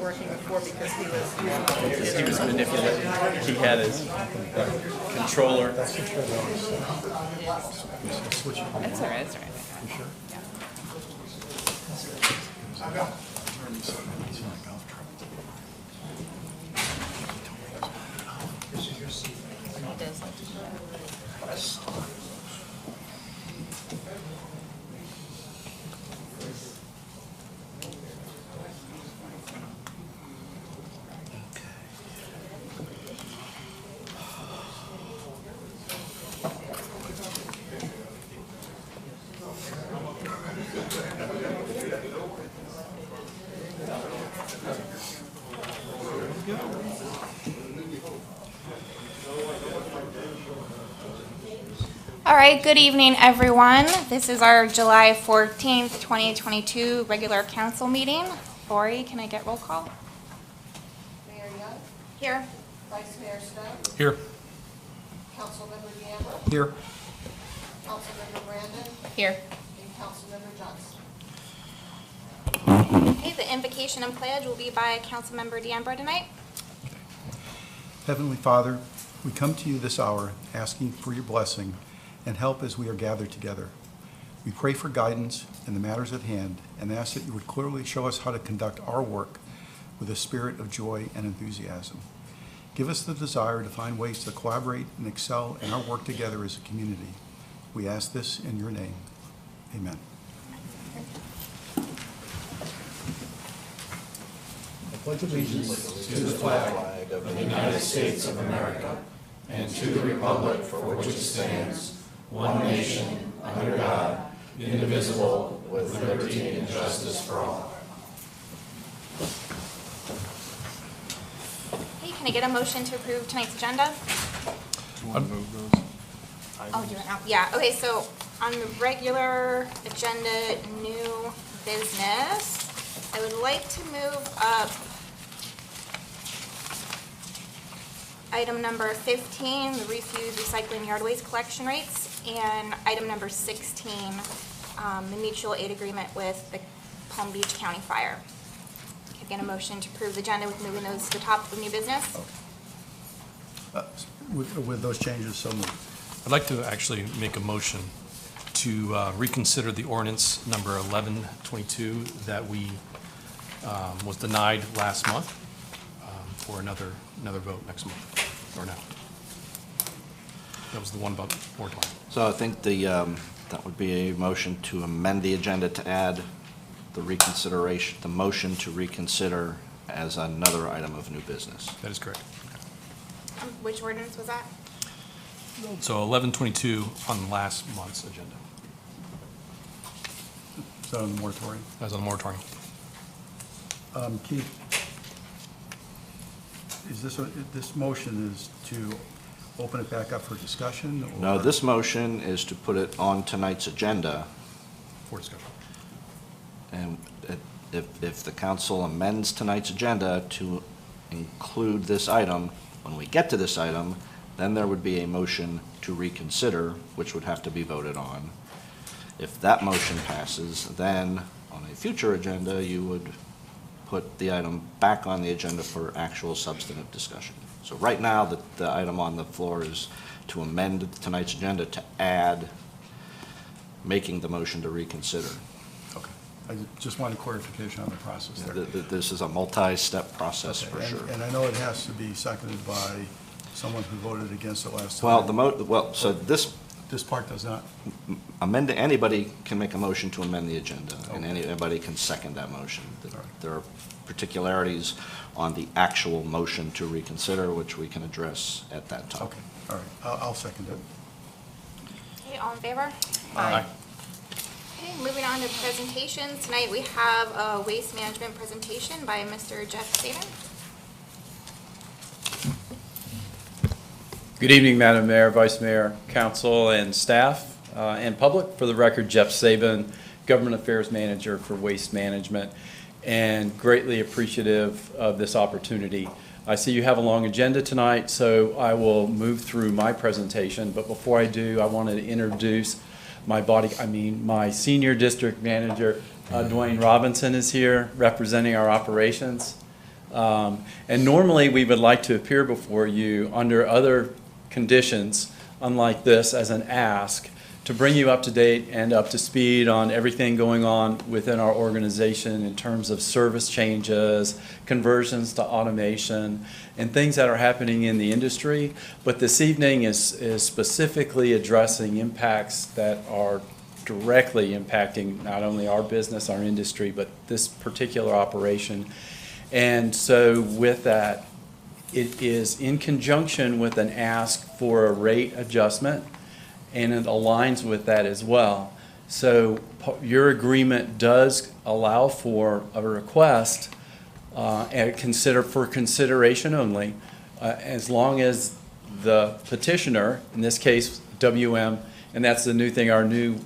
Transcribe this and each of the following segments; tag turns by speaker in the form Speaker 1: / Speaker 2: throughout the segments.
Speaker 1: working before because he was using the computer.
Speaker 2: He was manipulating. He had his controller.
Speaker 3: That's all right, that's all right. You sure?
Speaker 4: He does like to do that.
Speaker 5: All right, good evening, everyone. This is our July 14th, 2022 regular council meeting. Lori, can I get roll call?
Speaker 1: Mayor Young,
Speaker 5: Here.
Speaker 1: Vice Mayor Stone,
Speaker 3: Here.
Speaker 1: Councilmember Ambra,
Speaker 3: Here.
Speaker 1: Councilmember Brandon,
Speaker 5: Here.
Speaker 1: and Councilmember Johnson.
Speaker 5: Okay, the invocation and pledge will be by Councilmember Ambra tonight.
Speaker 3: Heavenly Father, we come to you this hour asking for your blessing and help as we are gathered together. We pray for guidance in the matters at hand and ask that you would clearly show us how to conduct our work with a spirit of joy and enthusiasm. Give us the desire to find ways to collaborate and excel in our work together as a community. We ask this in your name. Amen. I pledge allegiance
Speaker 6: to the flag of the United States of America and to the republic for which it stands, one nation, under God, indivisible, with liberty and justice for all.
Speaker 5: Hey, can I get a motion to approve tonight's agenda?
Speaker 2: Do those?
Speaker 5: Oh, do it now. Yeah, okay, so on the regular agenda, new business, I would like to move up item number 15, the refuse recycling yard waste collection rates, and item number 16, the mutual aid agreement with the Palm Beach County Fire. Can I get a motion to approve the agenda with moving those to the top of new business?
Speaker 3: with those changes, so moved.
Speaker 7: I'd like to actually make a motion to reconsider the ordinance number 1122 that we was denied last month for another vote next month, or now. That was the one about moratorium.
Speaker 6: So I think that would be a motion to amend the agenda to add the reconsideration, the motion to reconsider as another item of new business.
Speaker 7: That is correct.
Speaker 5: Which ordinance was that?
Speaker 7: So 1122 on last month's agenda.
Speaker 3: Is that on the moratorium?
Speaker 7: That was on the moratorium.
Speaker 3: Keith, is this motion is to open it back up for discussion? Or?
Speaker 6: No, this motion is to put it on tonight's agenda,
Speaker 7: For discussion.
Speaker 6: and if the council amends tonight's agenda to include this item, when we get to this item, then there would be a motion to reconsider, which would have to be voted on. If that motion passes, then on a future agenda, you would put the item back on the agenda for actual substantive discussion. So right now, the item on the floor is to amend tonight's agenda to add, making the motion to reconsider.
Speaker 3: Okay. I just wanted clarification on the process there.
Speaker 6: This is a multi-step process for
Speaker 3: Okay,
Speaker 6: sure.
Speaker 3: and I know it has to be seconded by someone who voted against it last
Speaker 6: Well,
Speaker 3: time.
Speaker 6: so this
Speaker 3: This part does not.
Speaker 6: anybody can make a motion to amend the agenda, and
Speaker 3: Okay.
Speaker 6: anybody can second that motion.
Speaker 3: All right.
Speaker 6: There are particularities on the actual motion to reconsider, which we can address at that time.
Speaker 3: Okay, all right. I'll second it.
Speaker 5: Okay, all in favor?
Speaker 7: Aye.
Speaker 5: Okay, moving on to presentations. Tonight we have a waste management presentation by Mr. Jeff Sabin.
Speaker 2: Good evening, Madam Mayor, Vice Mayor, Council, and staff, and public. For the record, Jeff Sabin, Government Affairs Manager for Waste Management, and greatly appreciative of this opportunity. I see you have a long agenda tonight, so I will move through my presentation, but before I do, I wanted to introduce my Senior District Manager, Dwayne Robinson is here representing our operations. And normally, we would like to appear before you under other conditions, unlike this, as an ask, to bring you up to date and up to speed on everything going on within our organization in terms of service changes, conversions to automation, and things that are happening in the industry. But this evening is specifically addressing impacts that are directly impacting not only our business, our industry, but this particular operation. And so with that, it is in conjunction with an ask for a rate adjustment, and it aligns with that as well. So your agreement does allow for a request and for consideration only, as long as the petitioner, in this case WM, and that's the new thing, our new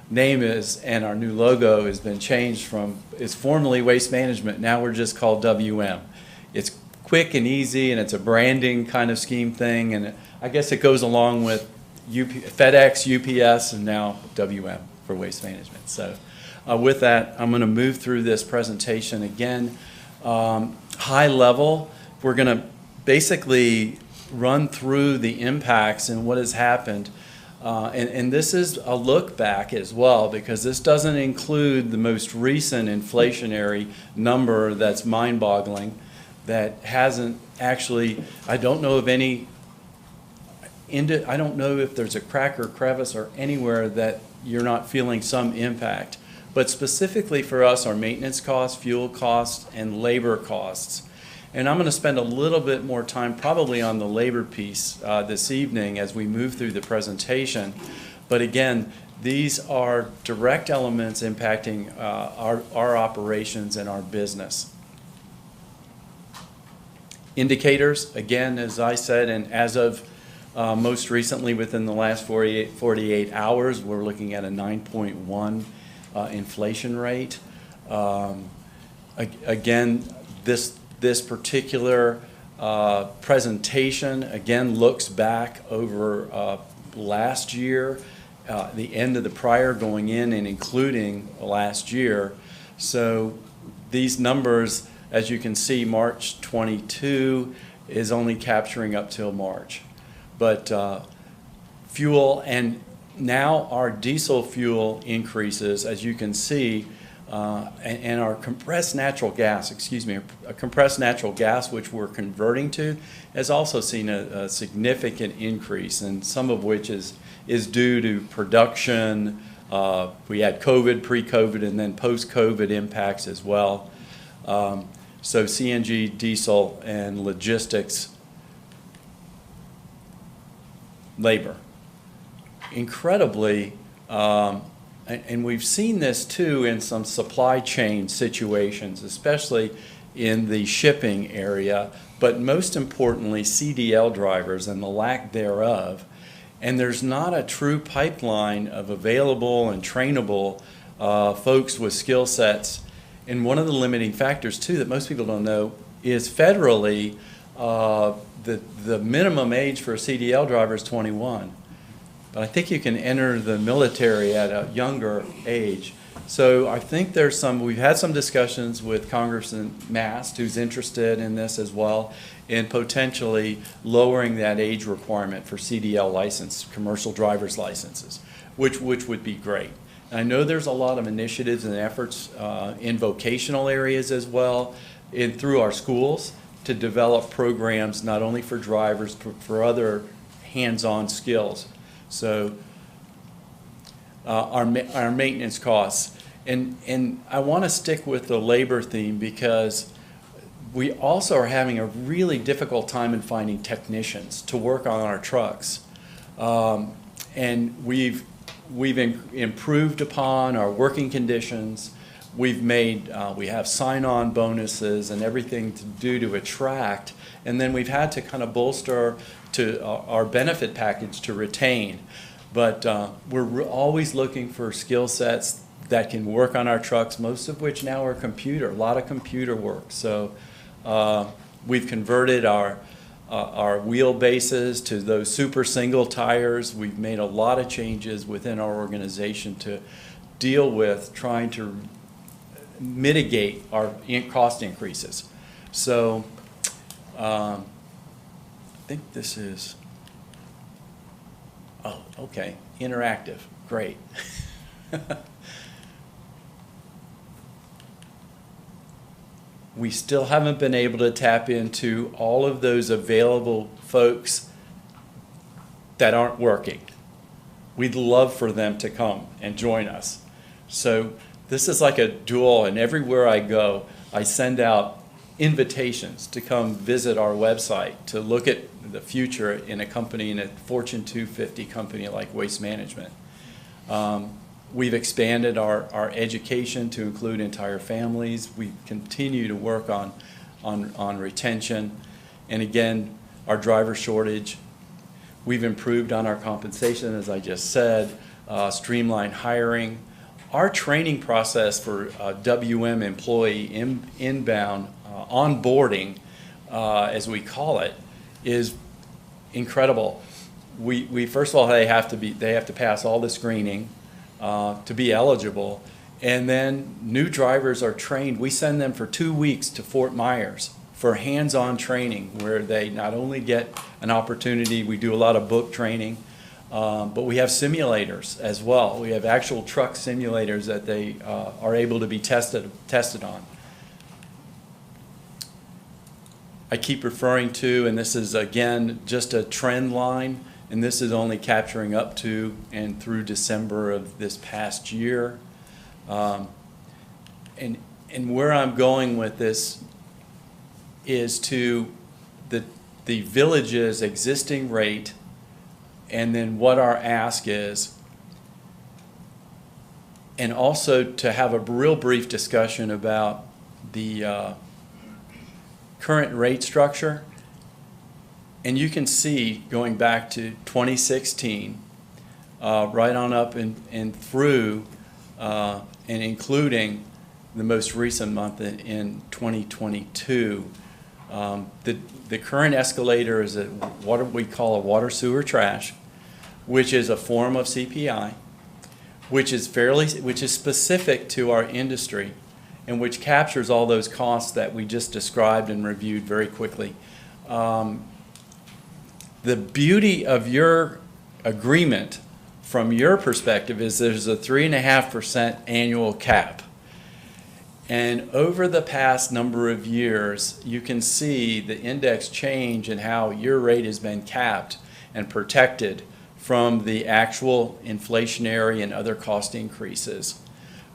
Speaker 2: name is, and our new logo has been changed from, it's formerly Waste Management, now we're just called WM. It's quick and easy, and it's a branding kind of scheme thing, and I guess it goes along with FedEx, UPS, and now WM for Waste Management. So with that, I'm going to move through this presentation again. High level, we're going to basically run through the impacts and what has happened. And this is a look back as well, because this doesn't include the most recent inflationary number that's mind-boggling, that hasn't actually, I don't know of any, I don't know if there's a crack or crevice or anywhere that you're not feeling some impact. But specifically for us, our maintenance costs, fuel costs, and labor costs. And I'm going to spend a little bit more time probably on the labor piece this evening as we move through the presentation. But again, these are direct elements impacting our operations and our business. Indicators, again, as I said, and as of most recently within the last 48 hours, we're looking at a 9.1 inflation rate. Again, this particular presentation, again, looks back over last year, the end of the prior going in and including last year. So these numbers, as you can see, March 22 is only capturing up till March. But fuel, and now our diesel fuel increases, as you can see, and our compressed natural gas, compressed natural gas, which we're converting to, has also seen a significant increase, and some of which is due to production. We had COVID, pre-COVID, and then post-COVID impacts as well. So CNG, diesel, and logistics, labor. Incredibly, and we've seen this too in some supply chain situations, especially in the shipping area, but most importantly, CDL drivers and the lack thereof. And there's not a true pipeline of available and trainable folks with skill sets. And one of the limiting factors too that most people don't know is federally, the minimum age for a CDL driver is 21. But I think you can enter the military at a younger age. So I think we've had some discussions with Congressman Mast, who's interested in this as well, in potentially lowering that age requirement for CDL license, commercial driver's licenses, which would be great. And I know there's a lot of initiatives and efforts in vocational areas as well, through our schools, to develop programs not only for drivers, but for other hands-on skills. So our maintenance costs. And I want to stick with the labor theme because we also are having a really difficult time in finding technicians to work on our trucks. And we've improved upon our working conditions. We have sign-on bonuses and everything to do to attract. And then we've had to kind of bolster to our benefit package to retain. But we're always looking for skill sets that can work on our trucks, most of which now are a lot of computer work. So we've converted our wheelbases to those super single tires. We've made a lot of changes within our organization to deal with trying to mitigate our cost increases. So I think this is, oh, okay, interactive, great. We still haven't been able to tap into all of those available folks that aren't working. We'd love for them to come and join us. So this is like a dual, and everywhere I go, I send out invitations to come visit our website to look at the future in a company, in a Fortune 250 company like Waste Management. We've expanded our education to include entire families. We continue to work on retention. And again, our driver shortage. We've improved on our compensation, as I just said, streamlined hiring. Our training process for WM employee inbound onboarding, as we call it, is incredible. We first of all, they have to pass all the screening to be eligible, and then new drivers are trained. We send them for 2 weeks to Fort Myers for hands-on training, where they not only get an opportunity, we do a lot of book training, but we have simulators as well. We have actual truck simulators that they are able to be tested on. I keep referring to, and this is again just a trend line, and this is only capturing up to and through December of this past year. And where I'm going with this is to the village's existing rate, and then what our ask is, and also to have a real brief discussion about the current rate structure. And you can see, going back to 2016, right on up and through, and including the most recent month in 2022, the current escalator is what we call a water, sewer, trash, which is a form of CPI, which is specific to our industry, and which captures all those costs that we just described and reviewed very quickly. The beauty of your agreement from your perspective is there's a 3.5% annual cap. And over the past number of years, you can see the index change and how your rate has been capped and protected from the actual inflationary and other cost increases,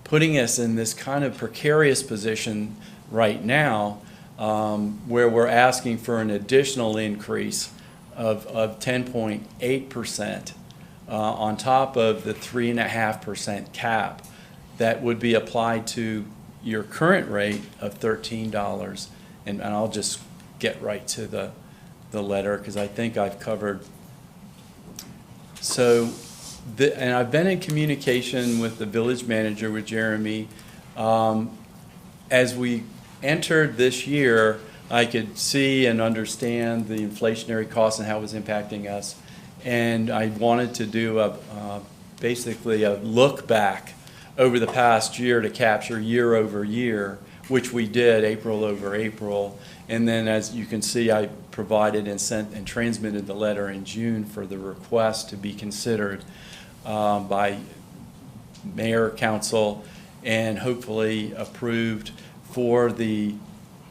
Speaker 2: putting us in this kind of precarious position right now, where we're asking for an additional increase of 10.8% on top of the 3.5% cap that would be applied to your current rate of $13. And I'll just get right to the letter, because I think I've covered. So, and I've been in communication with the village manager, with Jeremy. As we entered this year, I could see and understand the inflationary costs and how it was impacting us. And I wanted to do basically a look back over the past year to capture year over year, which we did, April over April. And then, as you can see, I provided and sent and transmitted the letter in June for the request to be considered by mayor, council, and hopefully approved for the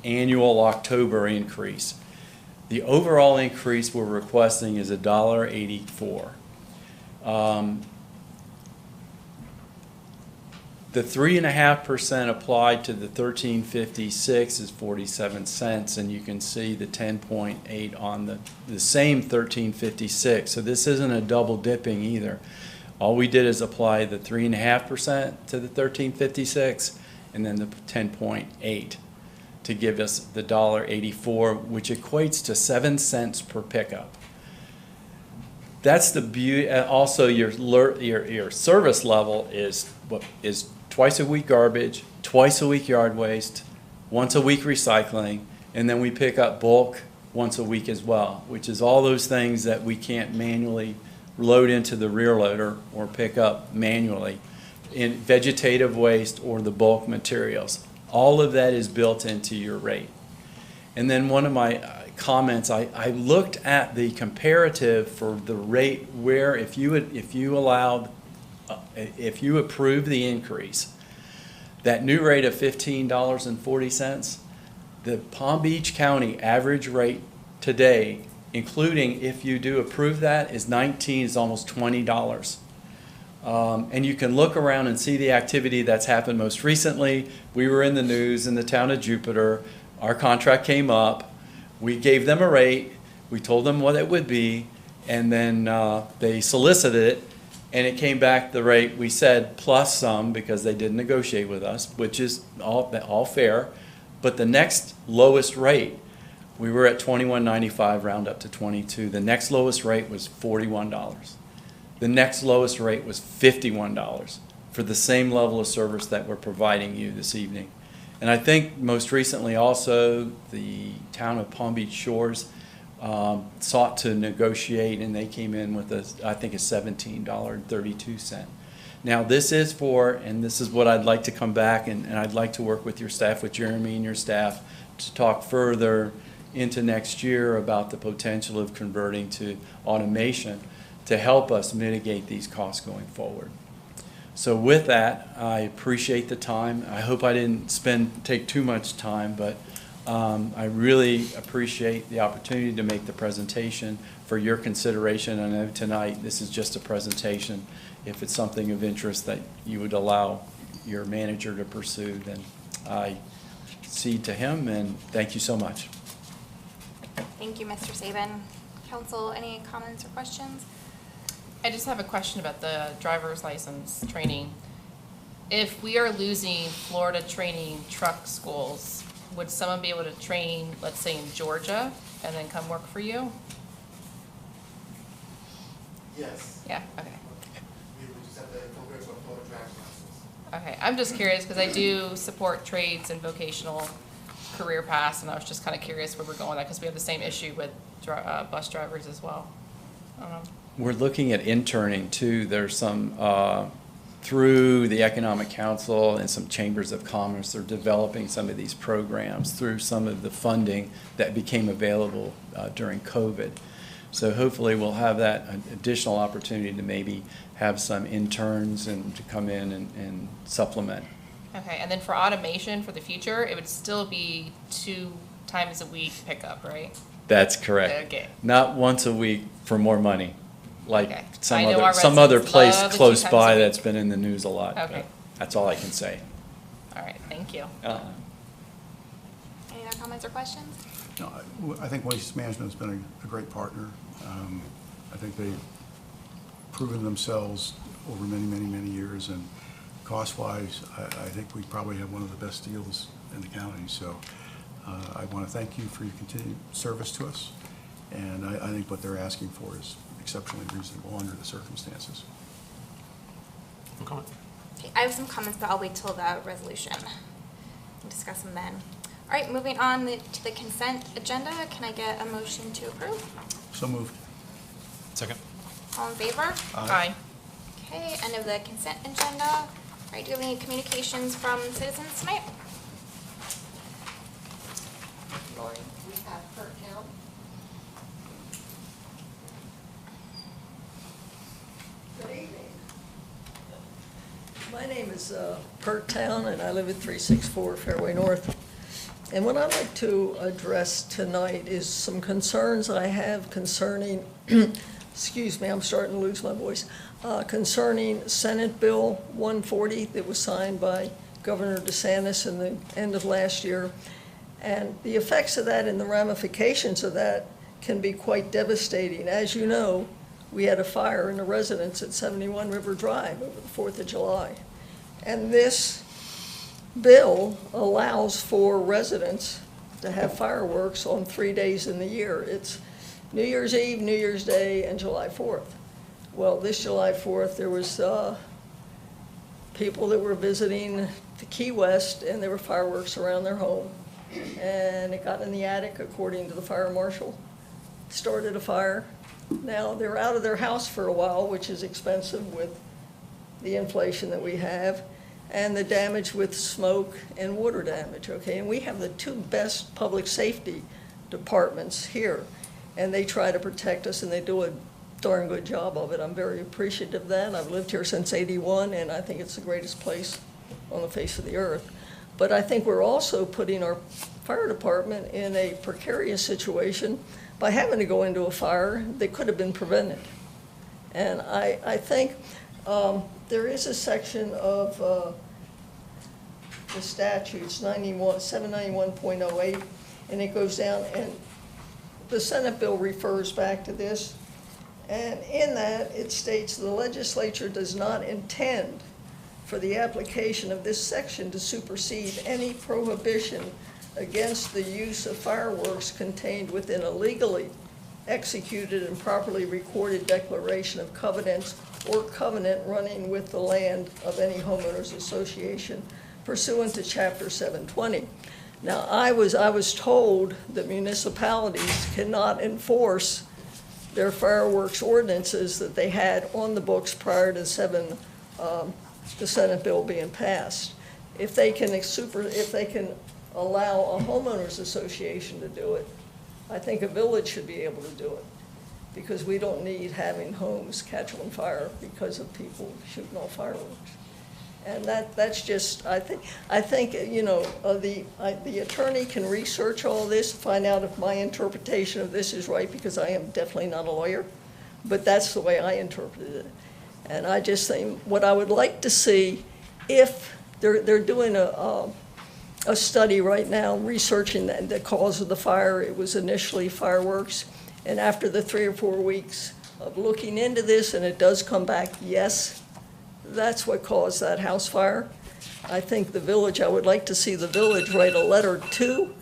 Speaker 2: annual October increase. The overall increase we're requesting is $1.84. The 3.5% applied to the 1356 is 47 cents, and you can see the 10.8 on the same 1356. So this isn't a double dipping either. All we did is apply the 3.5% to the 1356, and then the 10.8 to give us the $1.84, which equates to 7 cents per pickup. That's the beauty. Also, your service level is twice a week garbage, twice a week yard waste, once a week recycling, and then we pick up bulk once a week as well, which is all those things that we can't manually load into the rear loader or pick up manually in vegetative waste or the bulk materials. All of that is built into your rate. And then one of my comments, I looked at the comparative for the rate where if you approve the increase, that new rate of $15.40, the Palm Beach County average rate today, including if you do approve that, is almost $20. And you can look around and see the activity that's happened most recently. We were in the news in the town of Jupiter. Our contract came up. We gave them a rate. We told them what it would be, and then they solicited it, and it came back the rate we said plus some because they didn't negotiate with us, which is all fair. But the next lowest rate, we were at $21.95, round up to $22. The next lowest rate was $41. The next lowest rate was $51 for the same level of service that we're providing you this evening. And I think most recently also the town of Palm Beach Shores sought to negotiate, and they came in with I think a $17.32. Now this is for, and this is what I'd like to come back and I'd like to work with your staff, with Jeremy and your staff, to talk further into next year about the potential of converting to automation to help us mitigate these costs going forward. So with that, I appreciate the time. I hope I didn't take too much time, but I really appreciate the opportunity to make the presentation for your consideration. I know tonight this is just a presentation. If it's something of interest that you would allow your manager to pursue, then I cede to him, and thank you so much.
Speaker 5: Thank you, Mr. Sabin. Council, any comments or questions?
Speaker 4: I just have a question about the driver's license training. If we are losing Florida training truck schools, would someone be able to train, let's say in Georgia, and then come work for you?
Speaker 8: Yes,
Speaker 4: Yeah, okay.
Speaker 8: we would just have to compare to a Florida driver's license.
Speaker 4: Okay, I'm just curious because I do support trades and vocational career paths, and I was just kind of curious where we're going with that because we have the same issue with bus drivers as well. I don't know.
Speaker 2: We're looking at interning too. There's some, through the Economic Council and some chambers of commerce, they're developing some of these programs through some of the funding that became available during COVID. So hopefully we'll have that additional opportunity to maybe have some interns and to come in and supplement.
Speaker 4: Okay, and then for automation for the future, it would still be 2 times a week pickup, right?
Speaker 2: That's correct.
Speaker 4: Okay.
Speaker 2: Not once a week for more money, like
Speaker 4: Okay.
Speaker 2: some
Speaker 4: I know our
Speaker 2: some other
Speaker 4: residents
Speaker 2: place
Speaker 4: love the 2
Speaker 2: close
Speaker 4: times
Speaker 2: by
Speaker 4: a week.
Speaker 2: that's been in the news a lot.
Speaker 4: Okay.
Speaker 2: That's all I can say.
Speaker 4: All right, thank you.
Speaker 5: Any other comments or questions?
Speaker 3: No, I think Waste Management's been a great partner. I think they've proven themselves over many, many, many years, and cost-wise, I think we probably have one of the best deals in the county. So I want to thank you for your continued service to us, and I think what they're asking for is exceptionally reasonable under the circumstances.
Speaker 7: No comment.
Speaker 5: Okay, I have some comments, but I'll wait till the resolution and discuss them then. All right, moving on to the consent agenda. Can I get a motion to approve?
Speaker 3: So moved.
Speaker 7: Second.
Speaker 5: All in favor?
Speaker 4: Aye.
Speaker 5: Okay, end of the consent agenda. All right, do you have any communications from citizens tonight? Lori?
Speaker 1: We have Kurt Town.
Speaker 9: Good evening. My name is Pert Town, and I live at 364 Fairway North. And what I'd like to address tonight is some concerns I have concerning, excuse me, I'm starting to lose my voice, concerning Senate Bill 140 that was signed by Governor DeSantis in the end of last year. And the effects of that and the ramifications of that can be quite devastating. As you know, we had a fire in a residence at 71 River Drive over the 4th of July. And this bill allows for residents to have fireworks on 3 days in the year. It's New Year's Eve, New Year's Day, and July 4th. Well, this July 4th, there was people that were visiting the Key West, and there were fireworks around their home. And it got in the attic, according to the fire marshal, started a fire. Now, they're out of their house for a while, which is expensive with the inflation that we have. and the damage with smoke and water damage, okay? And we have the two best public safety departments here, and they try to protect us, and they do a darn good job of it. I'm very appreciative of that. I've lived here since '81, and I think it's the greatest place on the face of the earth. But I think we're also putting our fire department in a precarious situation by having to go into a fire that could have been prevented. And I think there is a section of the statutes, 791.08, and it goes down, and the Senate bill refers back to this. And in that, it states the legislature does not intend for the application of this section to supersede any prohibition against the use of fireworks contained within a legally executed and properly recorded declaration of covenants or covenant running with the land of any homeowners association pursuant to Chapter 720. Now, I was told that municipalities cannot enforce their fireworks ordinances that they had on the books prior to the Senate bill being passed. If they can allow a homeowners association to do it, I think a village should be able to do it, because we don't need having homes catch on fire because of people shooting off fireworks. And that's just, I think you know, the attorney can research all this, find out if my interpretation of this is right, because I am definitely not a lawyer, but that's the way I interpreted it. And I just think what I would like to see, if they're doing a study right now researching the cause of the fire. It was initially fireworks, and after the 3 or 4 weeks of looking into this, and it does come back, yes, that's what caused that house fire. I think the village, I would like to see the village write a letter to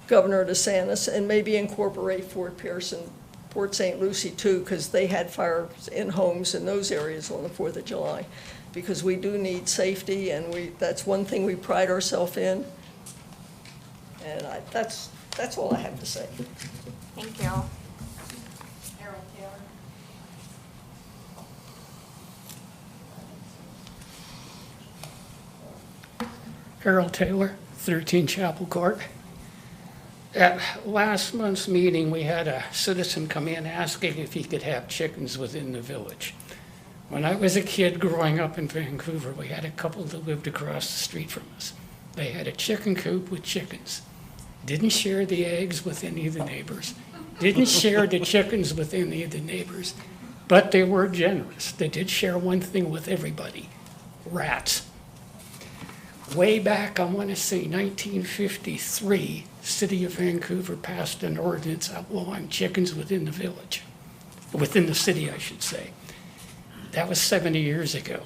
Speaker 9: Governor DeSantis and maybe incorporate Fort Pierce and Port St. Lucie too, because they had fires in homes in those areas on the 4th of July. Because we do need safety, and that's one thing we pride ourselves in. And that's all I have to say.
Speaker 5: Thank you.
Speaker 1: Harold Taylor.
Speaker 10: Harold Taylor, 13 Chapel Court. At last month's meeting, we had a citizen come in asking if he could have chickens within the village. When I was a kid growing up in Vancouver, we had a couple that lived across the street from us. They had a chicken coop with chickens. Didn't share the eggs with any of the neighbors. Didn't share the chickens with any of the neighbors. But they were generous. They did share one thing with everybody: rats. Way back, I want to say 1953, City of Vancouver passed an ordinance outlawing chickens within the village. Within the city, I should say. That was 70 years ago.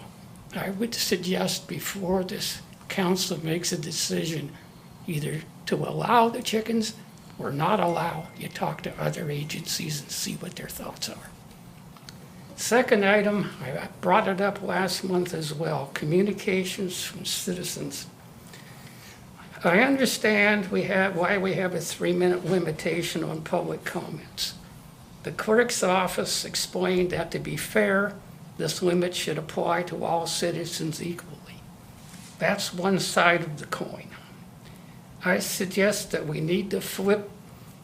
Speaker 10: I would suggest before this council makes a decision either to allow the chickens or not allow, you talk to other agencies and see what their thoughts are. Second item, I brought it up last month as well, communications from citizens. I understand why we have a 3-minute limitation on public comments. The clerk's office explained that to be fair, this limit should apply to all citizens equally. That's one side of the coin. I suggest that we need to flip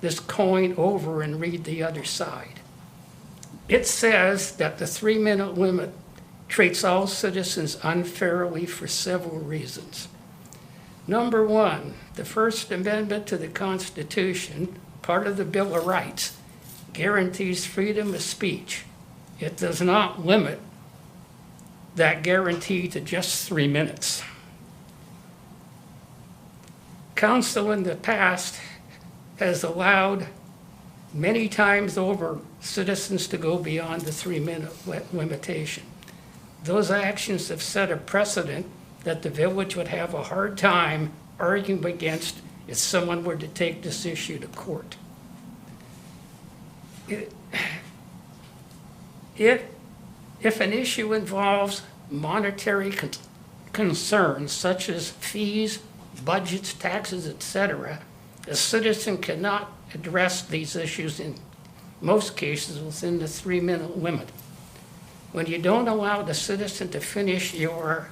Speaker 10: this coin over and read the other side. It says that the 3-minute limit treats all citizens unfairly for several reasons. Number one, the First Amendment to the Constitution, part of the Bill of Rights, guarantees freedom of speech. It does not limit that guarantee to just 3 minutes. Council in the past has allowed many times over citizens to go beyond the 3-minute limitation. Those actions have set a precedent that the village would have a hard time arguing against if someone were to take this issue to court. If an issue involves monetary concerns such as fees, budgets, taxes, etc., a citizen cannot address these issues in most cases within the 3-minute limit. When you don't allow the citizen to finish your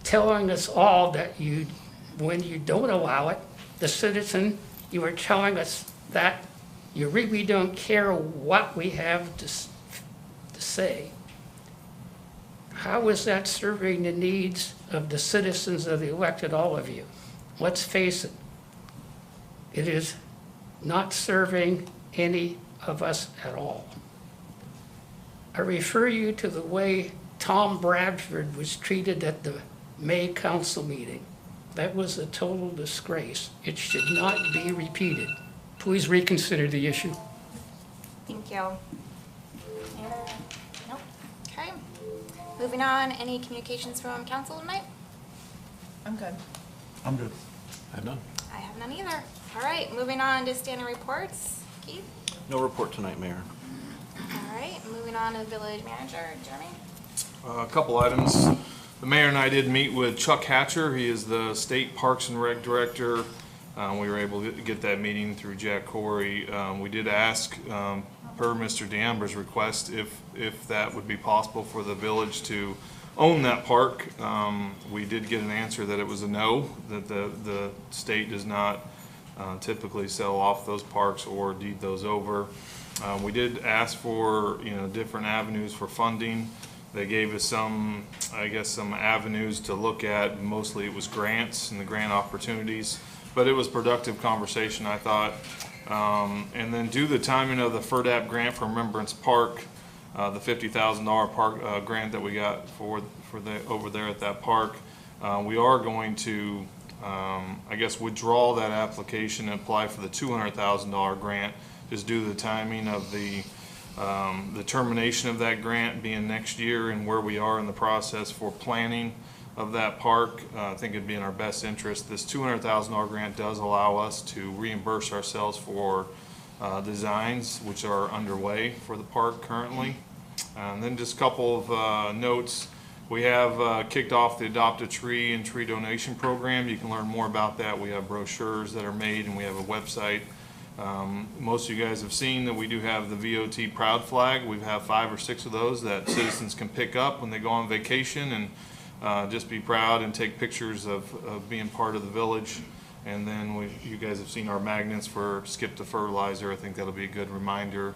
Speaker 10: telling us all that you, when you don't allow it, the citizen, you are telling us that you really don't care what we have to say. How is that serving the needs of the citizens that elected all of you? Let's face it, it is not serving any of us at all. I refer you to the way Tom Bradford was treated at the May council meeting. That was a total disgrace. It should not be repeated. Please reconsider the issue.
Speaker 5: Thank you. Nope. Okay. Moving on, any communications from council tonight?
Speaker 1: I'm good.
Speaker 3: I'm good.
Speaker 7: I have none.
Speaker 5: I have none either. All right, moving on to standing reports. Keith?
Speaker 6: No report tonight, Mayor.
Speaker 5: All right, moving on to village manager. Jeremy?
Speaker 11: A couple items. The mayor and I did meet with Chuck Hatcher. He is the state Parks and Rec director. We were able to get that meeting through Jack Corey. We did ask, per Mr. D'Ambra's request, if that would be possible for the village to own that park. We did get an answer that it was a no, that the state does not typically sell off those parks or deed those over. We did ask for, different avenues for funding. They gave us some avenues to look at. Mostly it was grants and the grant opportunities, but it was productive conversation, I thought. And then due to the timing of the FERDAP grant for Remembrance Park, the $50,000 park grant that we got for over there at that park, we are going to, withdraw that application and apply for the $200,000 grant, just due to the timing of the termination of that grant being next year and where we are in the process for planning of that park. I think it'd be in our best interest. This $200,000 grant does allow us to reimburse ourselves for designs which are underway for the park currently. And then just a couple of notes. We have kicked off the Adopt a Tree and Tree Donation Program. You can learn more about that. We have brochures that are made and we have a website. Most of you guys have seen that we do have the VOT Proud Flag. We have 5 or 6 of those that citizens can pick up when they go on vacation and just be proud and take pictures of being part of the village. And then you guys have seen our magnets for Skip the Fertilizer. I think that'll be a good reminder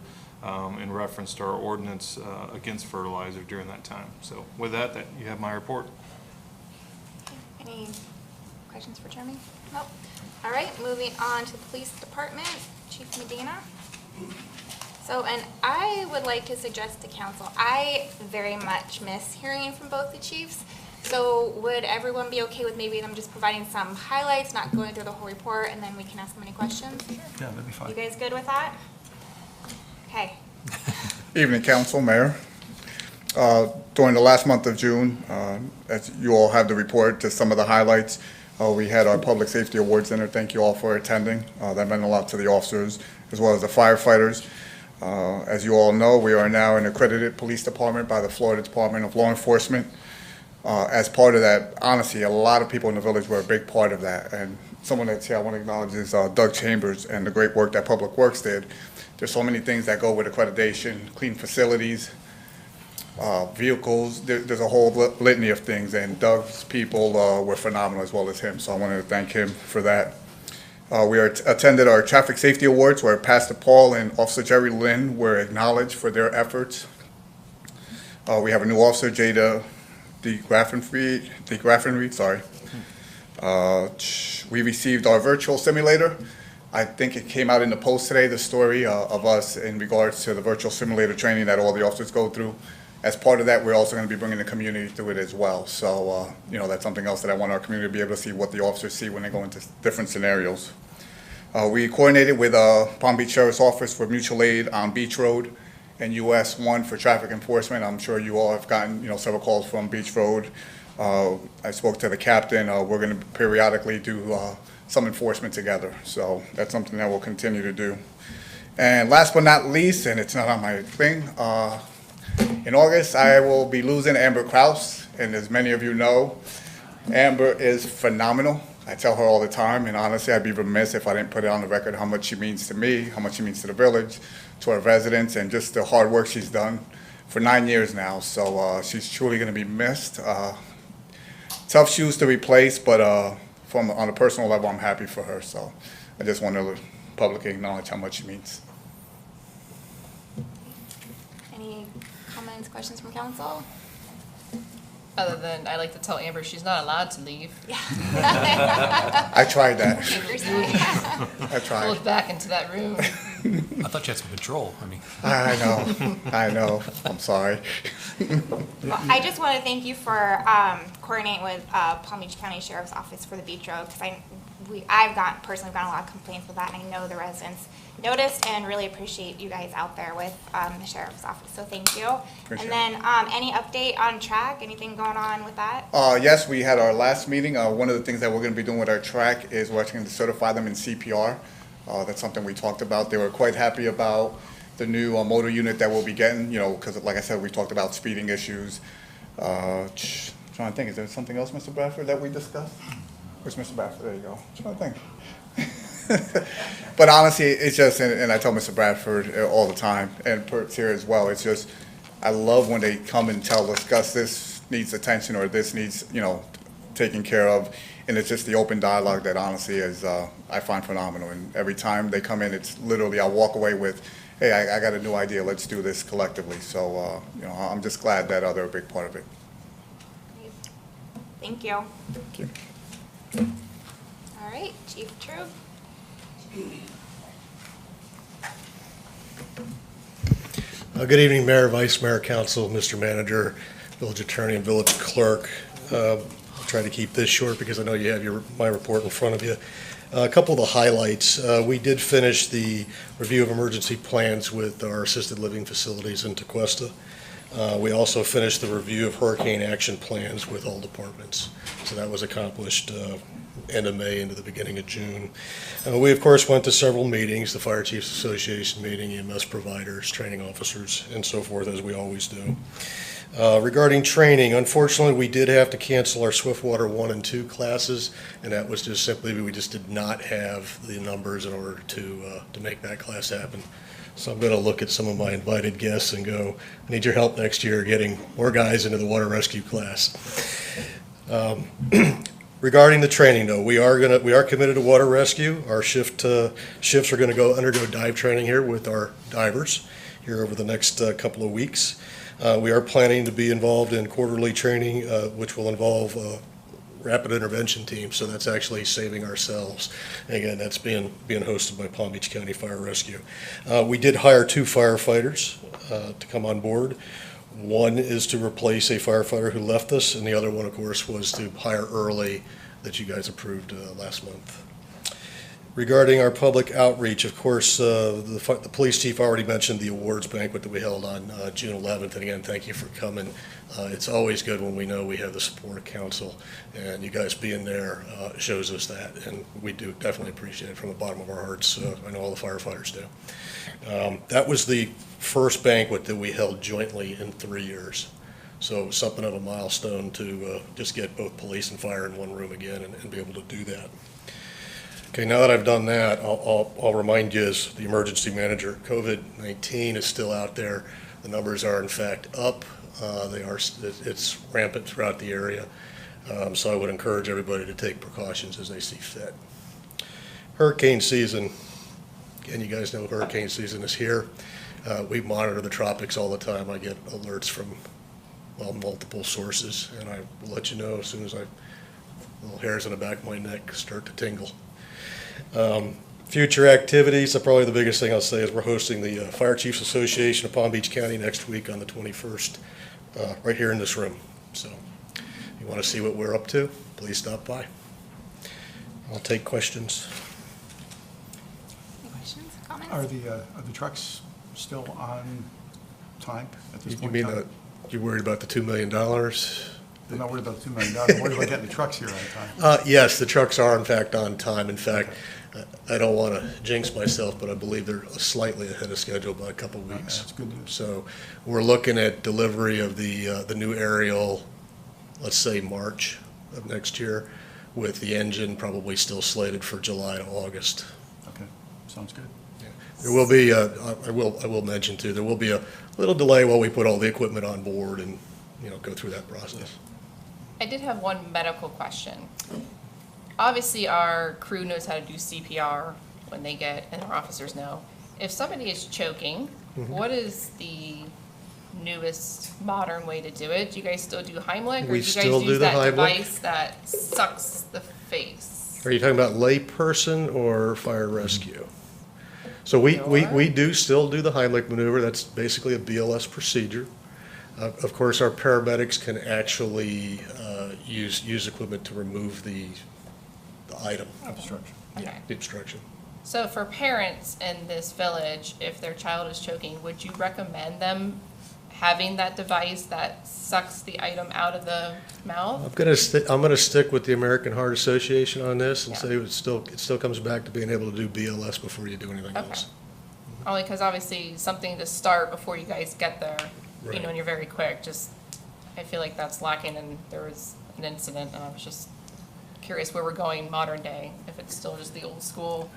Speaker 11: in reference to our ordinance against fertilizer during that time. So with that, you have my report.
Speaker 5: Any questions for Jeremy? Nope. All right, moving on to the police department, Chief Medina. So, and I would like to suggest to council, I very much miss hearing from both the chiefs. So would everyone be okay with maybe them just providing some highlights, not going through the whole report, and then we can ask them any questions?
Speaker 3: Yeah, that'd be fine.
Speaker 5: You guys good with that? Okay.
Speaker 12: Evening, Council, Mayor. During the last month of June, as you all have the report, just some of the highlights. We had our Public Safety Awards dinner. Thank you all for attending. That meant a lot to the officers as well as the firefighters. As you all know, we are now an accredited police department by the Florida Department of Law Enforcement. As part of that, honestly, a lot of people in the village were a big part of that. And someone that's here I want to acknowledge is Doug Chambers and the great work that Public Works did. There's so many things that go with accreditation, clean facilities, vehicles. There's a whole litany of things, and Doug's people were phenomenal as well as him, so I wanted to thank him for that. We attended our Traffic Safety Awards where Pastor Paul and Officer Jerry Lynn were acknowledged for their efforts. We have a new officer, Jada DeGraffenried, sorry. We received our virtual simulator. I think it came out in the Post today, the story of us in regards to the virtual simulator training that all the officers go through. As part of that, we're also going to be bringing the community through it as well. So, that's something else that I want our community to be able to see what the officers see when they go into different scenarios. We coordinated with Palm Beach Sheriff's Office for mutual aid on Beach Road and US 1 for traffic enforcement. I'm sure you all have gotten, several calls from Beach Road. I spoke to the captain. We're going to periodically do some enforcement together. So that's something that we'll continue to do. And last but not least, and it's not on my thing, in August, I will be losing Ambra Kraus, and as many of you know, Ambra is phenomenal. I tell her all the time, and honestly, I'd be remiss if I didn't put it on the record how much she means to me, how much she means to the village, to our residents, and just the hard work she's done for 9 years now. So she's truly going to be missed. tough shoes to replace, but on a personal level, I'm happy for her. So I just want to publicly acknowledge how much she means.
Speaker 5: Any comments, questions from council?
Speaker 4: Other than, I like to tell Amber she's not allowed to leave.
Speaker 12: I tried that. I tried.
Speaker 4: Look back into that room.
Speaker 7: I thought you had some control. I mean,
Speaker 12: I know. I'm sorry.
Speaker 5: Well, I just want to thank you for coordinating with Palm Beach County Sheriff's Office for the beach road, because I've personally gotten a lot of complaints with that, and I know the residents noticed and really appreciate you guys out there with the Sheriff's Office, so thank you.
Speaker 12: Appreciate
Speaker 5: And then any update on track, anything going on with that?
Speaker 12: Yes, we had our last meeting. One of the things that we're going to be doing with our track is we're actually going to certify them in CPR. That's something we talked about. They were quite happy about the new motor unit that we'll be getting, because like I said, we talked about speeding issues. Trying to think, is there something else, Mr. Bradford, that we discussed? Where's Mr. Bradford? There you go. Trying to think. But honestly, it's just, and I tell Mr. Bradford all the time, and Pert's here as well, it's just, I love when they come and tell us, Gus, this needs attention, or this needs, taken care of. And it's just the open dialogue that honestly is, I find phenomenal. And every time they come in, it's literally, I walk away with, hey, I got a new idea, let's do this collectively. So, I'm just glad that they're a big part of it.
Speaker 5: Thank you.
Speaker 12: Thank you.
Speaker 5: All right, Chief True.
Speaker 13: Good evening, Mayor, Vice Mayor, Council, Mr. Manager, Village Attorney, and Village Clerk. I'll try to keep this short because I know you have my report in front of you. A couple of the highlights. We did finish the review of emergency plans with our assisted living facilities in Tequesta. We also finished the review of hurricane action plans with all departments. So that was accomplished end of May into the beginning of June. We, of course, went to several meetings, the Fire Chiefs Association meeting, EMS providers, training officers, and so forth, as we always do. Regarding training, unfortunately, we did have to cancel our Swiftwater 1 and 2 classes, and that was just simply we just did not have the numbers in order to make that class happen. So I'm going to look at some of my invited guests and go, I need your help next year getting more guys into the water rescue class. Regarding the training, though, we are committed to water rescue. Our shifts are going to undergo dive training here with our divers here over the next couple of weeks. We are planning to be involved in quarterly training, which will involve rapid intervention teams. So that's actually saving ourselves. And again, that's being hosted by Palm Beach County Fire Rescue. We did hire 2 firefighters to come on board. One is to replace a firefighter who left us, and the other one, of course, was to hire early that you guys approved last month. Regarding our public outreach, of course, the police chief already mentioned the awards banquet that we held on June 11th. And again, thank you for coming. It's always good when we know we have the support of council, and you guys being there shows us that, and we do definitely appreciate it from the bottom of our hearts. I know all the firefighters do. That was the first banquet that we held jointly in 3 years. So it was something of a milestone to just get both police and fire in one room again and be able to do that. Okay, now that I've done that, I'll remind you as the emergency manager, COVID-19 is still out there. The numbers are in fact up. It's rampant throughout the area. So I would encourage everybody to take precautions as they see fit. Hurricane season. Again, you guys know hurricane season is here. We monitor the tropics all the time. I get alerts from multiple sources, and I will let you know as soon as little hairs on the back of my neck start to tingle. Future activities, probably the biggest thing I'll say is we're hosting the Fire Chiefs Association of Palm Beach County next week on the 21st, right here in this room. So if you want to see what we're up to, please stop by. I'll take questions.
Speaker 5: Any questions, comments?
Speaker 3: Are the trucks still on time at this
Speaker 13: You
Speaker 3: point?
Speaker 13: mean you're worried about the $2 million?
Speaker 3: I'm not worried about the $2 million. I'm worried about getting the trucks here on time.
Speaker 13: Yes, the trucks are in fact on time. In fact, I don't want to jinx myself, but I believe they're slightly ahead of schedule by a couple of weeks.
Speaker 3: That's good news.
Speaker 13: So we're looking at delivery of the new aerial, let's say March of next year, with the engine probably still slated for July to August.
Speaker 3: Okay, sounds good.
Speaker 13: There will be, I will mention too, there will be a little delay while we put all the equipment on board and, go through that process.
Speaker 4: I did have one medical question. Obviously, our crew knows how to do CPR when they get, and our officers know. If somebody is choking, what is the newest modern way to do it? Do you guys still do Heimlich, or do
Speaker 13: We
Speaker 4: you
Speaker 13: still
Speaker 4: guys
Speaker 13: do
Speaker 4: use
Speaker 13: the
Speaker 4: that
Speaker 13: Heimlich.
Speaker 4: device that sucks the face?
Speaker 13: Are you talking about layperson or fire rescue? So we do still do the Heimlich maneuver. That's basically a BLS procedure. Of course, our paramedics can actually use equipment to remove the item.
Speaker 3: Obstruction.
Speaker 4: Okay.
Speaker 13: The obstruction.
Speaker 4: So for parents in this village, if their child is choking, would you recommend them having that device that sucks the item out of the mouth?
Speaker 13: I'm gonna stick with the American Heart Association on this and
Speaker 4: Yeah.
Speaker 13: say it still comes back to being able to do BLS before you do anything
Speaker 4: Okay.
Speaker 13: else.
Speaker 4: Only because obviously something to start before you guys get there, you
Speaker 13: Right.
Speaker 4: know, and you're very quick, just, I feel like that's lacking, and there was an incident, and I was just curious where we're going modern day, if it's still just the old school.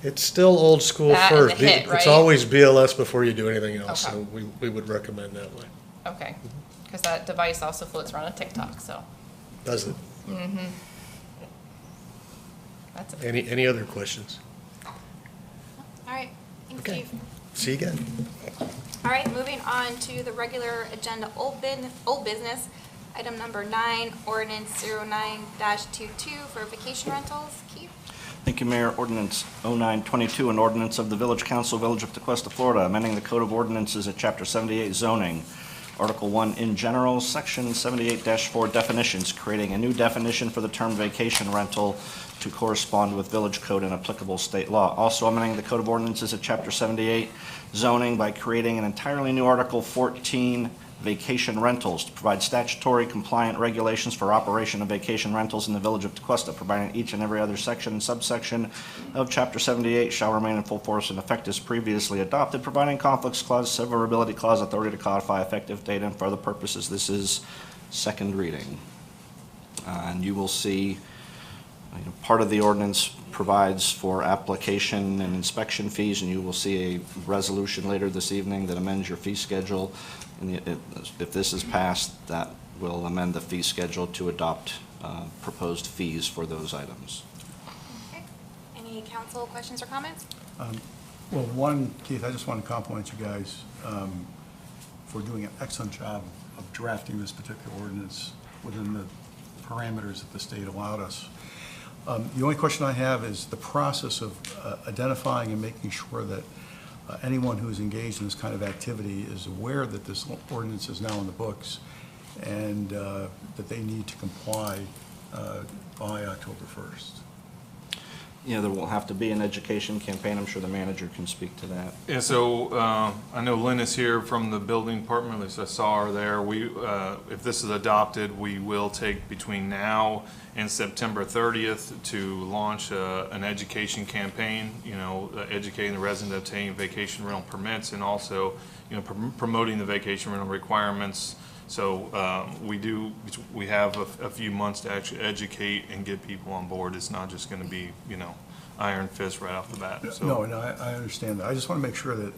Speaker 13: It's still old school
Speaker 4: That and
Speaker 13: first.
Speaker 4: the hit,
Speaker 13: It's
Speaker 4: right?
Speaker 13: always BLS before you do anything else,
Speaker 4: Okay.
Speaker 13: so we would recommend that way.
Speaker 4: Okay, because that device also floats around on TikTok, so,
Speaker 13: Does it?
Speaker 4: that's a.
Speaker 13: Any other questions?
Speaker 5: All right, thanks,
Speaker 13: Okay.
Speaker 5: Steve.
Speaker 13: See you again.
Speaker 5: All right, moving on to the regular agenda, old business. Item number 9, ordinance 09-22 for vacation rentals. Keith?
Speaker 6: Thank you, Mayor. Ordinance 0922, an ordinance of the Village Council, Village of Tequesta, Florida, amending the Code of Ordinances at Chapter 78 zoning, Article 1 in general, Section 78-4 definitions, creating a new definition for the term vacation rental to correspond with Village Code and applicable state law. Also amending the Code of Ordinances at Chapter 78 zoning by creating an entirely new Article 14 vacation rentals to provide statutory compliant regulations for operation of vacation rentals in the Village of Tequesta, providing each and every other section and subsection of Chapter 78 shall remain in full force and effect as previously adopted, providing conflicts clause, severability clause, authority to codify effective date, and for other purposes. This is second reading. And you will see part of the ordinance provides for application and inspection fees, and you will see a resolution later this evening that amends your fee schedule. And if this is passed, that will amend the fee schedule to adopt proposed fees for those items.
Speaker 5: Okay. Any council questions or comments?
Speaker 3: Well, one, Keith, I just want to compliment you guys for doing an excellent job of drafting this particular ordinance within the parameters that the state allowed us. The only question I have is the process of identifying and making sure that anyone who is engaged in this kind of activity is aware that this ordinance is now in the books and that they need to comply by October 1st.
Speaker 6: Yeah, there will have to be an education campaign. I'm sure the manager can speak to that.
Speaker 11: Yeah, so I know Lynn is here from the building department, at least I saw her there. If this is adopted, we will take between now and September 30th to launch an education campaign, educating the resident, obtaining vacation rental permits, and also, promoting the vacation rental requirements. So we have a few months to actually educate and get people on board. It's not just going to be, iron fist right off the bat. So.
Speaker 3: No, I understand that. I just want to make sure that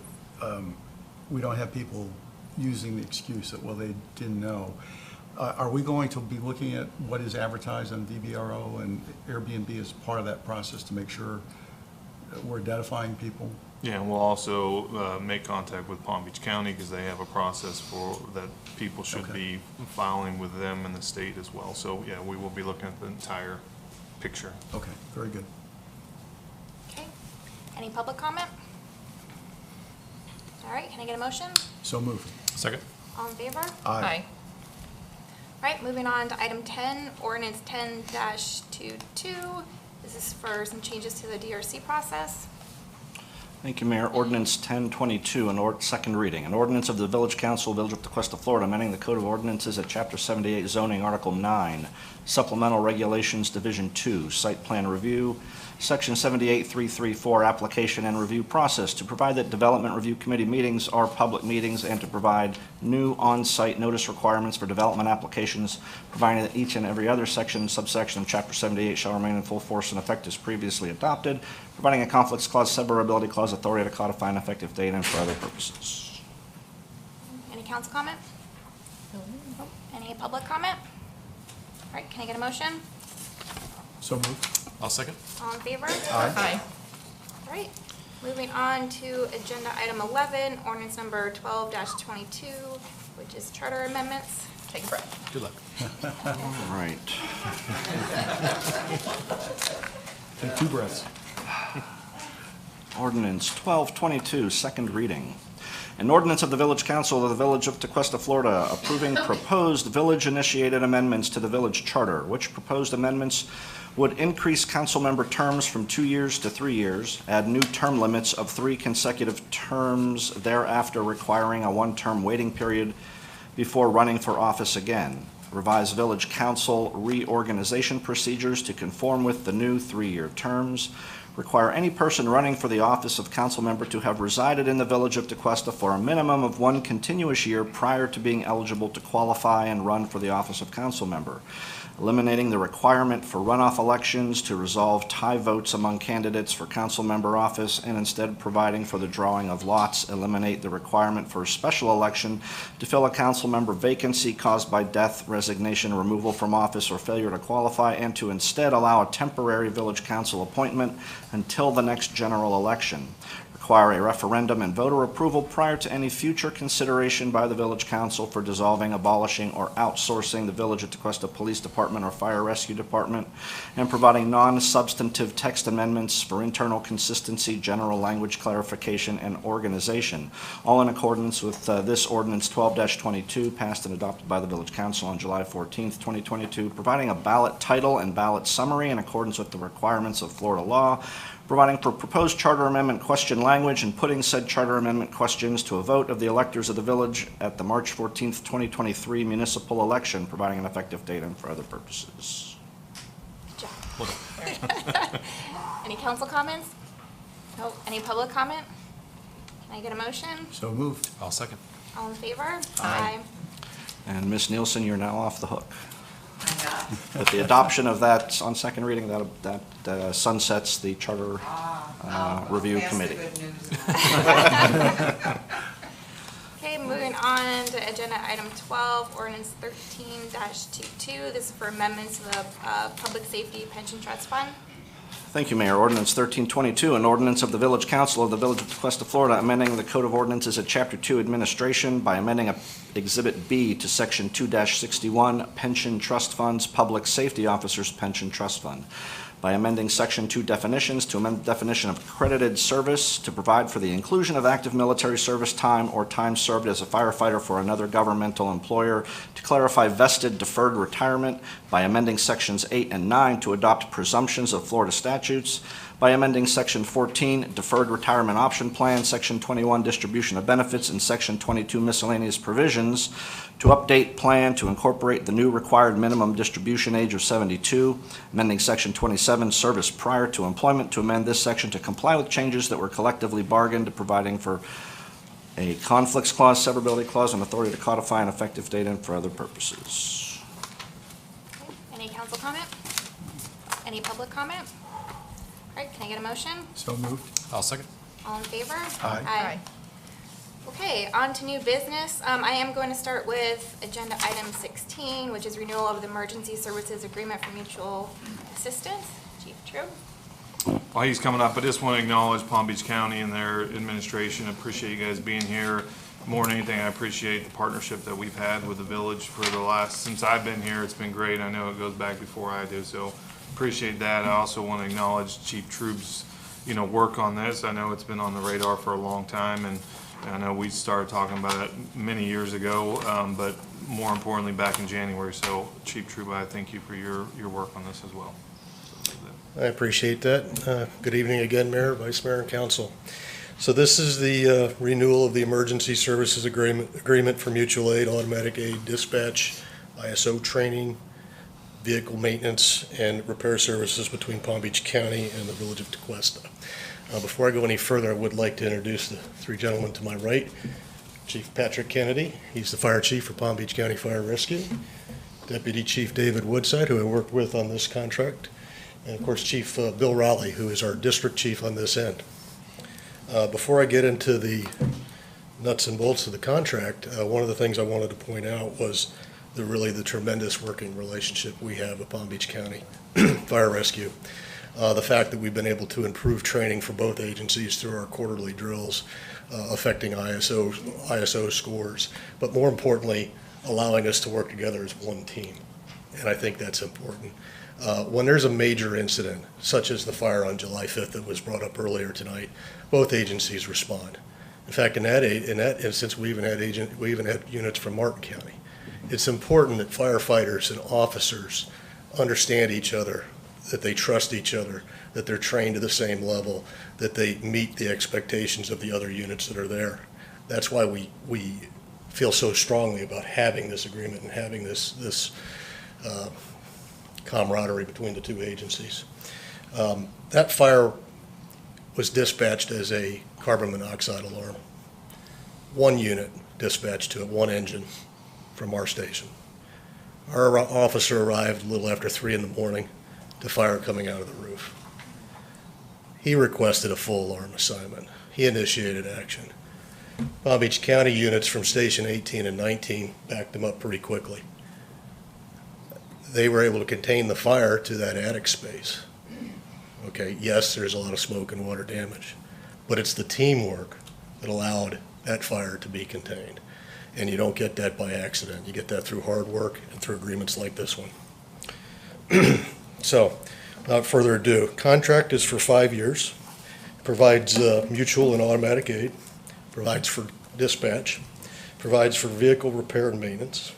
Speaker 3: we don't have people using the excuse that, well, they didn't know. Are we going to be looking at what is advertised on VBRO and Airbnb as part of that process to make sure that we're identifying people?
Speaker 11: Yeah, and we'll also make contact with Palm Beach County because they have a process for that people should be filing with them and the state as well. So, yeah, we will be looking at the entire picture.
Speaker 3: Okay, very good.
Speaker 5: Okay. Any public comment? All right, can I get a motion?
Speaker 3: So moved.
Speaker 7: Second?
Speaker 5: All in favor?
Speaker 4: Aye.
Speaker 5: All right, moving on to item 10, ordinance 10-22. This is for some changes to the DRC process.
Speaker 6: Thank you, Mayor. Ordinance 1022, second reading. An ordinance of the Village Council, Village of Tequesta, Florida, amending the Code of Ordinances at Chapter 78 zoning, Article 9, Supplemental Regulations, Division 2, Site Plan Review, Section 78334, Application and Review Process, to provide that Development Review Committee meetings are public meetings and to provide new on-site notice requirements for development applications, providing that each and every other section and subsection of Chapter 78 shall remain in full force and effect as previously adopted, providing a conflicts clause, severability clause, authority to codify an effective date, and for other purposes.
Speaker 5: Any council comment? Nope. Any public comment? right, can I get a motion?
Speaker 3: So moved.
Speaker 7: I'll second.
Speaker 5: All in favor?
Speaker 4: Aye.
Speaker 5: All right, moving on to agenda item 11, ordinance number 12-22, which is charter amendments.
Speaker 4: Take a breath.
Speaker 7: Good luck.
Speaker 6: All right.
Speaker 3: Take 2 breaths.
Speaker 6: Ordinance 1222, second reading. An ordinance of the Village Council of the Village of Tequesta, Florida, approving proposed village-initiated amendments to the village charter, which proposed amendments would increase council member terms from 2 years to 3 years, add new term limits of 3 consecutive terms thereafter requiring a 1-term waiting period before running for office again, revise village council reorganization procedures to conform with the new 3-year terms, require any person running for the office of council member to have resided in the village of Tequesta for a minimum of 1 continuous year prior to being eligible to qualify and run for the office of council member, eliminating the requirement for runoff elections to resolve tie votes among candidates for council member office and instead providing for the drawing of lots, eliminate the requirement for a special election to fill a council member vacancy caused by death, resignation, removal from office, or failure to qualify, and to instead allow a temporary village council appointment until the next general election. Require a referendum and voter approval prior to any future consideration by the village council for dissolving, abolishing, or outsourcing the Village of Tequesta Police Department or Fire Rescue Department, and providing non-substantive text amendments for internal consistency, general language clarification, and organization, all in accordance with this ordinance 12-22, passed and adopted by the village council on July 14th, 2022, providing a ballot title and ballot summary in accordance with the requirements of Florida law, providing for proposed charter amendment question language and putting said charter amendment questions to a vote of the electors of the village at the March 14th, 2023 municipal election, providing an effective date and for other purposes.
Speaker 5: Good job. Any council comments? No, any public comment? Can I get a motion?
Speaker 3: So moved.
Speaker 7: I'll second.
Speaker 5: All in favor?
Speaker 4: Aye.
Speaker 6: And Ms. Nielsen, you're now off the hook. With the adoption of that on second reading, that sunsets the charter review committee.
Speaker 5: Okay, moving on to agenda item 12, ordinance 13-22. This is for amendments to the Public Safety Pension Trust Fund.
Speaker 6: Thank you, Mayor. Ordinance 1322, an ordinance of the Village Council of the Village of Tequesta, Florida, amending the Code of Ordinances at Chapter 2 Administration by amending Exhibit B to Section 2-61 Pension Trust Funds, Public Safety Officers Pension Trust Fund, by amending Section 2 definitions to amend the definition of accredited service to provide for the inclusion of active military service time or time served as a firefighter for another governmental employer, to clarify vested deferred retirement, by amending Sections 8 and 9 to adopt presumptions of Florida statutes, by amending Section 14 Deferred Retirement Option Plan, Section 21 Distribution of Benefits, and Section 22 Miscellaneous Provisions, to update plan to incorporate the new required minimum distribution age of 72, amending Section 27 Service Prior to Employment to amend this section to comply with changes that were collectively bargained, providing for a conflicts clause, severability clause, and authority to codify an effective date and for other purposes.
Speaker 5: Okay, any council comment? Any public comment? All right, can I get a motion?
Speaker 3: So moved.
Speaker 7: I'll second.
Speaker 5: All in favor?
Speaker 3: Aye.
Speaker 4: Aye.
Speaker 5: Okay, on to new business. I am going to start with agenda item 16, which is renewal of the emergency services agreement for mutual assistance. Chief True.
Speaker 11: While he's coming up, I just want to acknowledge Palm Beach County and their administration. I appreciate you guys being here. More than anything, I appreciate the partnership that we've had with the village for the since I've been here. It's been great. I know it goes back before I do, so appreciate that. I also want to acknowledge Chief Troop's, work on this. I know it's been on the radar for a long time, and I know we started talking about it many years ago, but more importantly, back in January. So, Chief Troop, I thank you for your work on this as well.
Speaker 13: I appreciate that. Good evening again, Mayor, Vice Mayor, and Council. So this is the renewal of the Emergency Services Agreement for Mutual Aid, Automatic Aid Dispatch, ISO training, vehicle maintenance, and repair services between Palm Beach County and the Village of Tequesta. Before I go any further, I would like to introduce the 3 gentlemen to my right. Chief Patrick Kennedy, he's the Fire Chief for Palm Beach County Fire Rescue. Deputy Chief David Woodside, who I worked with on this contract. And of course, Chief Bill Raleigh, who is our District Chief on this end. Before I get into the nuts and bolts of the contract, one of the things I wanted to point out was the tremendous working relationship we have with Palm Beach County Fire Rescue. The fact that we've been able to improve training for both agencies through our quarterly drills, affecting ISO scores, but more importantly, allowing us to work together as one team. And I think that's important. When there's a major incident, such as the fire on July 5th that was brought up earlier tonight, both agencies respond. In fact, in that instance, we even had units from Martin County. It's important that firefighters and officers understand each other, that they trust each other, that they're trained to the same level, that they meet the expectations of the other units that are there. That's why we feel so strongly about having this agreement and having this camaraderie between the two agencies. That fire was dispatched as a carbon monoxide alarm. One unit dispatched to it, one engine from our station. Our officer arrived a little after 3 in the morning to fire coming out of the roof. He requested a full alarm assignment. He initiated action. Palm Beach County units from Station 18 and 19 backed him up pretty quickly. They were able to contain the fire to that attic space. Okay, yes, there's a lot of smoke and water damage, but it's the teamwork that allowed that fire to be contained. And you don't get that by accident. You get that through hard work and through agreements like this one. So, without further ado, contract is for 5 years, provides mutual and automatic aid, provides for dispatch, provides for vehicle repair and maintenance,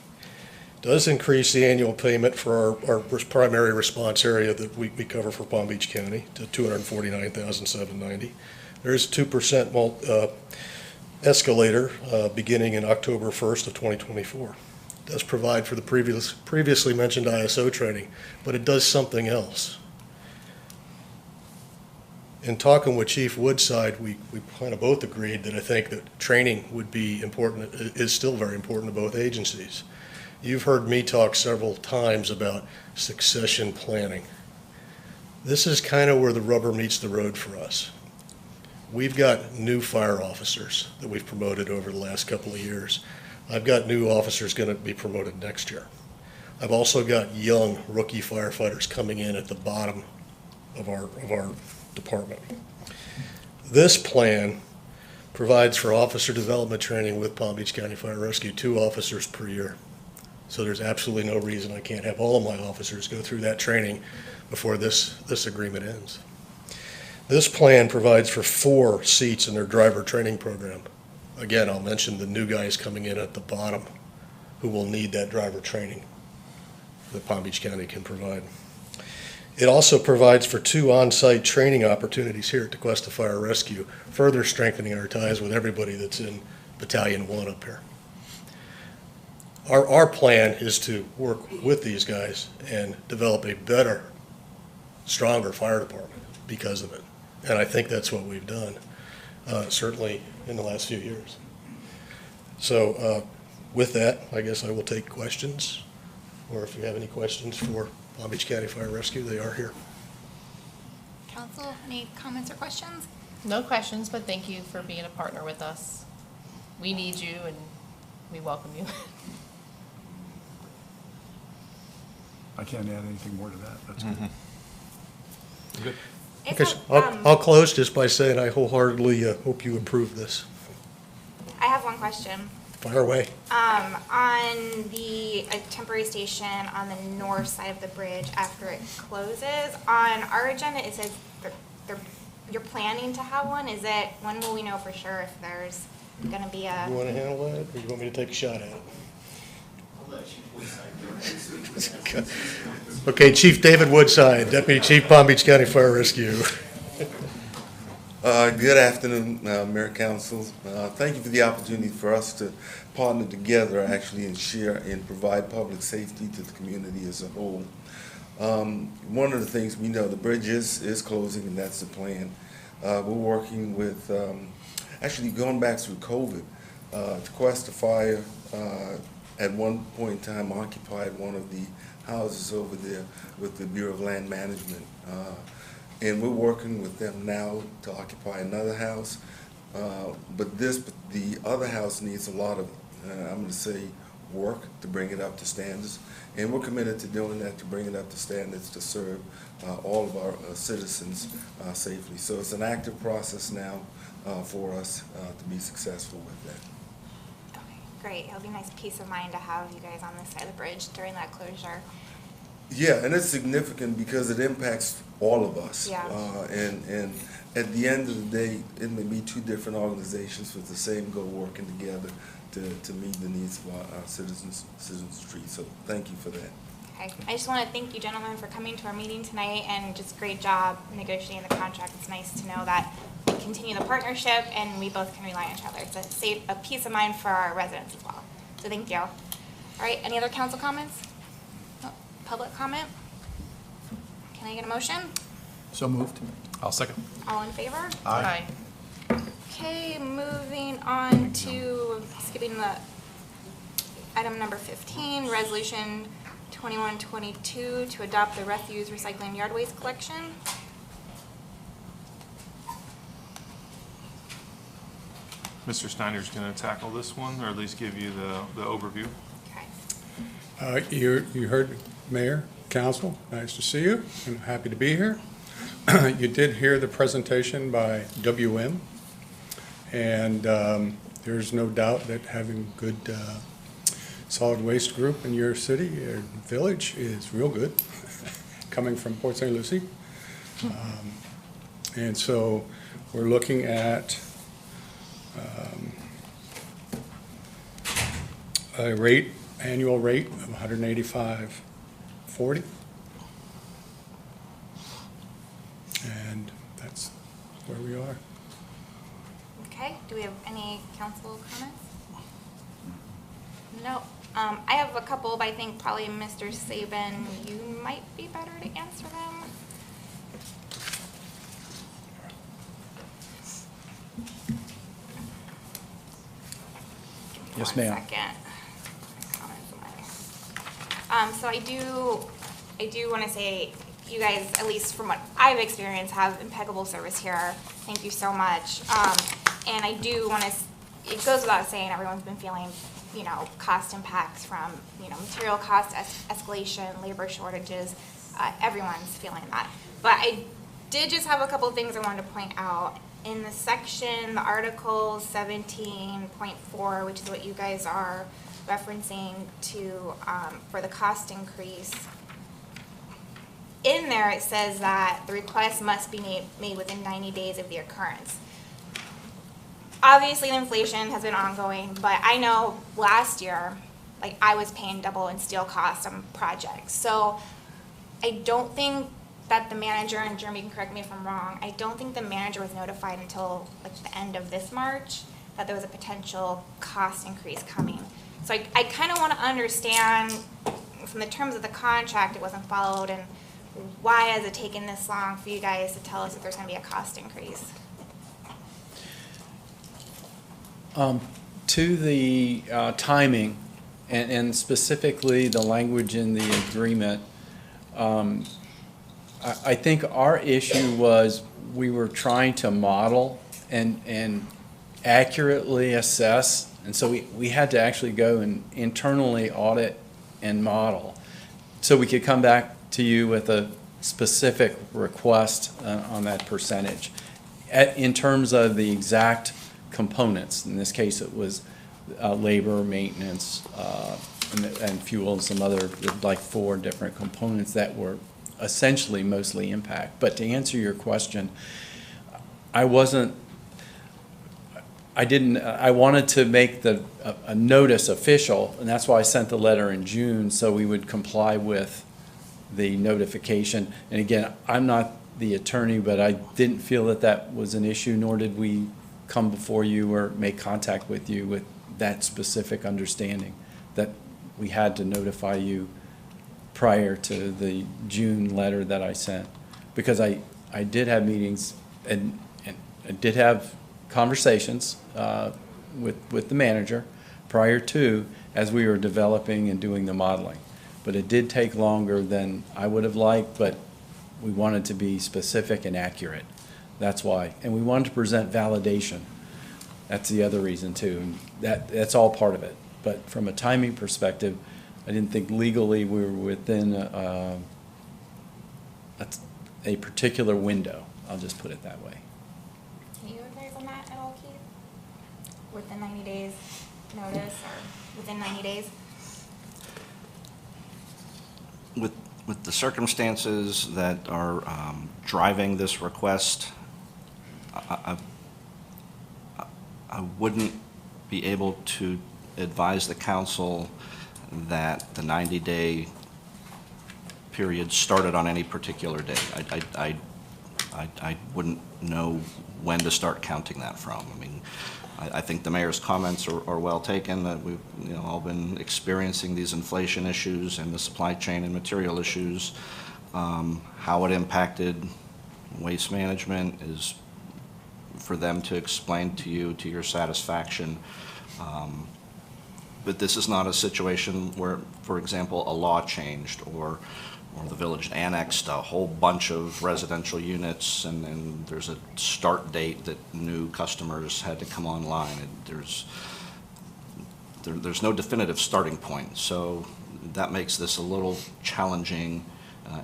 Speaker 13: does increase the annual payment for our primary response area that we cover for Palm Beach County to $249,790. There's 2% escalator beginning in October 1st of 2024. It does provide for the previously mentioned ISO training, but it does something else. In talking with Chief Woodside, we kind of both agreed that I think that training would be important, is still very important to both agencies. You've heard me talk several times about succession planning. This is kind of where the rubber meets the road for us. We've got new fire officers that we've promoted over the last couple of years. I've got new officers going to be promoted next year. I've also got young rookie firefighters coming in at the bottom of our department. This plan provides for officer development training with Palm Beach County Fire Rescue, 2 officers per year. So there's absolutely no reason I can't have all of my officers go through that training before this agreement ends. This plan provides for 4 seats in their driver training program. Again, I'll mention the new guys coming in at the bottom who will need that driver training that Palm Beach County can provide. It also provides for 2 on-site training opportunities here at DeQuesta Fire Rescue, further strengthening our ties with everybody that's in Battalion 1 up here. Our plan is to work with these guys and develop a better, stronger fire department because of it. And I think that's what we've done, certainly in the last few years. So with that, I guess I will take questions, or if you have any questions for Palm Beach County Fire Rescue, they are here.
Speaker 5: Council, any comments or questions?
Speaker 4: No questions, but thank you for being a partner with us. We need you and we welcome you.
Speaker 3: I can't add anything more to that. That's good.
Speaker 11: Good.
Speaker 13: Okay, so I'll close just by saying I wholeheartedly hope you approve this.
Speaker 5: I have one question.
Speaker 13: Fire away.
Speaker 5: On the temporary station on the north side of the bridge after it closes, on our agenda it says you're planning to have one. Is it, when will we know for sure if there's going to be a?
Speaker 13: You want to handle that, or you want me to take a shot at it? Okay, Chief David Woodside, Deputy Chief Palm Beach County Fire Rescue.
Speaker 14: Good afternoon, Mayor Council. Thank you for the opportunity for us to partner together actually and share and provide public safety to the community as a whole. One of the things we know, the bridge is closing and that's the plan. We're working with, actually going back through COVID, DeQuesta Fire at one point in time occupied one of the houses over there with the Bureau of Land Management. And we're working with them now to occupy another house. But the other house needs a lot of, I'm going to say, work to bring it up to standards. And we're committed to doing that, to bring it up to standards, to serve all of our citizens safely. So it's an active process now for us to be successful with that.
Speaker 5: Okay, great. It'll be a nice peace of mind to have you guys on this side of the bridge during that closure.
Speaker 14: Yeah, and it's significant because it impacts all of us.
Speaker 5: Yeah.
Speaker 14: And at the end of the day, it may be two different organizations with the same goal working together to meet the needs of our citizens street. So thank you for that.
Speaker 5: Okay. I just want to thank you gentlemen for coming to our meeting tonight and just great job negotiating the contract. It's nice to know that we continue the partnership and we both can rely on each other. It's a peace of mind for our residents as well. So thank you. All right, any other council comments? No? Public comment? Can I get a motion?
Speaker 3: So moved.
Speaker 7: I'll second.
Speaker 5: All in favor?
Speaker 1: Aye.
Speaker 5: Okay, moving on to, skipping the item number 15, resolution 2122 to adopt the refuse recycling yard waste collection.
Speaker 11: Mr. Snyder's going to tackle this one, or at least give you the overview.
Speaker 5: Okay.
Speaker 15: You heard, Mayor, Council, nice to see you, and happy to be here. You did hear the presentation by WM, and there's no doubt that having good solid waste group in your city or village is real good, coming from Port St. Lucie. And so we're looking at a annual rate of $185.40. And that's where we are.
Speaker 5: Okay, do we have any council comments? No. I have a couple, but I think probably Mr. Sabin, you might be better to answer them.
Speaker 2: Yes,
Speaker 5: One
Speaker 2: ma'am.
Speaker 5: second. So I do want to say, you guys, at least from what I've experienced, have impeccable service here. Thank you so much. And I do want to, it goes without saying, everyone's been feeling, cost impacts from, material cost escalation, labor shortages. Everyone's feeling that. But I did just have a couple of things I wanted to point out. In the section, the article 17.4, which is what you guys are referencing to for the cost increase, in there it says that the request must be made within 90 days of the occurrence. Obviously, the inflation has been ongoing, but I know last year, I was paying double in steel costs on projects. So I don't think that the manager, and Jeremy can correct me if I'm wrong, I don't think the manager was notified until the end of this March that there was a potential cost increase coming. So I kind of want to understand from the terms of the contract it wasn't followed, and why has it taken this long for you guys to tell us if there's going to be a cost increase?
Speaker 2: To the timing, and specifically the language in the agreement, I think our issue was we were trying to model and accurately assess, and so we had to actually go and internally audit and model so we could come back to you with a specific request on that percentage. In terms of the exact components, in this case it was labor, maintenance, and fuel, and some other, 4 different components that were essentially mostly impact. But to answer your question, I wanted to make a notice official, and that's why I sent the letter in June, so we would comply with the notification. And again, I'm not the attorney, but I didn't feel that was an issue, nor did we come before you or make contact with you with that specific understanding that we had to notify you prior to the June letter that I sent. Because I did have meetings and I did have conversations with the manager prior to, as we were developing and doing the modeling. But it did take longer than I would have liked, but we wanted to be specific and accurate. That's why. And we wanted to present validation. That's the other reason too. And that's all part of it. But from a timing perspective, I didn't think legally we were within a particular window. I'll just put it that way.
Speaker 5: Can you advise on that at all, Keith? With the 90 days notice or within 90 days?
Speaker 6: With the circumstances that are driving this request, I wouldn't be able to advise the council that the 90-day period started on any particular day. I wouldn't know when to start counting that from. I mean, I think the mayor's comments are well taken, that we've all been experiencing these inflation issues and the supply chain and material issues. How it impacted waste management is for them to explain to you to your satisfaction. But this is not a situation where, for example, a law changed or the village annexed a whole bunch of residential units and there's a start date that new customers had to come online. There's no definitive starting point, so that makes this a little challenging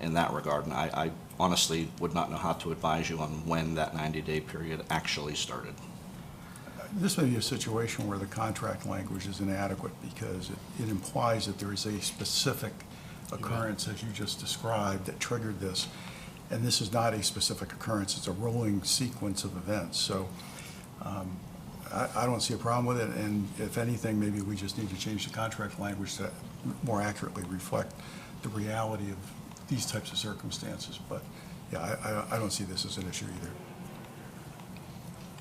Speaker 6: in that regard. And I honestly would not know how to advise you on when that 90-day period actually started.
Speaker 3: This may be a situation where the contract language is inadequate because it implies that there is a specific occurrence, as you just described, that triggered this. And this is not a specific occurrence. It's a rolling sequence of events. So I don't see a problem with it. And if anything, maybe we just need to change the contract language to more accurately reflect the reality of these types of circumstances. But yeah, I don't see this as an issue either.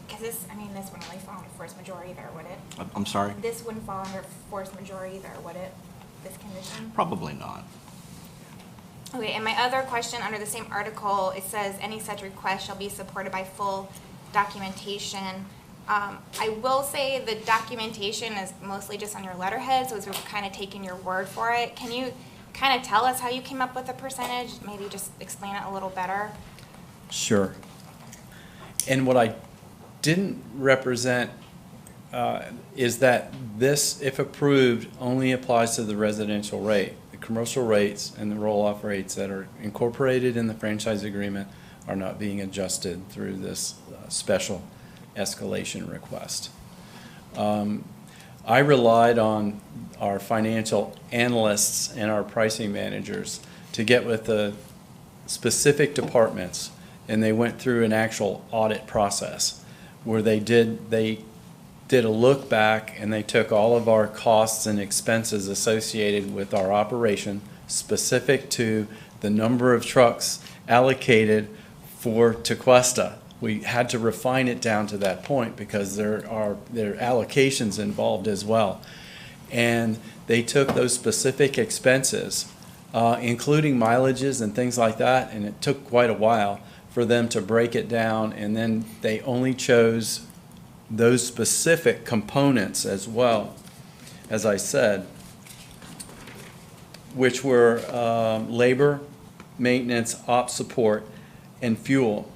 Speaker 5: Because this wouldn't really fall under force majeure either, would it?
Speaker 6: I'm sorry?
Speaker 5: This wouldn't fall under force majeure either, would it? This condition?
Speaker 6: Probably not.
Speaker 5: Okay, and my other question, under the same article, it says, any such request shall be supported by full documentation. I will say the documentation is mostly just on your letterhead, so we're kind of taking your word for it. Can you kind of tell us how you came up with the percentage? Maybe just explain it a little better.
Speaker 2: Sure. And what I didn't represent is that this, if approved, only applies to the residential rate. The commercial rates and the roll-off rates that are incorporated in the franchise agreement are not being adjusted through this special escalation request. I relied on our financial analysts and our pricing managers to get with the specific departments, and they went through an actual audit process where they did a look back and they took all of our costs and expenses associated with our operation specific to the number of trucks allocated for Tequesta. We had to refine it down to that point because there are allocations involved as well. And they took those specific expenses, including mileages and things like that, and it took quite a while for them to break it down, and then they only chose those specific components as well, as I said, which were labor, maintenance, ops support, and fuel.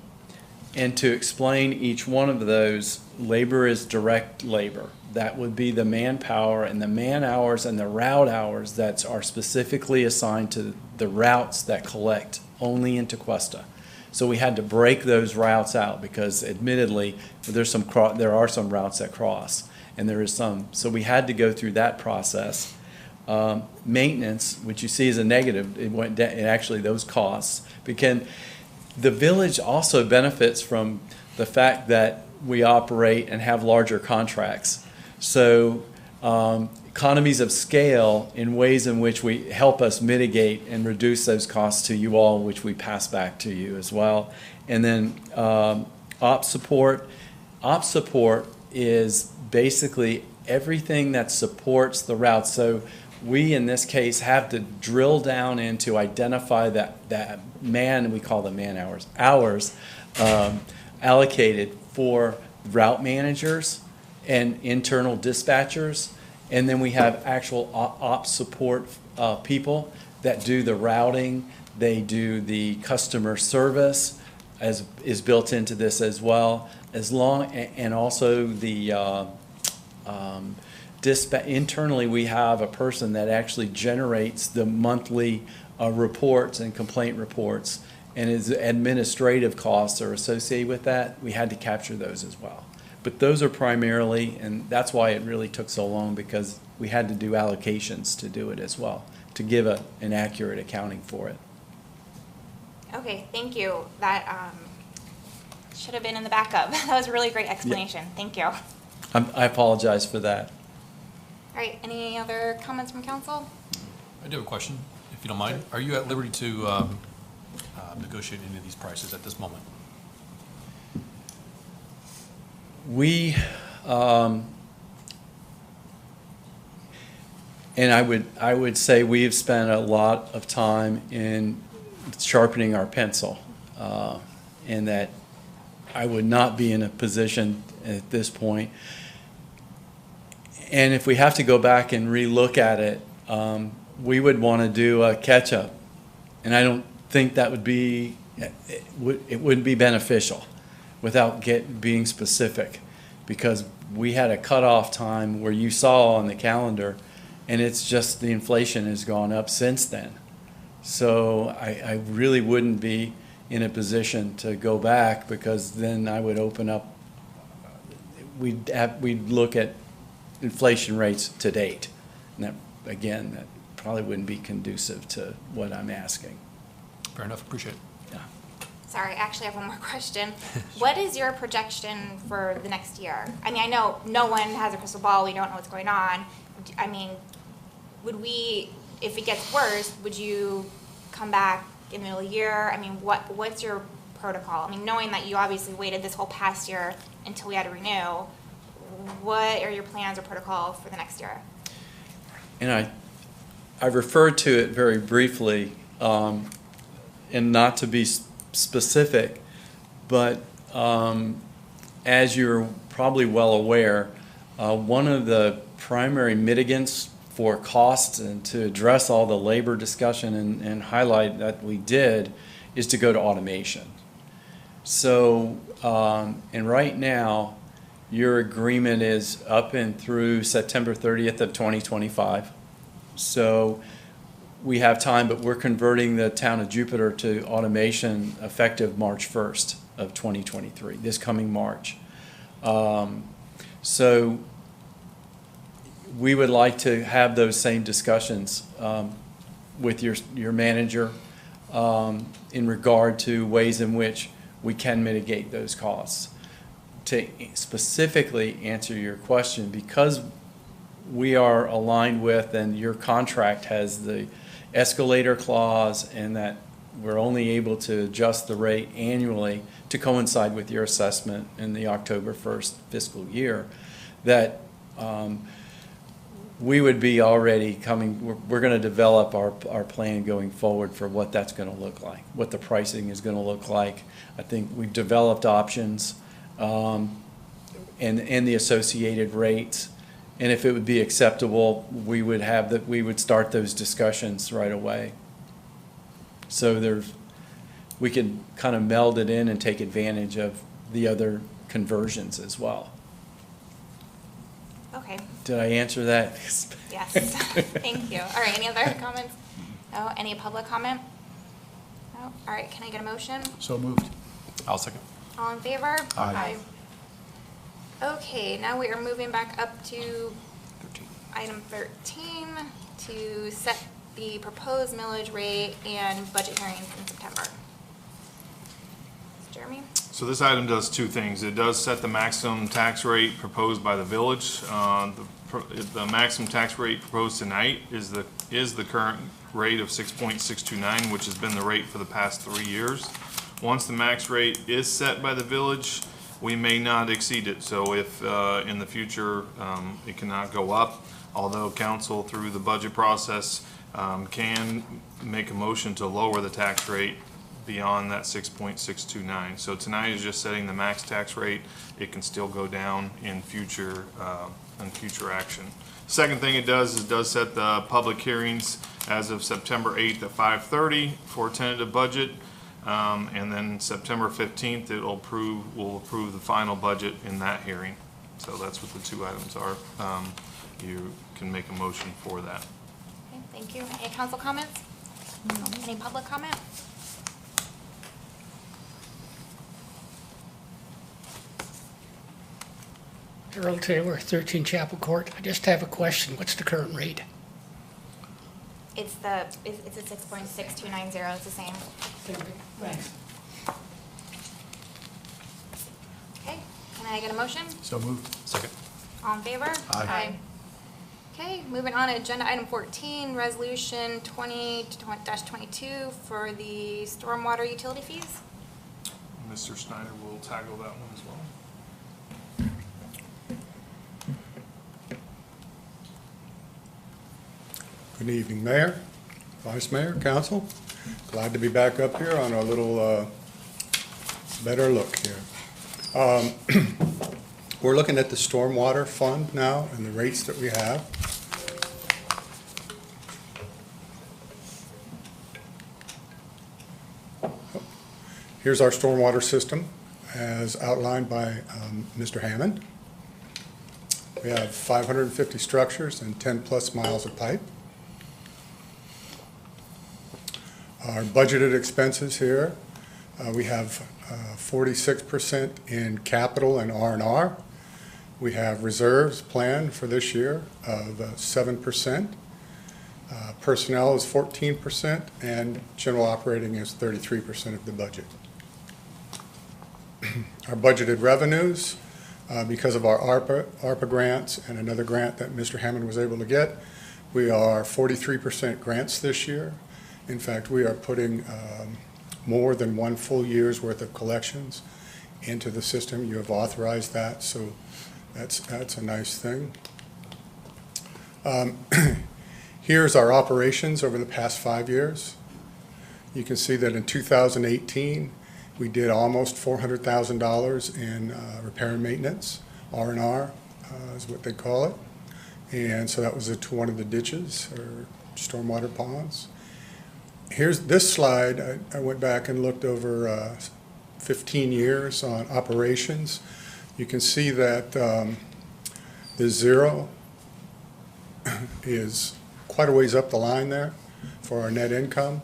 Speaker 2: And to explain each one of those, labor is direct labor. That would be the manpower and the man hours and the route hours that are specifically assigned to the routes that collect only in Tequesta. So we had to break those routes out because admittedly, there are some routes that cross, and there is some. So we had to go through that process. Maintenance, which you see as a negative, it went down, and actually those costs, because the village also benefits from the fact that we operate and have larger contracts. So economies of scale in ways in which we help us mitigate and reduce those costs to you all, which we pass back to you as well. And then ops support. Ops support is basically everything that supports the route. So we, in this case, have to drill down in to identify that man, we call them man hours allocated for route managers and internal dispatchers. And then we have actual ops support people that do the routing. They do the customer service, as is built into this as well, and also the internally, we have a person that actually generates the monthly reports and complaint reports, and his administrative costs are associated with that. We had to capture those as well. But those are primarily, and that's why it really took so long, because we had to do allocations to do it as well, to give an accurate accounting for it.
Speaker 5: Okay, thank you. That should have been in the backup. That was a really great explanation. Thank you. All
Speaker 2: I apologize for that.
Speaker 5: right, any other comments from council?
Speaker 7: I do have a question, if you don't mind. Are you at liberty to negotiate any of these prices at this moment?
Speaker 2: We, and I would say we have spent a lot of time in sharpening our pencil, and that I would not be in a position at this point. And if we have to go back and relook at it, we would want to do a catch-up. And I don't think that would be, it wouldn't be beneficial without being specific, because we had a cutoff time where you saw on the calendar, and it's just the inflation has gone up since then. So I really wouldn't be in a position to go back, because then I would open up, we'd look at inflation rates to date. And that, again, that probably wouldn't be conducive to what I'm asking.
Speaker 7: Fair enough, appreciate it.
Speaker 2: Yeah.
Speaker 5: Sorry, I actually have one more question. What is your projection for the next year? I mean, I know no one has a crystal ball, we don't know what's going on. I mean, would we, if it gets worse, would you come back in the middle of the year? I mean, what's your protocol? I mean, knowing that you obviously waited this whole past year until we had to renew, what are your plans or protocol for the next year?
Speaker 2: And I referred to it very briefly, and not to be specific, but as you're probably well aware, one of the primary mitigants for costs and to address all the labor discussion and highlight that we did is to go to automation. So, and right now, your agreement is up and through September 30th of 2025. So we have time, but we're converting the town of Jupiter to automation effective March 1st of 2023, this coming March. So we would like to have those same discussions with your manager in regard to ways in which we can mitigate those costs. To specifically answer your question, because we are aligned with, and your contract has the escalator clause, and that we're only able to adjust the rate annually to coincide with your assessment in the October 1st fiscal year, that we would be already coming, we're going to develop our plan going forward for what that's going to look like, what the pricing is going to look like. I think we've developed options and the associated rates. And if it would be acceptable, we would start those discussions right away. So we could kind of meld it in and take advantage of the other conversions as well.
Speaker 5: Okay.
Speaker 2: Did I answer that?
Speaker 5: Yes. Thank you. All right, any other comments? No, any public comment? No? All right, can I get a motion?
Speaker 3: So moved.
Speaker 7: I'll second.
Speaker 5: All in favor?
Speaker 3: Aye.
Speaker 5: Okay, now we are moving back up to
Speaker 7: 13.
Speaker 5: item 13 to set the proposed millage rate and budget hearings in September. Jeremy?
Speaker 11: So this item does two things. It does set the maximum tax rate proposed by the village. The maximum tax rate proposed tonight is the current rate of 6.629, which has been the rate for the past 3 years. Once the max rate is set by the village, we may not exceed it. So if in the future it cannot go up, although council through the budget process can make a motion to lower the tax rate beyond that 6.629. So tonight is just setting the max tax rate. It can still go down in future action. Second thing it does is set the public hearings as of September 8th at 5:30 for tentative budget. And then September 15th, we'll approve the final budget in that hearing. So that's what the two items are. you can make a motion for that.
Speaker 5: Okay, thank you. Any council comments? Any public comment?
Speaker 10: Harold Taylor, 13 Chapel Court. I just have a question. What's the current rate?
Speaker 5: It's a 6.6290, it's the same.
Speaker 10: Thanks.
Speaker 5: Okay, can I get a motion?
Speaker 3: So moved.
Speaker 7: Second.
Speaker 5: All in favor?
Speaker 3: Aye.
Speaker 5: Okay, moving on to agenda item 14, resolution 20-22 for the stormwater utility fees.
Speaker 11: Mr. Snyder will tackle that one as well.
Speaker 15: Good evening, Mayor, Vice Mayor, Council. Glad to be back up here on a little better look here. We're looking at the stormwater fund now and the rates that we have. Here's our stormwater system as outlined by Mr. Hammond. We have 550 structures and 10-plus miles of pipe. Our budgeted expenses here, we have 46% in capital and R&R. We have reserves planned for this year of 7%. Personnel is 14%, and general operating is 33% of the budget. Our budgeted revenues, because of our ARPA grants and another grant that Mr. Hammond was able to get, we are 43% grants this year. In fact, we are putting more than one full year's worth of collections into the system. You have authorized that, so that's a nice thing. Here's our operations over the past 5 years. You can see that in 2018, we did almost $400,000 in repair and maintenance, R&R is what they call it. And so that was to one of the ditches or stormwater ponds. Here's this slide. I went back and looked over 15 years on operations. You can see that the zero is quite a ways up the line there for our net income.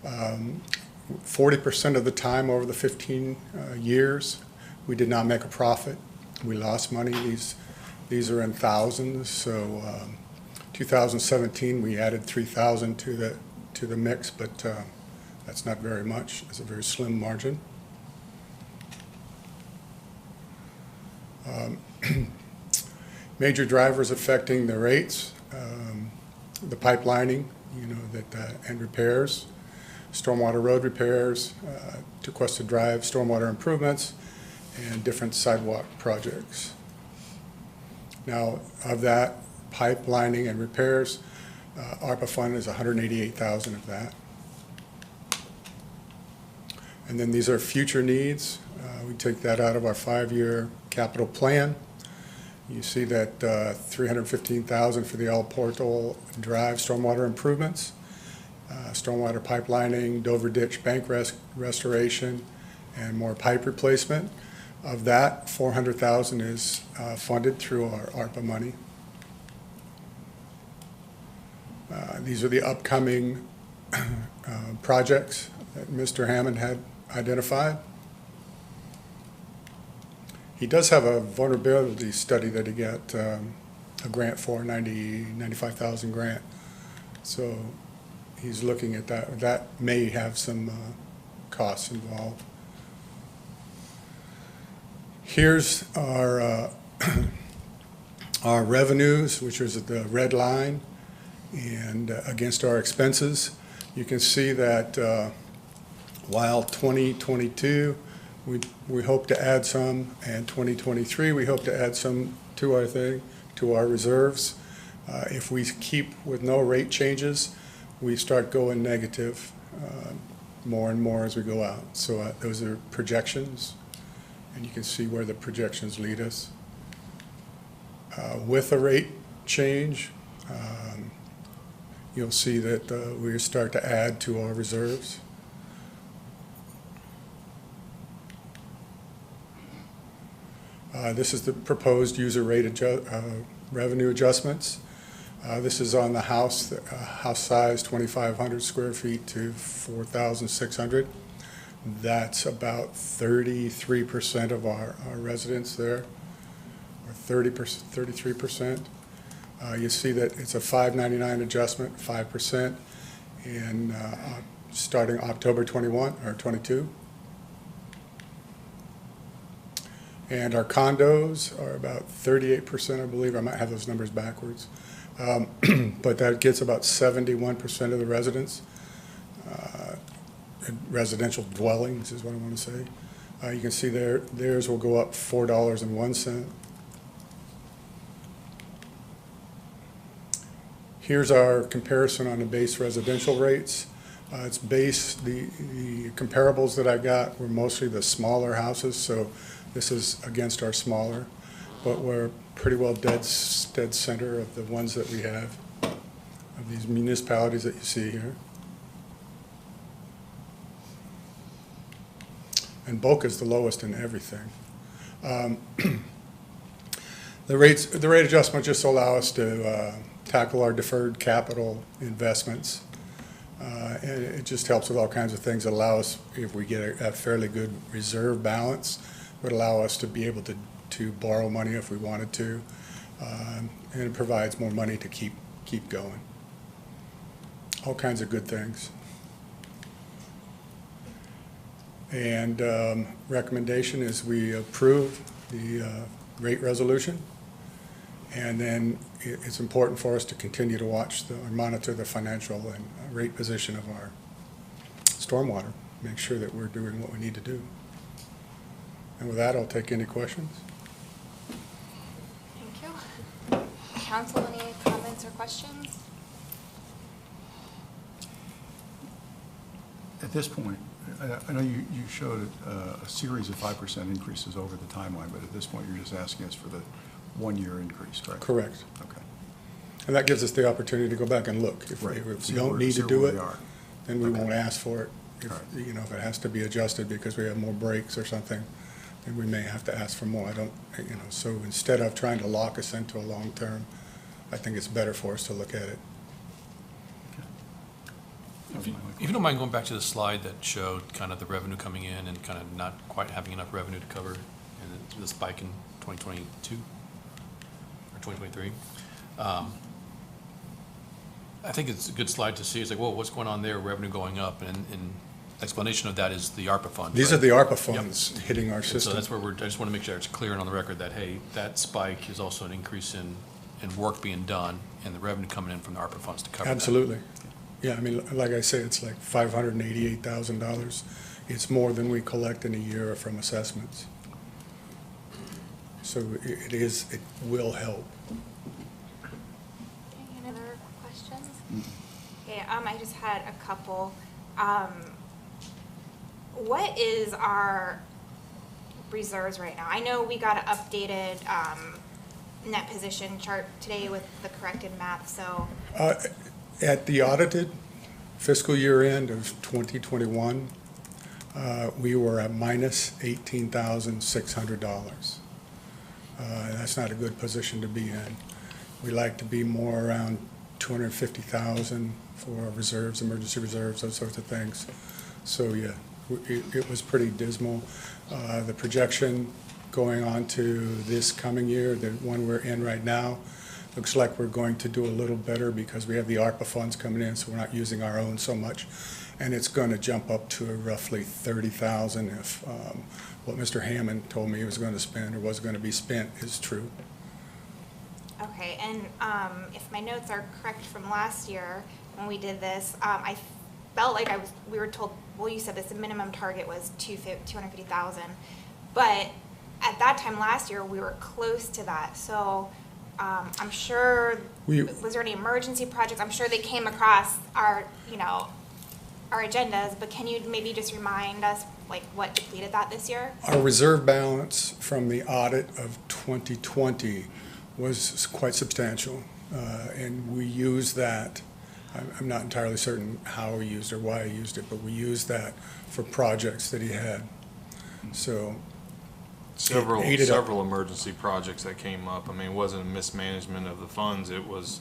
Speaker 15: 40% of the time over the 15 years, we did not make a profit. We lost money. These are in thousands. So 2017, we added 3,000 to the mix, but that's not very much. It's a very slim margin. Major drivers affecting the rates, the pipelining, and repairs, stormwater road repairs, Tequesta Drive stormwater improvements, and different sidewalk projects. Now, of that pipelining and repairs, ARPA fund is $188,000 of that. And then these are future needs. We take that out of our 5-year capital plan. You see that $315,000 for the El Portal Drive stormwater improvements, stormwater pipelining, Dover Ditch bank restoration, and more pipe replacement. Of that, $400,000 is funded through our ARPA money. These are the upcoming projects that Mr. Hammond had identified. He does have a vulnerability study that he got a grant for, $95,000 grant. So he's looking at that. That may have some costs involved. Here's our our revenues, which is the red line, and against our expenses. You can see that while 2022, we hope to add some, and 2023, we hope to add some to our reserves. If we keep with no rate changes, we start going negative more and more as we go out. So those are projections, and you can see where the projections lead us. With a rate change, you'll see that we start to add to our reserves. This is the proposed user rate revenue adjustments. This is on the house size, 2,500 square feet to 4,600. That's about 33% of our residents there, or 33%. You see that it's a $5.99 adjustment, 5%, and starting October 21 or 22. And our condos are about 38%, I believe. I might have those numbers backwards. But that gets about 71% of the residents. Residential dwellings is what I want to say. You can see theirs will go up $4.01. Here's our comparison on the base residential rates. It's base, the comparables that I got were mostly the smaller houses, so this is against our smaller, but we're pretty well dead center of the ones that we have, of these municipalities that you see here. And Boca's the lowest in everything. The rate adjustment just allow us to tackle our deferred capital investments. And it just helps with all kinds of things. It allows, if we get a fairly good reserve balance, would allow us to be able to borrow money if we wanted to. And it provides more money to keep going. All kinds of good things. And recommendation is we approve the rate resolution. And then it's important for us to continue to watch and monitor the financial and rate position of our stormwater. Make sure that we're doing what we need to do. And with that, I'll take any questions.
Speaker 5: Thank you. Council, any comments or questions?
Speaker 3: At this point, I know you showed a series of 5% increases over the timeline, but at this point, you're just asking us for the one-year increase, correct?
Speaker 15: Correct.
Speaker 3: Okay.
Speaker 15: And that gives us the opportunity to go back and look. If
Speaker 3: Right.
Speaker 15: we don't need to do it, then we
Speaker 3: Okay.
Speaker 15: won't ask for it. If,
Speaker 3: All right.
Speaker 15: you know, if it has to be adjusted because we have more breaks or something, then we may have to ask for more. So instead of trying to lock us into a long term, I think it's better for us to look at it.
Speaker 7: If you don't mind going back to the slide that showed kind of the revenue coming in and kind of not quite having enough revenue to cover and the spike in 2022 or 2023. I think it's a good slide to see. It's like, well, what's going on there? Revenue going up, and explanation of that is the ARPA funds.
Speaker 15: These
Speaker 7: right?
Speaker 15: are the ARPA funds hitting our
Speaker 7: And
Speaker 15: system.
Speaker 7: so that's where I just want to make sure it's clear and on the record that, hey, that spike is also an increase in work being done and the revenue coming in from the ARPA funds to cover that.
Speaker 15: Absolutely. Yeah, I mean, like I say, it's like $588,000. It's more than we collect in a year from assessments. So it will help.
Speaker 5: Any other questions? Okay, I just had a couple. What is our reserves right now? I know we got an updated net position chart today with the corrected math, so.
Speaker 15: At the audited fiscal year end of 2021, we were at minus $18,600. That's not a good position to be in. We like to be more around 250,000 for reserves, emergency reserves, those sorts of things. So yeah, it was pretty dismal. The projection going on to this coming year, the one we're in right now, looks like we're going to do a little better because we have the ARPA funds coming in, so we're not using our own so much. And it's going to jump up to roughly 30,000 if what Mr. Hammond told me he was going to spend or was going to be spent is true.
Speaker 5: Okay, and if my notes are correct from last year when we did this, I felt like we were told, well, you said this, the minimum target was 250,000. But at that time last year, we were close to that. So I'm sure, was there any emergency projects? I'm sure they came across our agendas, but can you maybe just remind us like what depleted that this year?
Speaker 15: Our reserve balance from the audit of 2020 was quite substantial, and we used that. I'm not entirely certain how we used or why I used it, but we used that for projects that he had. So
Speaker 11: Several,
Speaker 13: ate it up.
Speaker 11: several emergency projects that came up. I mean, it wasn't a mismanagement of the funds, it was,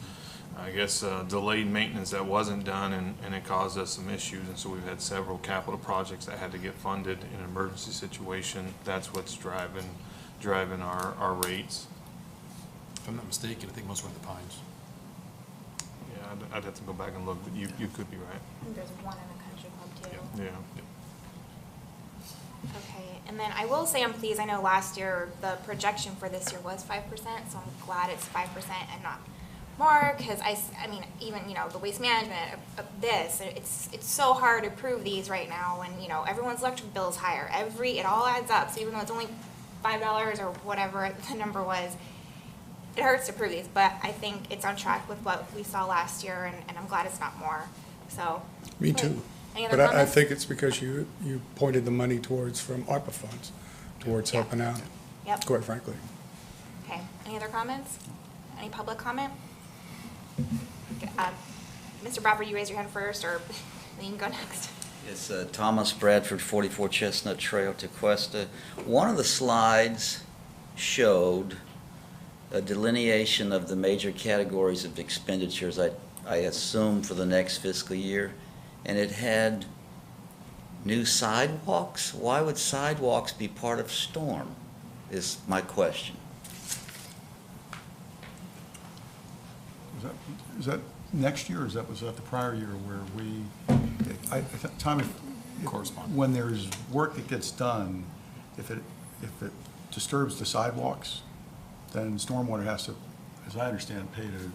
Speaker 11: I guess, delayed maintenance that wasn't done, and it caused us some issues, and so we've had several capital projects that had to get funded in an emergency situation. That's what's driving our rates.
Speaker 7: If I'm not mistaken, I think most were in the Pines.
Speaker 11: Yeah, I'd have to go back and look, but you could be right.
Speaker 5: I think there's one in the country club too.
Speaker 11: Yeah.
Speaker 5: Okay, and then I will say I'm pleased, I know last year, the projection for this year was 5%, so I'm glad it's 5% and not more, because I mean, even, you know, the waste management of this, it's so hard to prove these right now, and, you know, everyone's electric bill is higher, it all adds up, so even though it's only $5 or whatever the number was, it hurts to prove these, but I think it's on track with what we saw last year, and I'm glad it's not more, so.
Speaker 15: Me too.
Speaker 5: Any other
Speaker 15: But I
Speaker 5: comments?
Speaker 15: think it's because you pointed the money towards, from ARPA funds, towards
Speaker 5: Yeah.
Speaker 15: helping out,
Speaker 5: Yep.
Speaker 15: quite frankly.
Speaker 5: Okay, any other comments? Any public comment? Okay, Mr. Bradford, you raise your hand first, or you can go next.
Speaker 16: It's Thomas Bradford, 44 Chestnut Trail, Tequesta. One of the slides showed a delineation of the major categories of expenditures, I assume, for the next fiscal year, and it had new sidewalks. Why would sidewalks be part of storm, is my question.
Speaker 3: Is that next year, or was that the prior year where Tom, when there's work that gets done, if it disturbs the sidewalks, then stormwater has to, as I understand, pay to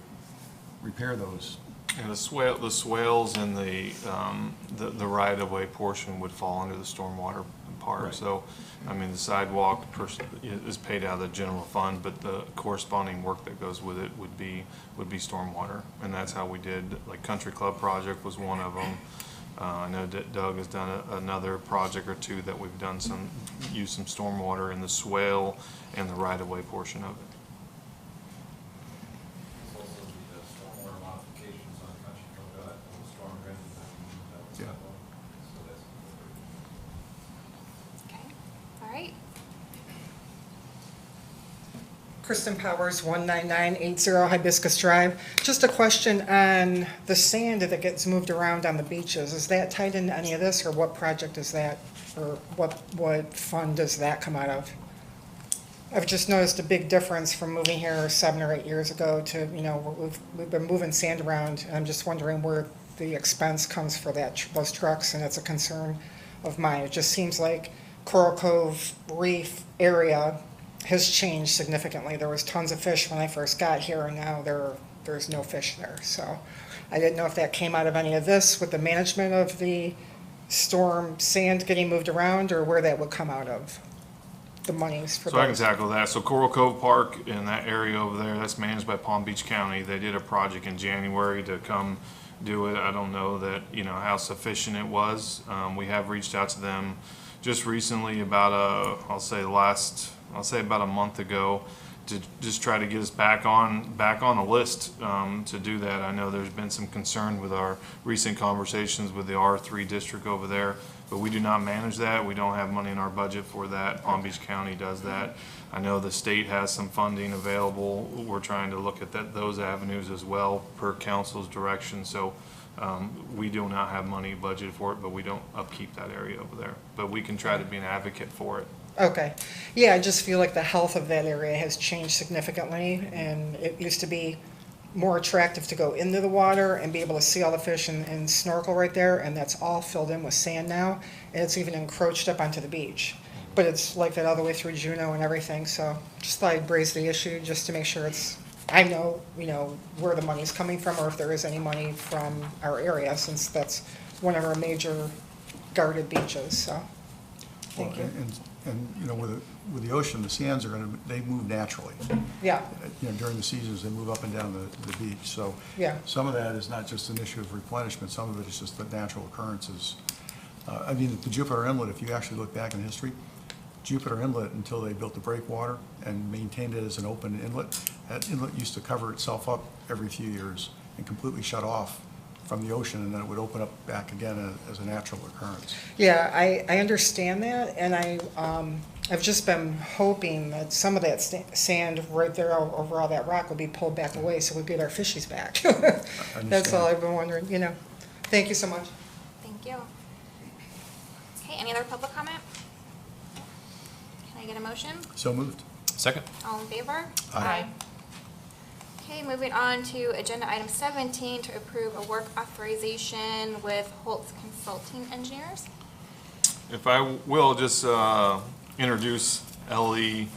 Speaker 3: repair those.
Speaker 11: And the swales and the right-of-way portion would fall under the stormwater part.
Speaker 3: Right.
Speaker 11: So, I mean, the sidewalk is paid out of the general fund, but the corresponding work that goes with it would be stormwater. And that's how we did, like Country Club project was one of them. I know that Doug has done another project or two that we've done used some stormwater in the swale and the right-of-way portion of it.
Speaker 3: Yeah.
Speaker 5: Okay, all right.
Speaker 17: Kristen Powers, 19980 Hibiscus Drive. Just a question on the sand that gets moved around on the beaches. Is that tied into any of this, or what project is that, or what fund does that come out of? I've just noticed a big difference from moving here 7 or 8 years ago to, you know, we've been moving sand around, and I'm just wondering where the expense comes for those trucks, and it's a concern of mine. It just seems like Coral Cove Reef area has changed significantly. There was tons of fish when I first got here, and now there's no fish there. So I didn't know if that came out of any of this with the management of the storm sand getting moved around, or where that would come out of, the monies for
Speaker 11: So I can
Speaker 17: those.
Speaker 11: tackle that. So Coral Cove Park in that area over there, that's managed by Palm Beach County. They did a project in January to come do it. I don't know that, you know, how sufficient it was. We have reached out to them just recently about I'll say about a month ago, to just try to get us back on the list to do that. I know there's been some concern with our recent conversations with the R3 district over there, but we do not manage that. We don't have money in our budget for that. Palm Beach County does that. I know the state has some funding available. We're trying to look at those avenues as well per council's direction. So we do not have money budgeted for it, but we don't upkeep that area over there. But we can try to be an advocate for it.
Speaker 17: Okay. Yeah, I just feel like the health of that area has changed significantly, and it used to be more attractive to go into the water and be able to see all the fish and snorkel right there, and that's all filled in with sand now, and it's even encroached up onto the beach. But it's like that all the way through Juneau and everything, so just thought I'd raise the issue just to make sure I know, you know, where the money's coming from, or if there is any money from our area, since that's one of our major guarded beaches, so, thank you.
Speaker 3: And, you know, with the ocean, the sands they move naturally.
Speaker 17: Yeah,
Speaker 3: You know, during the seasons, they move up and down the beach, so.
Speaker 17: yeah.
Speaker 3: Some of that is not just an issue of replenishment, some of it is just the natural occurrences. I mean, the Jupiter Inlet, if you actually look back in history, Jupiter Inlet, until they built the breakwater and maintained it as an open inlet, that inlet used to cover itself up every few years and completely shut off from the ocean, and then it would open up back again as a natural occurrence.
Speaker 17: Yeah, I understand that, and I've just been hoping that some of that sand right there over all that rock will be pulled back away so we get our fishies back. That's all I've been wondering, you know. Thank you so much.
Speaker 5: Thank you. Okay, any other public comment? Can I get a motion?
Speaker 3: So moved.
Speaker 7: Second.
Speaker 5: All in favor?
Speaker 4: Aye.
Speaker 5: Okay, moving on to agenda item 17, to approve a work authorization with Holtz Consulting Engineers.
Speaker 11: If I will just introduce Ellie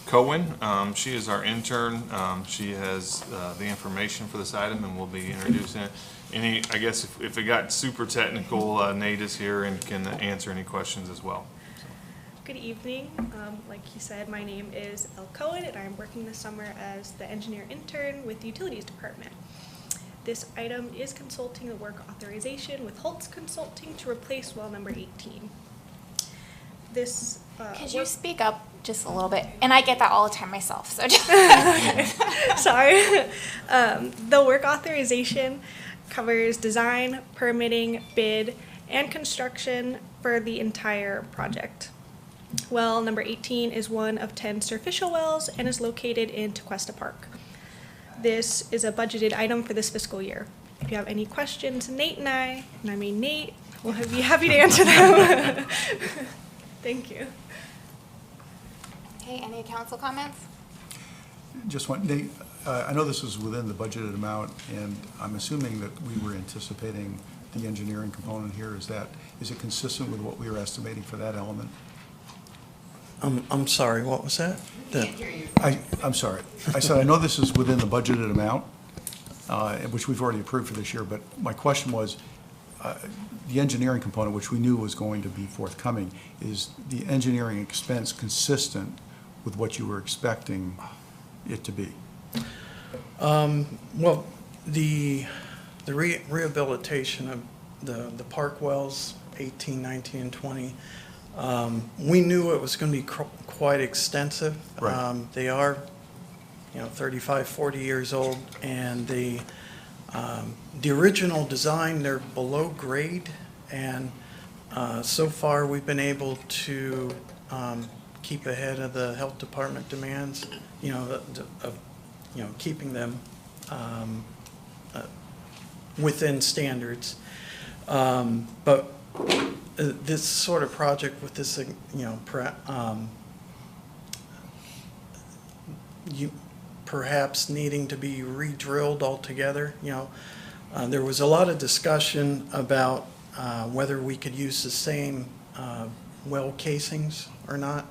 Speaker 11: Cohen. She is our intern. She has the information for this item, and we'll be introducing it. I guess if it got super technical, Nate is here and can answer any questions as well.
Speaker 18: Good evening. Like he said, my name is Elle Cohen, and I'm working this summer as the engineer intern with the Utilities Department. This item is consulting the work authorization with Holtz Consulting to replace well number 18. This
Speaker 5: Could you speak up just a little bit? And I get that all the time myself, so just
Speaker 18: sorry. The work authorization covers design, permitting, bid, and construction for the entire project. Well number 18 is one of 10 superficial wells and is located in Tequesta Park. This is a budgeted item for this fiscal year. If you have any questions, Nate and I mean Nate, will be happy to answer them. Thank you.
Speaker 5: Okay, any council comments?
Speaker 3: Just one, Nate, I know this was within the budgeted amount, and I'm assuming that we were anticipating the engineering component here. Is it consistent with what we were estimating for that element?
Speaker 19: I'm sorry, what was that?
Speaker 3: I'm sorry. I said, I know this is within the budgeted amount, which we've already approved for this year, but my question was, the engineering component, which we knew was going to be forthcoming, is the engineering expense consistent with what you were expecting it to be?
Speaker 19: Well, the rehabilitation of the park wells, 18, 19, and 20, we knew it was going to be quite extensive.
Speaker 3: Right.
Speaker 19: They are, 35, 40 years old, and the original design, they're below grade, and so far we've been able to keep ahead of the health department demands, of keeping them within standards. But this sort of project with this, perhaps needing to be re-drilled altogether, there was a lot of discussion about whether we could use the same well casings or not.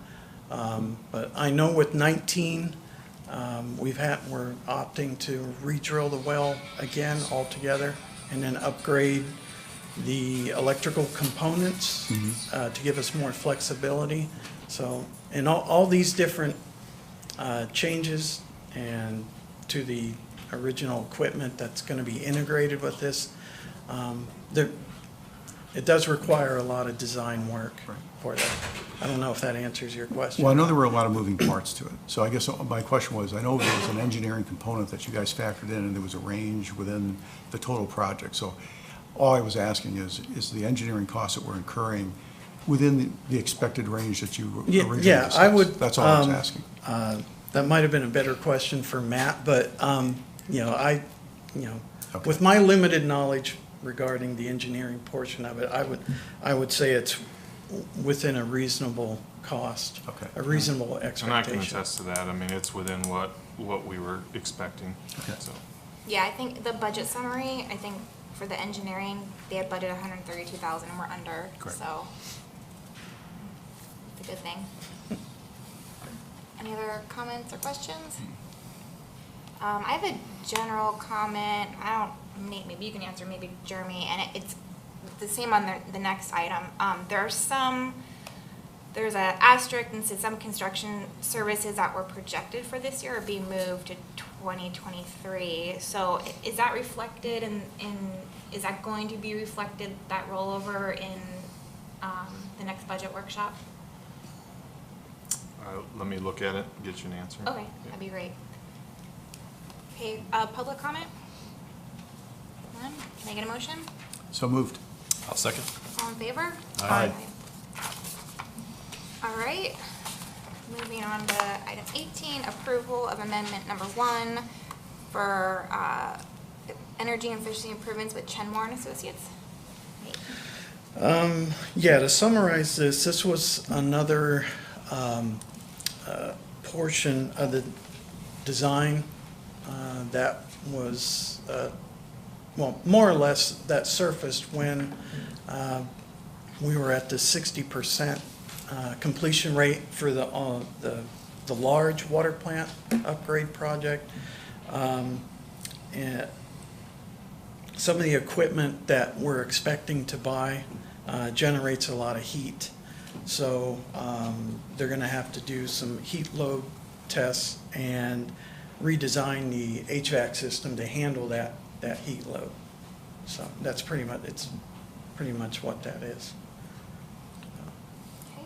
Speaker 19: But I know with 19, we're opting to re-drill the well again altogether and then upgrade the electrical components to give us more flexibility. So, and all these different changes and to the original equipment that's going to be integrated with this, it does require a lot of design work for that. I don't know if that answers your question.
Speaker 3: Well, I know there were a lot of moving parts to it. So I guess my question was, I know there was an engineering component that you guys factored in, and there was a range within the total project. So all I was asking is the engineering costs that we're incurring within the expected range that you originally discussed?
Speaker 19: I would.
Speaker 3: That's all I was asking.
Speaker 19: That might have been a better question for Matt, but,
Speaker 3: Okay.
Speaker 19: with my limited knowledge regarding the engineering portion of it, I would say it's within a reasonable cost, a reasonable expectation.
Speaker 11: And I can attest to that. I mean, it's within what we were expecting.
Speaker 3: Okay.
Speaker 11: So.
Speaker 5: Yeah, I think the budget summary, for the engineering, they had budgeted 132,000 and we're under,
Speaker 3: Correct.
Speaker 5: so it's a good thing. Any other comments or questions? I have a general comment. Nate, maybe you can answer, maybe Jeremy, and it's the same on the next item. There's an asterisk and says some construction services that were projected for this year are being moved to 2023. So is that reflected is that going to be reflected, that rollover in the next budget workshop?
Speaker 11: Let me look at it and get you an answer.
Speaker 5: Okay, that'd be great. Okay, public comment? None? Can I get a motion?
Speaker 3: So moved.
Speaker 7: I'll second.
Speaker 5: All in favor?
Speaker 3: Aye.
Speaker 5: All right. Moving on to item 18, approval of amendment number 1 for energy and efficiency improvements with Chenmore and Associates.
Speaker 19: Yeah, to summarize this, this was another portion of the design that was, well, more or less that surfaced when we were at the 60% completion rate for the large water plant upgrade project. And some of the equipment that we're expecting to buy generates a lot of heat. So they're going to have to do some heat load tests and redesign the HVAC system to handle that heat load. So that's pretty much what that is.
Speaker 5: Okay.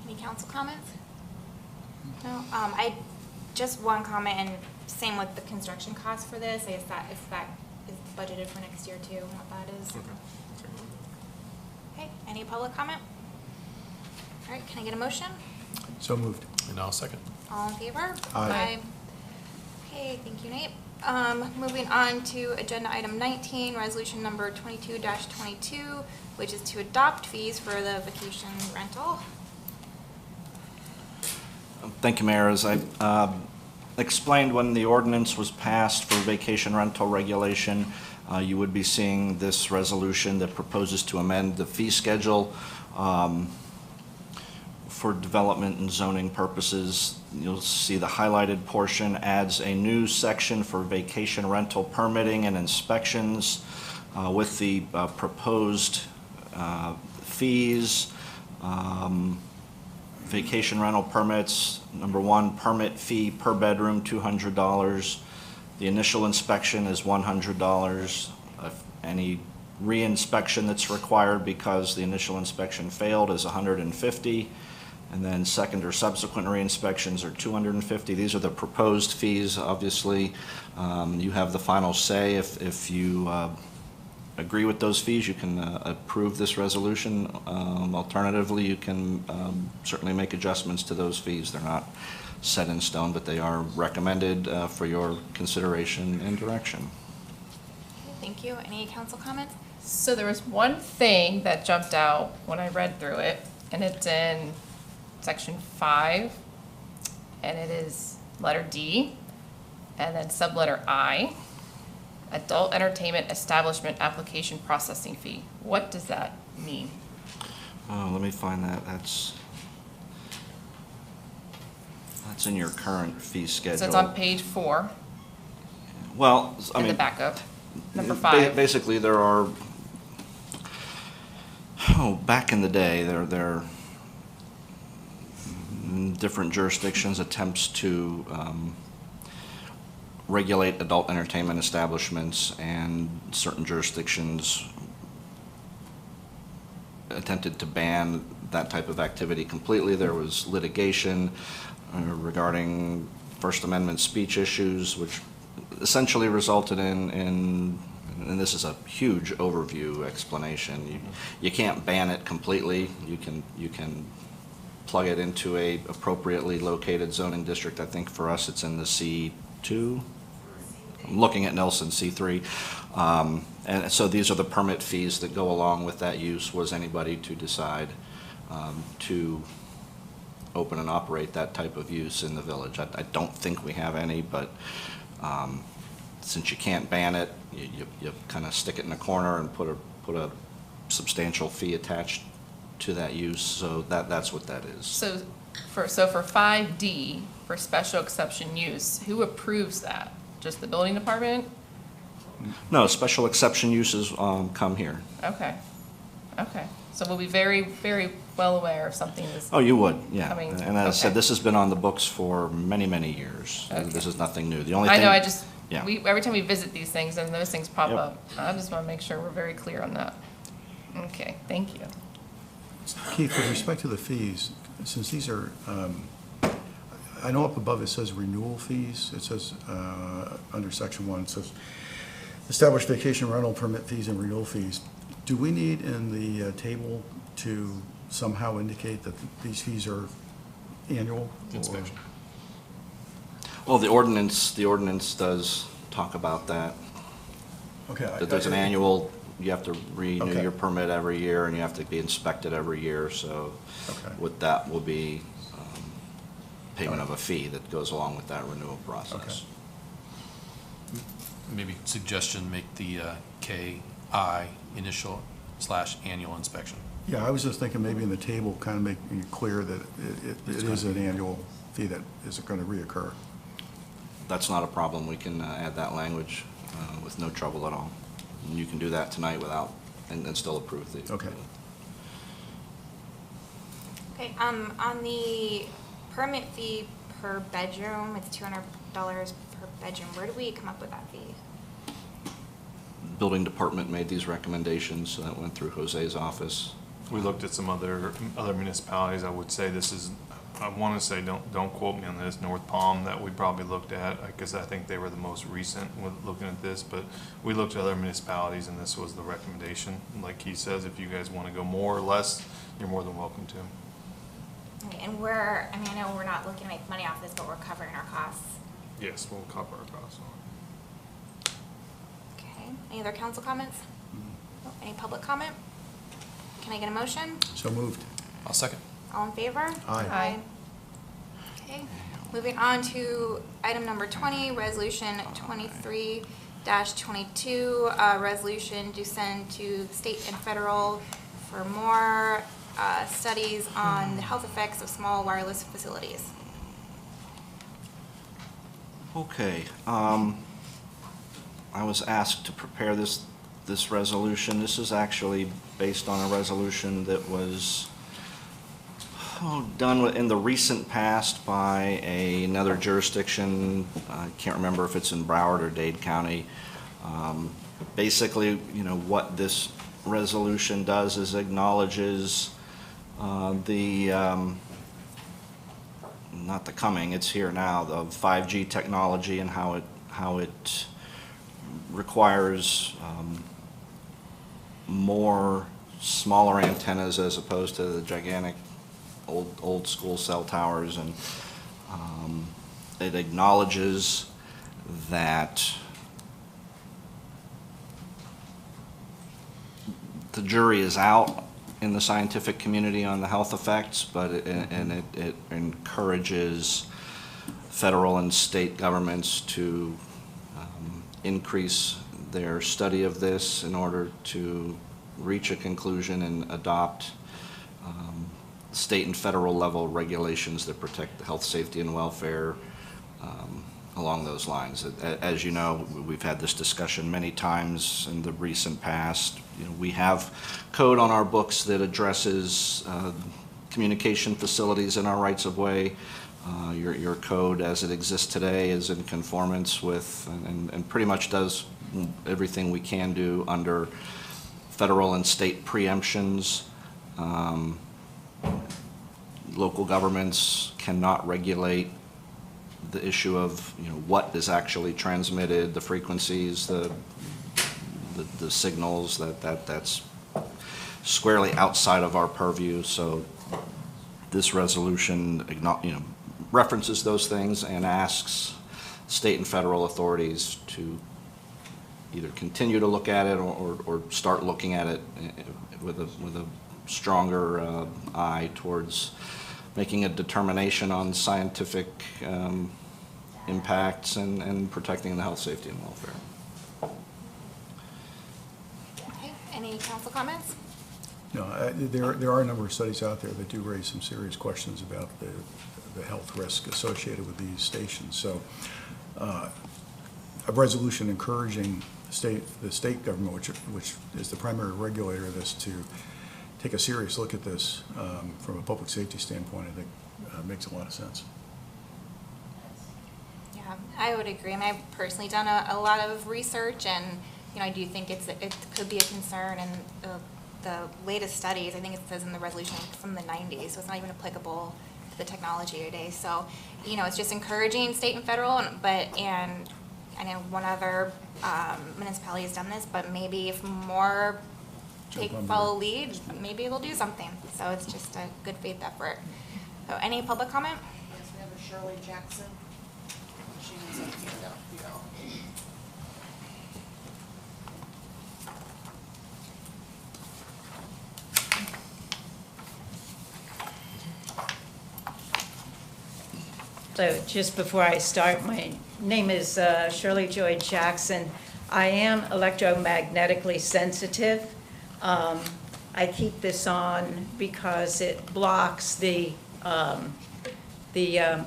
Speaker 5: Any council comments? No. Just one comment, and same with the construction cost for this. I guess that if that is budgeted for next year too, and what that is. Okay. Any public comment? All right. Can I get a motion?
Speaker 3: So moved.
Speaker 7: And I'll second.
Speaker 5: All in favor?
Speaker 3: Aye.
Speaker 5: Okay, thank you, Nate. Moving on to agenda item 19, resolution number 22-22, which is to adopt fees for the vacation rental.
Speaker 6: Thank you, Mayor. As I explained when the ordinance was passed for vacation rental regulation, you would be seeing this resolution that proposes to amend the fee schedule for development and zoning purposes. You'll see the highlighted portion adds a new section for vacation rental permitting and inspections with the proposed fees. Vacation rental permits, number 1, permit fee per bedroom, $200. The initial inspection is $100. Any re-inspection that's required because the initial inspection failed is $150. And then second or subsequent re-inspections are $250. These are the proposed fees. Obviously, you have the final say. If you agree with those fees, you can approve this resolution. Alternatively, you can certainly make adjustments to those fees. They're not set in stone, but they are recommended for your consideration and direction.
Speaker 5: Okay, thank you. Any council comments?
Speaker 4: So there was one thing that jumped out when I read through it, and it's in section 5, and it is letter D, and then subletter I, adult entertainment establishment application processing fee. What does that mean?
Speaker 6: Let me find that. That's in your current fee schedule.
Speaker 4: So it's on page 4.
Speaker 6: Well, I mean,
Speaker 4: in the backup, number 5.
Speaker 6: Basically, there are. Back in the day, there different jurisdictions attempts to regulate adult entertainment establishments, and certain jurisdictions attempted to ban that type of activity completely. There was litigation regarding First Amendment speech issues, which essentially resulted in and this is a huge overview explanation. You can't ban it completely. You can plug it into a appropriately located zoning district. I think for us it's in the C2. I'm looking at Nelson, C3. And so these are the permit fees that go along with that use. Was anybody to decide to open and operate that type of use in the village? I don't think we have any, but since you can't ban it, you kind of stick it in a corner and put a substantial fee attached to that use. So that's what that is.
Speaker 4: So for 5D, for special exception use, who approves that? Just the building department?
Speaker 6: No, special exception uses come here.
Speaker 4: Okay. So we'll be very, very well aware if something is.
Speaker 6: Oh, you would, yeah.
Speaker 4: coming.
Speaker 6: And as I said, this has been on the books for many, many years.
Speaker 4: Okay.
Speaker 6: This is nothing new. The only thing.
Speaker 4: I know, I just,
Speaker 6: Yeah.
Speaker 4: every time we visit these things and those things pop
Speaker 6: Yep.
Speaker 4: up, I just want to make sure we're very clear on that. Okay, thank you.
Speaker 3: Keith, with respect to the fees, since these are, I know up above it says renewal fees. It says, under section 1, it says established vacation rental permit fees and renewal fees. Do we need in the table to somehow indicate that these fees are annual? or-
Speaker 11: Inspection.
Speaker 6: Well, the ordinance does talk about that.
Speaker 3: Okay.
Speaker 6: That there's an annual, you have to renew
Speaker 3: Okay.
Speaker 6: your permit every year, and you have to be inspected every year, so
Speaker 3: Okay.
Speaker 6: with that will be payment of a fee that goes along with that renewal process.
Speaker 3: Okay.
Speaker 7: Maybe suggestion, make the KI initial/annual inspection.
Speaker 3: Yeah, I was just thinking maybe in the table, kind of making it clear that it is an annual fee that is going to reoccur.
Speaker 6: That's not a problem. We can add that language with no trouble at all. And you can do that tonight without, and still approve the.
Speaker 3: Okay.
Speaker 5: Okay, on the permit fee per bedroom, it's $200 per bedroom. Where do we come up with that fee?
Speaker 6: Building department made these recommendations, so that went through Jose's office.
Speaker 11: We looked at some other municipalities. I would say this is, I want to say, don't quote me on this, North Palm that we probably looked at, because I think they were the most recent with looking at this, but we looked at other municipalities and this was the recommendation. Like he says, if you guys want to go more or less, you're more than welcome to.
Speaker 5: Okay, and I know we're not looking to make money off this, but we're covering our costs.
Speaker 11: Yes, we'll cover our costs.
Speaker 5: Okay, any other council comments? Oh, any public comment? Can I get a motion?
Speaker 3: So moved.
Speaker 7: I'll second.
Speaker 5: All in favor?
Speaker 3: Aye.
Speaker 5: Okay, moving on to item number 20, resolution 23-22, resolution to send to state and federal for more studies on the health effects of small wireless facilities.
Speaker 6: Okay, I was asked to prepare this resolution. This is actually based on a resolution that was done in the recent past by another jurisdiction. I can't remember if it's in Broward or Dade County. Basically, what this resolution does is acknowledges not the coming, it's here now, the 5G technology and how it requires more smaller antennas as opposed to the gigantic old school cell towers, and it acknowledges that the jury is out in the scientific community on the health effects, but it encourages federal and state governments to increase their study of this in order to reach a conclusion and adopt state and federal level regulations that protect the health, safety, and welfare along those lines. As you know, we've had this discussion many times in the recent past. We have code on our books that addresses communication facilities in our rights of way. Your code as it exists today is in conformance with and pretty much does everything we can do under federal and state preemptions. Local governments cannot regulate the issue of what is actually transmitted, the frequencies, the signals. That's squarely outside of our purview. So this resolution references those things and asks state and federal authorities to either continue to look at it or start looking at it with a stronger eye towards making a determination on scientific impacts and protecting the health, safety, and welfare.
Speaker 5: Okay, any council comments?
Speaker 3: No, there are a number of studies out there that do raise some serious questions about the health risk associated with these stations. So a resolution encouraging the state government, which is the primary regulator of this, to take a serious look at this from a public safety standpoint, I think makes a lot of sense.
Speaker 5: Yeah, I would agree. I mean, I've personally done a lot of research, and I do think it could be a concern. And the latest studies, I think it says in the resolution from the 90s, so it's not even applicable to the technology today. So, it's just encouraging state and federal, and I know one other municipality has done this, but maybe if more follow lead, maybe they'll do something. So it's just a good faith effort. So any public comment?
Speaker 17: Yes, we have a Shirley Jackson. She needs a handout, you know.
Speaker 20: So just before I start, my name is Shirley Joy Jackson. I am electromagnetically sensitive. I keep this on because it blocks the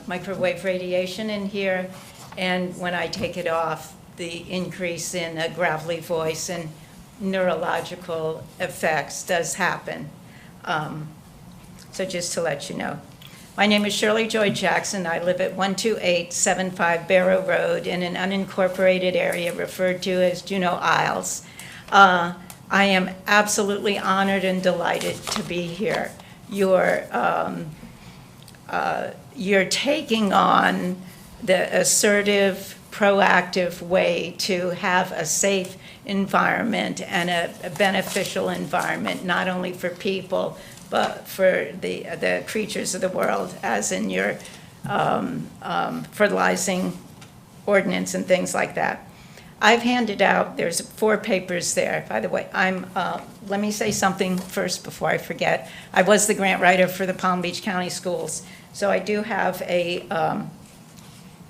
Speaker 20: microwave radiation in here, and when I take it off, the increase in a gravelly voice and neurological effects does happen. So just to let you know. My name is Shirley Joy Jackson. I live at 12875 Barrow Road in an unincorporated area referred to as Juneau Isles. I am absolutely honored and delighted to be here. You're taking on the assertive, proactive way to have a safe environment and a beneficial environment, not only for people, but for the creatures of the world, as in your fertilizing ordinance and things like that. I've handed out, there's 4 papers there. By the way, let me say something first before I forget. I was the grant writer for the Palm Beach County Schools, so I do have a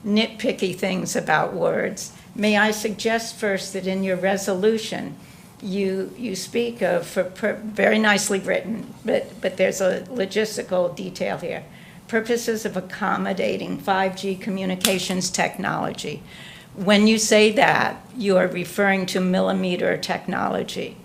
Speaker 20: nitpicky things about words. May I suggest first that in your resolution, you speak of, very nicely written, but there's a logistical detail here. Purposes of accommodating 5G communications technology. When you say that, you are referring to millimeter technology.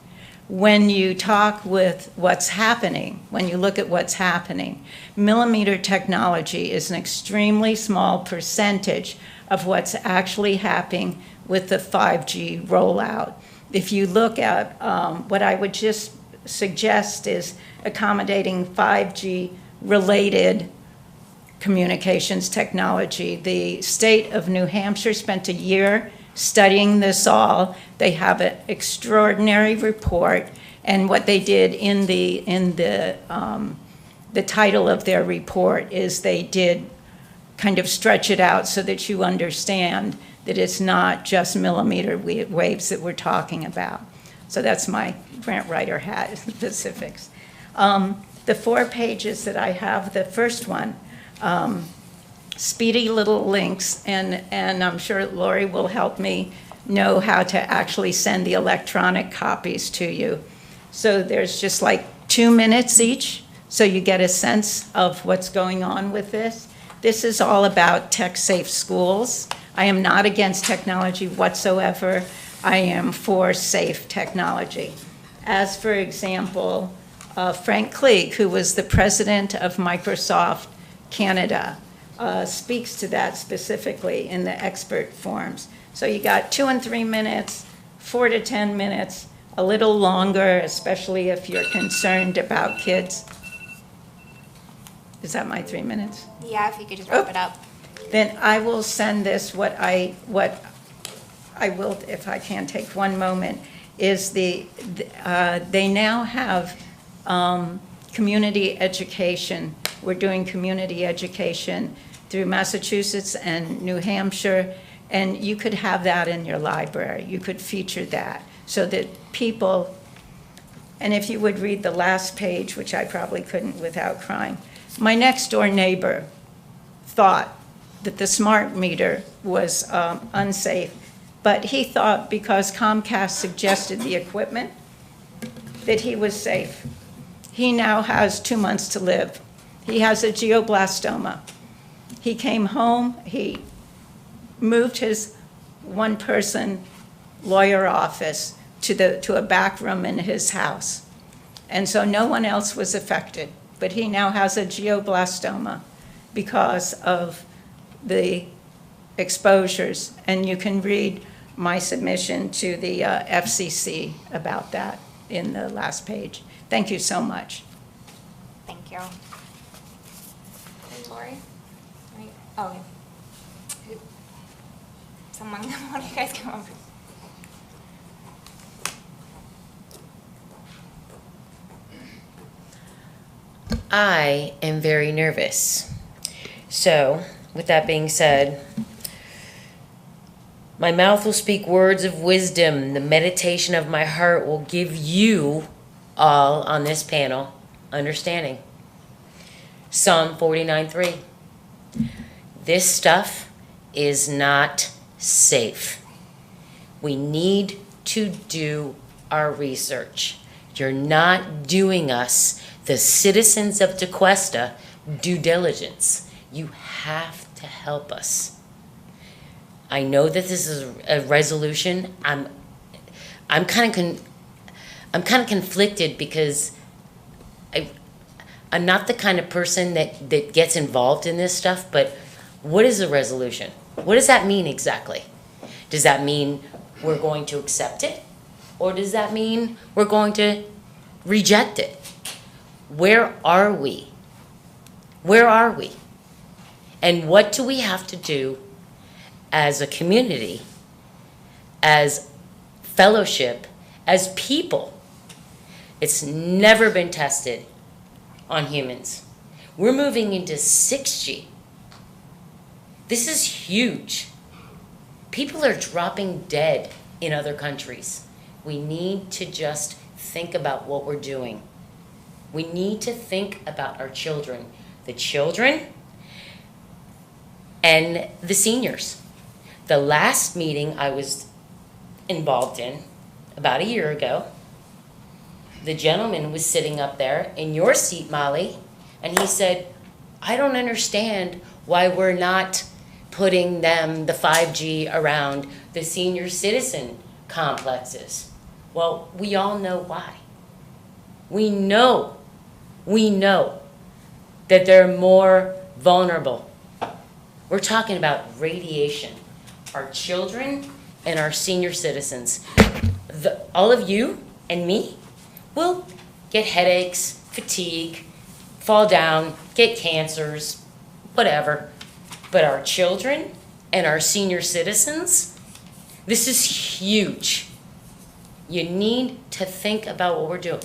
Speaker 20: When you talk with what's happening, when you look at what's happening, millimeter technology is an extremely small percentage of what's actually happening with the 5G rollout. If you look at what I would just suggest is accommodating 5G related communications technology. The state of New Hampshire spent a year studying this all. They have an extraordinary report, and what they did in the title of their report is they did kind of stretch it out so that you understand that it's not just millimeter waves that we're talking about. So that's my grant writer hat, specifics. The 4 pages that I have, the first one, speedy little links, and I'm sure Lori will help me know how to actually send the electronic copies to you. So there's just like 2 minutes each, so you get a sense of what's going on with this. This is all about tech-safe schools. I am not against technology whatsoever. I am for safe technology. As for example, Frank Klieg, who was the president of Microsoft Canada, speaks to that specifically in the expert forums. So you got 2 and 3 minutes, 4 to 10 minutes, a little longer, especially if you're concerned about kids. Is that my 3 minutes?
Speaker 5: Yeah, if you could just wrap it up.
Speaker 20: Then I will send this. What I will, if I can take 1 moment, is they now have community education. We're doing community education through Massachusetts and New Hampshire, and you could have that in your library. You could feature that so that people, and if you would read the last page, which I probably couldn't without crying. My next door neighbor thought that the smart meter was unsafe, but he thought because Comcast suggested the equipment that he was safe. He now has 2 months to live. He has a glioblastoma. He came home, he moved his 1-person lawyer office to a back room in his house. And so no one else was affected, but he now has a glioblastoma because of the exposures. And you can read my submission to the FCC about that in the last page. Thank you so much.
Speaker 5: Thank you. Lori? Right. Oh, yeah. Someone, one of you guys come over.
Speaker 21: I am very nervous. So, with that being said, my mouth will speak words of wisdom. The meditation of my heart will give you all on this panel understanding. Psalm 49:3. This stuff is not safe. We need to do our research. You're not doing us, the citizens of DeQuesta, due diligence. You have to help us. I know that this is a resolution. I'm kind of conflicted because I'm not the kind of person that gets involved in this stuff, but what is a resolution? What does that mean exactly? Does that mean we're going to accept it? Or does that mean we're going to reject it? Where are we? Where are we? And what do we have to do as a community, as fellowship, as people? It's never been tested on humans. We're moving into 6G. This is huge. People are dropping dead in other countries. We need to just think about what we're doing. We need to think about our children, the children and the seniors. The last meeting I was involved in, about a year ago, the gentleman was sitting up there in your seat, Molly, and he said, I don't understand why we're not putting them, the 5G, around the senior citizen complexes. Well, we all know why. We know that they're more vulnerable. We're talking about radiation. Our children and our senior citizens. All of you and me will get headaches, fatigue, fall down, get cancers, whatever. But our children and our senior citizens, this is huge. You need to think about what we're doing.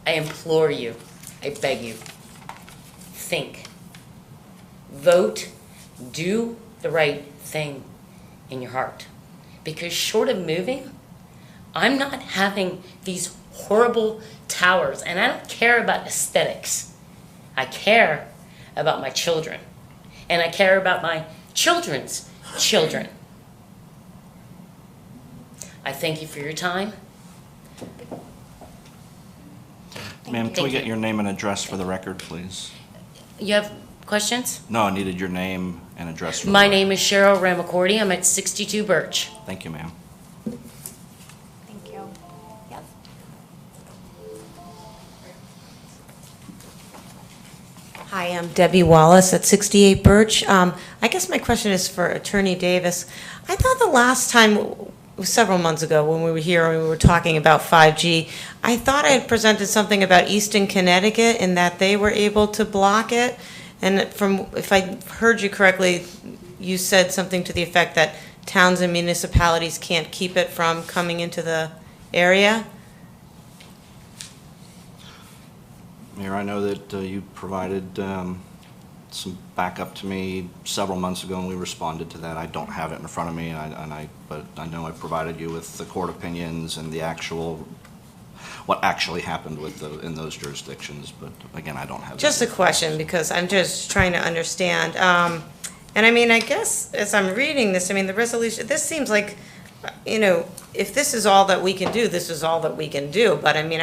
Speaker 21: I implore you, I beg you, think, vote, do the right thing in your heart. Because short of moving, I'm not having these horrible towers, and I don't care about aesthetics. I care about my children, and I care about my children's children. I thank you for your time.
Speaker 6: Ma'am, can we get your name and address for the record, please?
Speaker 21: You have questions?
Speaker 6: No, I needed your name and address for the
Speaker 21: My
Speaker 6: record.
Speaker 21: name is Cheryl Ramacordy. I'm at 62 Birch.
Speaker 6: Thank you, ma'am.
Speaker 5: Thank you. Yep.
Speaker 22: Hi, I'm Debbie Wallace at 68 Birch. I guess my question is for Attorney Davis. I thought the last time, several months ago, when we were here and we were talking about 5G, I thought I had presented something about Easton, Connecticut, and that they were able to block it. And if I heard you correctly, you said something to the effect that towns and municipalities can't keep it from coming into the area?
Speaker 6: Mayor, I know that you provided some backup to me several months ago, and we responded to that. I don't have it in front of me, but I know I provided you with the court opinions and the what actually happened in those jurisdictions. But again, I don't have.
Speaker 22: Just a question, because I'm just trying to understand. And I mean, I guess as I'm reading this, I mean, the resolution, this seems like, if this is all that we can do, this is all that we can do. But I mean,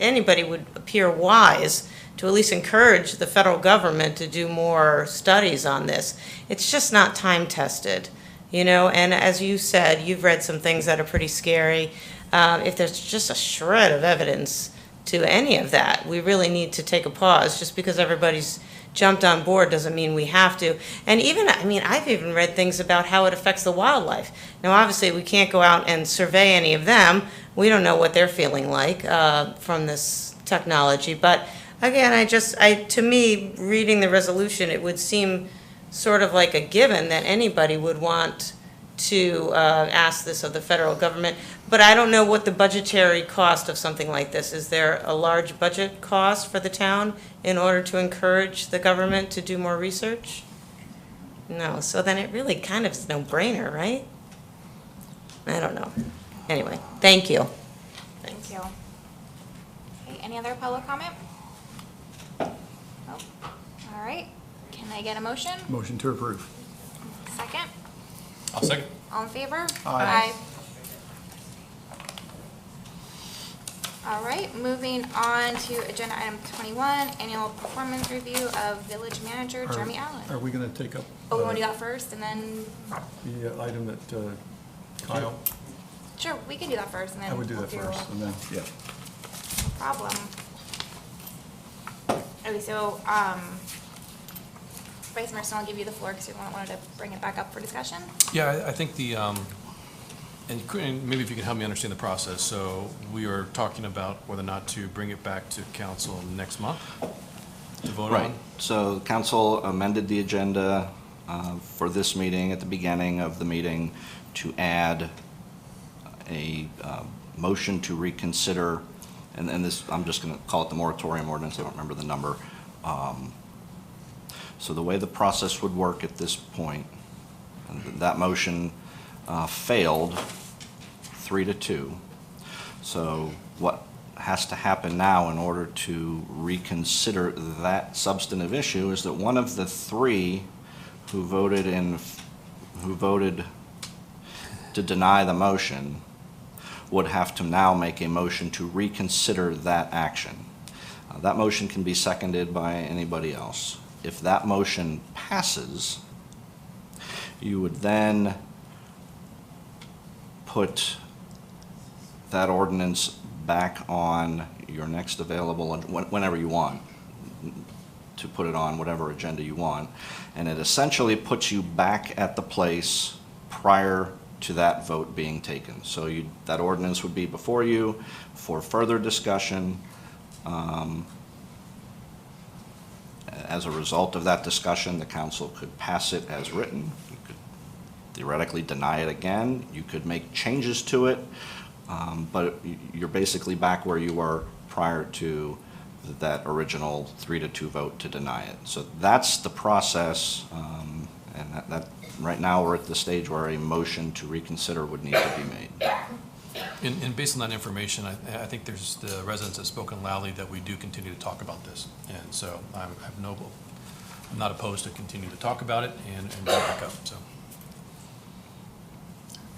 Speaker 22: anybody would appear wise to at least encourage the federal government to do more studies on this. It's just not time tested, and as you said, you've read some things that are pretty scary. If there's just a shred of evidence to any of that, we really need to take a pause. Just because everybody's jumped on board doesn't mean we have to. And I've even read things about how it affects the wildlife. Now, obviously, we can't go out and survey any of them. We don't know what they're feeling like from this technology. But again, to me, reading the resolution, it would seem sort of like a given that anybody would want to ask this of the federal government, but I don't know what the budgetary cost of something like this. Is there a large budget cost for the town in order to encourage the government to do more research? No, so then it really kind of is no-brainer, right? I don't know. Anyway, thank you.
Speaker 5: Thank you. Okay, any other public comment? Nope. All right, can I get a motion?
Speaker 3: Motion to approve.
Speaker 5: Second?
Speaker 7: I'll second.
Speaker 5: All in favor?
Speaker 3: Aye.
Speaker 5: All right, moving on to agenda item 21, annual performance review of village manager Jeremy Allen.
Speaker 3: Are we going to take up?
Speaker 5: Oh, we want to do that first and then,
Speaker 3: The item that Kyle?
Speaker 5: sure, we can do that first and then.
Speaker 3: I would do
Speaker 5: we'll
Speaker 3: that first, and then, yeah.
Speaker 5: No problem. Okay, so, Vice Mayor Snow, I'll give you the floor because you wanted to bring it back up for discussion.
Speaker 7: Yeah, I think and maybe if you can help me understand the process. So we are talking about whether or not to bring it back to council next month to vote on?
Speaker 6: Right. So council amended the agenda for this meeting at the beginning of the meeting to add a motion to reconsider, and this, I'm just going to call it the moratorium ordinance, I don't remember the number. So the way the process would work at this point, that motion failed 3-2. So what has to happen now in order to reconsider that substantive issue is that one of the three who voted to deny the motion would have to now make a motion to reconsider that action. That motion can be seconded by anybody else. If that motion passes, you would then put that ordinance back on your next available, whenever you want, to put it on whatever agenda you want. And it essentially puts you back at the place prior to that vote being taken. So that ordinance would be before you for further discussion. As a result of that discussion, the council could pass it as written. You could theoretically deny it again. You could make changes to it, but you're basically back where you were prior to that original 3-2 vote to deny it. So that's the process, and that right now we're at the stage where a motion to reconsider would need to be made.
Speaker 7: And based on that information, I think there's the residents have spoken loudly that we do continue to talk about this. And so I'm not opposed to continue to talk about it and bring it back up, so.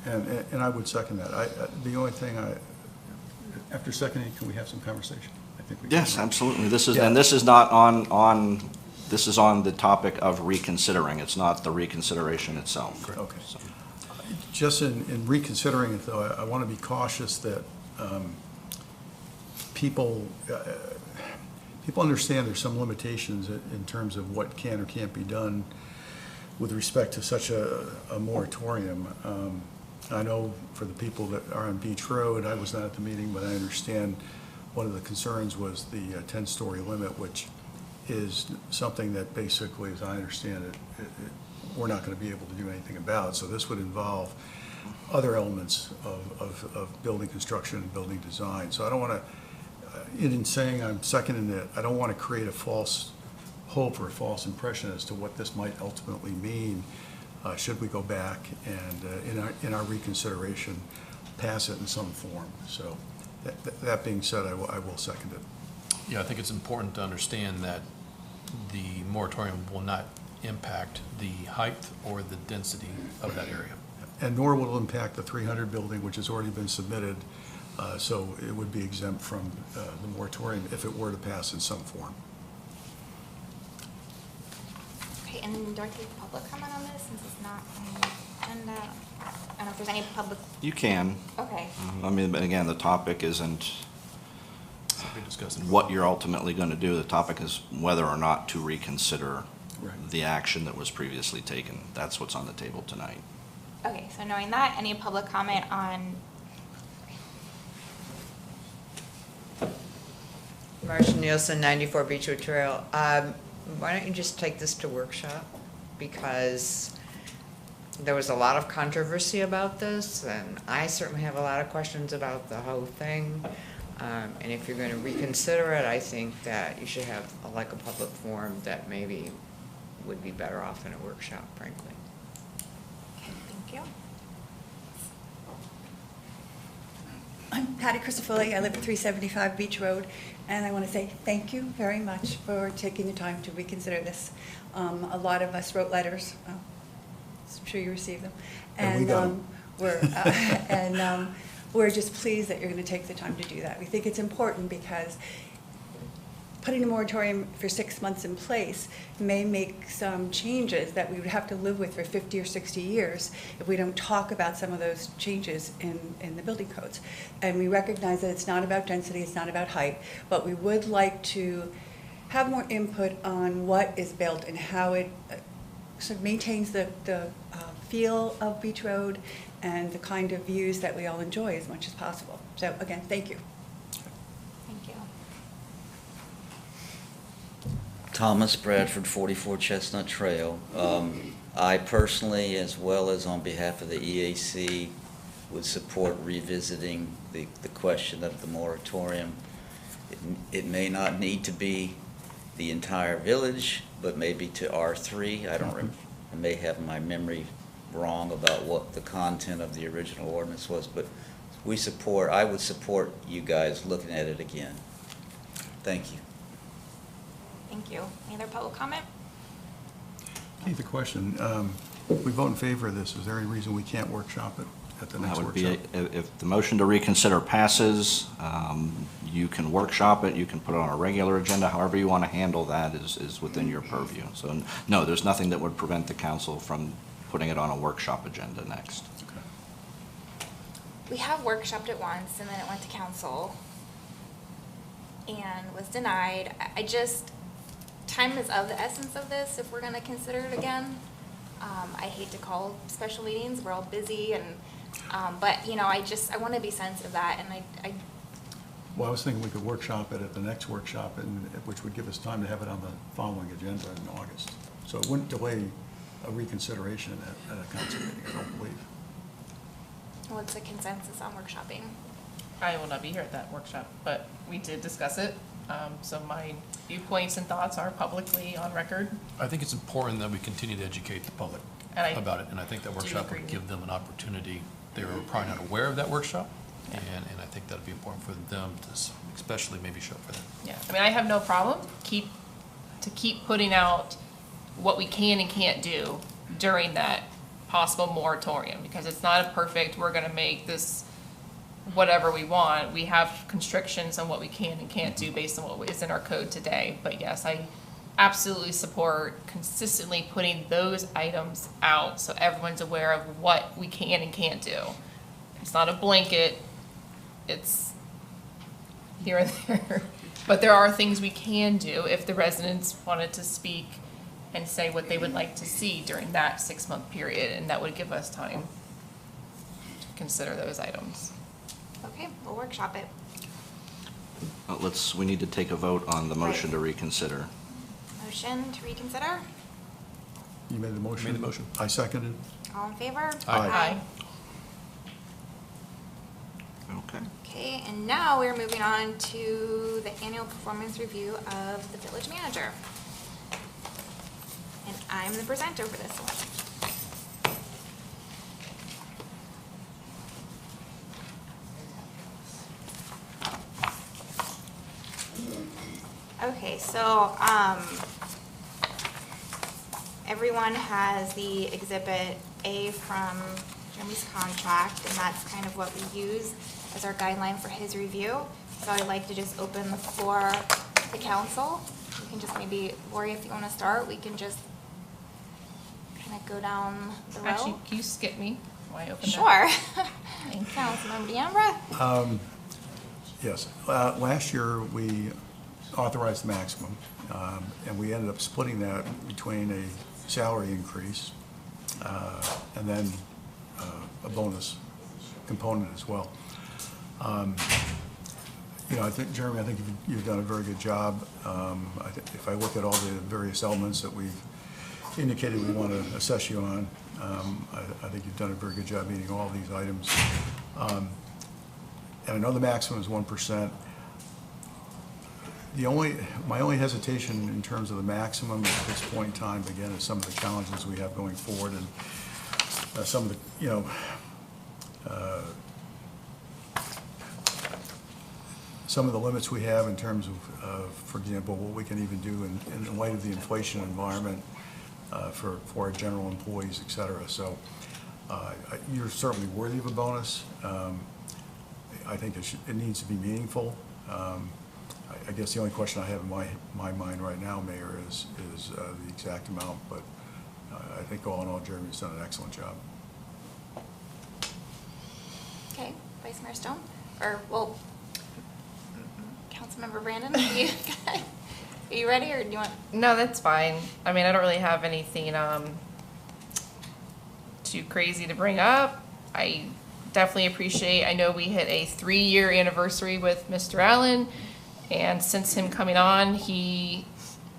Speaker 3: And I would second that. The only thing after seconding, can we have some conversation? I think we can.
Speaker 6: Yes, absolutely. This is,
Speaker 3: Yeah.
Speaker 6: and this is not this is on the topic of reconsidering. It's not the reconsideration itself.
Speaker 3: Okay.
Speaker 6: So.
Speaker 3: Just in reconsidering it, though, I want to be cautious that people understand there's some limitations in terms of what can or can't be done with respect to such a moratorium. I know for the people that are on Beach Road, I was not at the meeting, but I understand one of the concerns was the 10-story limit, which is something that basically, as I understand it, we're not going to be able to do anything about. So this would involve other elements of building construction and building design. So I don't want to, in saying I'm seconding it, I don't want to create a false hope or a false impression as to what this might ultimately mean should we go back and in our reconsideration pass it in some form. So that being said, I will second it.
Speaker 7: Yeah, I think it's important to understand that the moratorium will not impact the height or the density of that area.
Speaker 3: And nor will it impact the 300 building, which has already been submitted, so it would be exempt from the moratorium if it were to pass in some form.
Speaker 5: Okay, and do I take public comment on this since it's not on the agenda? I don't know if there's any public.
Speaker 6: You can.
Speaker 5: Okay.
Speaker 6: I mean, but again, the topic isn't what you're ultimately going to do. The topic is whether or not to reconsider the action that was previously taken. That's what's on the table tonight.
Speaker 5: Okay, so knowing that, any public comment on?
Speaker 8: Marcia Nielsen, 94 Beechwood Trail. Why don't you just take this to workshop? Because there was a lot of controversy about this, and I certainly have a lot of questions about the whole thing. And if you're going to reconsider it, I think that you should have like a public forum that maybe would be better off in a workshop, frankly.
Speaker 5: Okay, thank you.
Speaker 9: I'm Patty Christofoli. I live at 375 Beach Road, and I want to say thank you very much for taking the time to reconsider this. A lot of us wrote letters. I'm sure you received them.
Speaker 3: And we got them.
Speaker 9: We're just pleased that you're going to take the time to do that. We think it's important because putting a moratorium for 6 months in place may make some changes that we would have to live with for 50 or 60 years if we don't talk about some of those changes in the building codes. And we recognize that it's not about density, it's not about height, but we would like to have more input on what is built and how it sort of maintains the feel of Beach Road and the kind of views that we all enjoy as much as possible. So again, thank you.
Speaker 5: Thank you.
Speaker 16: Thomas Bradford, 44 Chestnut Trail. I personally, as well as on behalf of the EAC, would support revisiting the question of the moratorium. It may not need to be the entire village, but maybe to R3. I may have my memory wrong about what the content of the original ordinance was, but I would support you guys looking at it again. Thank you.
Speaker 5: Thank you. Any other public comment?
Speaker 3: Keith, a question. If we vote in favor of this, is there any reason we can't workshop it at the next
Speaker 6: That would
Speaker 3: workshop?
Speaker 6: be, if the motion to reconsider passes, you can workshop it, you can put it on a regular agenda, however you want to handle that is within your purview. So, no, there's nothing that would prevent the council from putting it on a workshop agenda next.
Speaker 5: We have workshopped it once, and then it went to council and was denied. Time is of the essence of this if we're gonna consider it again. I hate to call special meetings, we're all busy, and, but, I wanna be sensitive of that, and
Speaker 3: Well, I was thinking we could workshop it at the next workshop, which would give us time to have it on the following agenda in August. So it wouldn't delay a reconsideration at a council meeting, I don't believe.
Speaker 5: what's the consensus on workshopping?
Speaker 4: I will not be here at that workshop, but we did discuss it. So my viewpoints and thoughts are publicly on record.
Speaker 7: I think it's important that we continue to educate the public about it, and I think that workshop would give them an opportunity. They were probably not aware of that workshop, and I think that'd be important for them to especially maybe show up for that.
Speaker 4: Yeah, I mean, I have no problem keep putting out what we can and can't do during that possible moratorium, because it's not a perfect, we're gonna make this whatever we want. We have constrictions on what we can and can't do based on what is in our code today. But yes, I absolutely support consistently putting those items out so everyone's aware of what we can and can't do. It's not a blanket, it's here and there. But there are things we can do if the residents wanted to speak and say what they would like to see during that 6-month period, and that would give us time to consider those items.
Speaker 5: Okay, we'll workshop it.
Speaker 6: We need to take a vote on the motion to reconsider.
Speaker 5: Motion to reconsider?
Speaker 3: You made the motion?
Speaker 7: Made the motion.
Speaker 3: I seconded.
Speaker 5: All in favor?
Speaker 3: Aye.
Speaker 6: Okay.
Speaker 5: Okay, and now we're moving on to the annual performance review of the village manager. And I'm the presenter for this one. Okay, so, everyone has the Exhibit A from Jeremy's contract, and that's kind of what we use as our guideline for his review. So I'd like to just open the floor to council. We can just maybe, Lori, if you want to start, we can just kind of go down the row.
Speaker 4: Actually, can you skip me while I open that?
Speaker 5: Sure. Councilmember Ambra?
Speaker 3: Yes. Last year, we authorized the maximum, and we ended up splitting that between a salary increase and then a bonus component as well. I think, Jeremy, you've done a very good job. If I look at all the various elements that we've indicated we want to assess you on, I think you've done a very good job meeting all these items. And I know the maximum is 1%. My only hesitation in terms of the maximum at this point in time, again, is some of the challenges we have going forward, and some of the, some of the limits we have in terms of, for example, what we can even do in light of the inflation environment for our general employees, et cetera. So you're certainly worthy of a bonus. I think it needs to be meaningful. I guess the only question I have in my mind right now, Mayor, is the exact amount, but I think all in all, Jeremy's done an excellent job.
Speaker 5: Okay, Vice Mayor Stone, or, well, Councilmember Brandon, are you ready, or do you want?
Speaker 4: No, that's fine. I mean, I don't really have anything too crazy to bring up. I definitely appreciate, I know we hit a 3-year anniversary with Mr. Allen, and since him coming on, he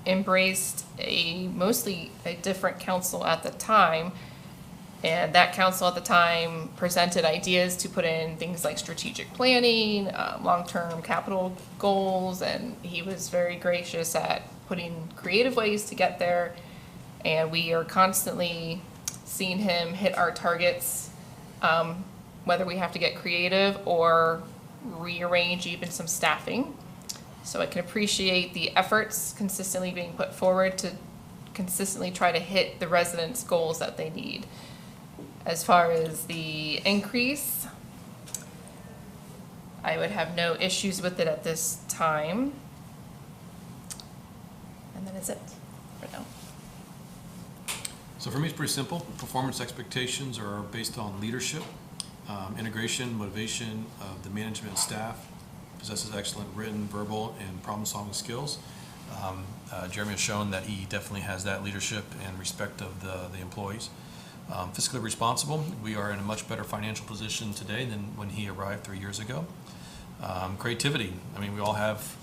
Speaker 4: embraced mostly a different council at the time. And that council at the time presented ideas to put in things like strategic planning, long-term capital goals, and he was very gracious at putting creative ways to get there. And we are constantly seeing him hit our targets, whether we have to get creative or rearrange even some staffing. So I can appreciate the efforts consistently being put forward to consistently try to hit the residents' goals that they need. As far as the increase, I would have no issues with it at this time. And that is it for now.
Speaker 7: So for me, it's pretty simple. Performance expectations are based on leadership, integration, motivation of the management staff, possesses excellent written, verbal, and problem-solving skills. Jeremy has shown that he definitely has that leadership and respect of the employees. Fiscally responsible, we are in a much better financial position today than when he arrived 3 years ago. Creativity, I mean, we all have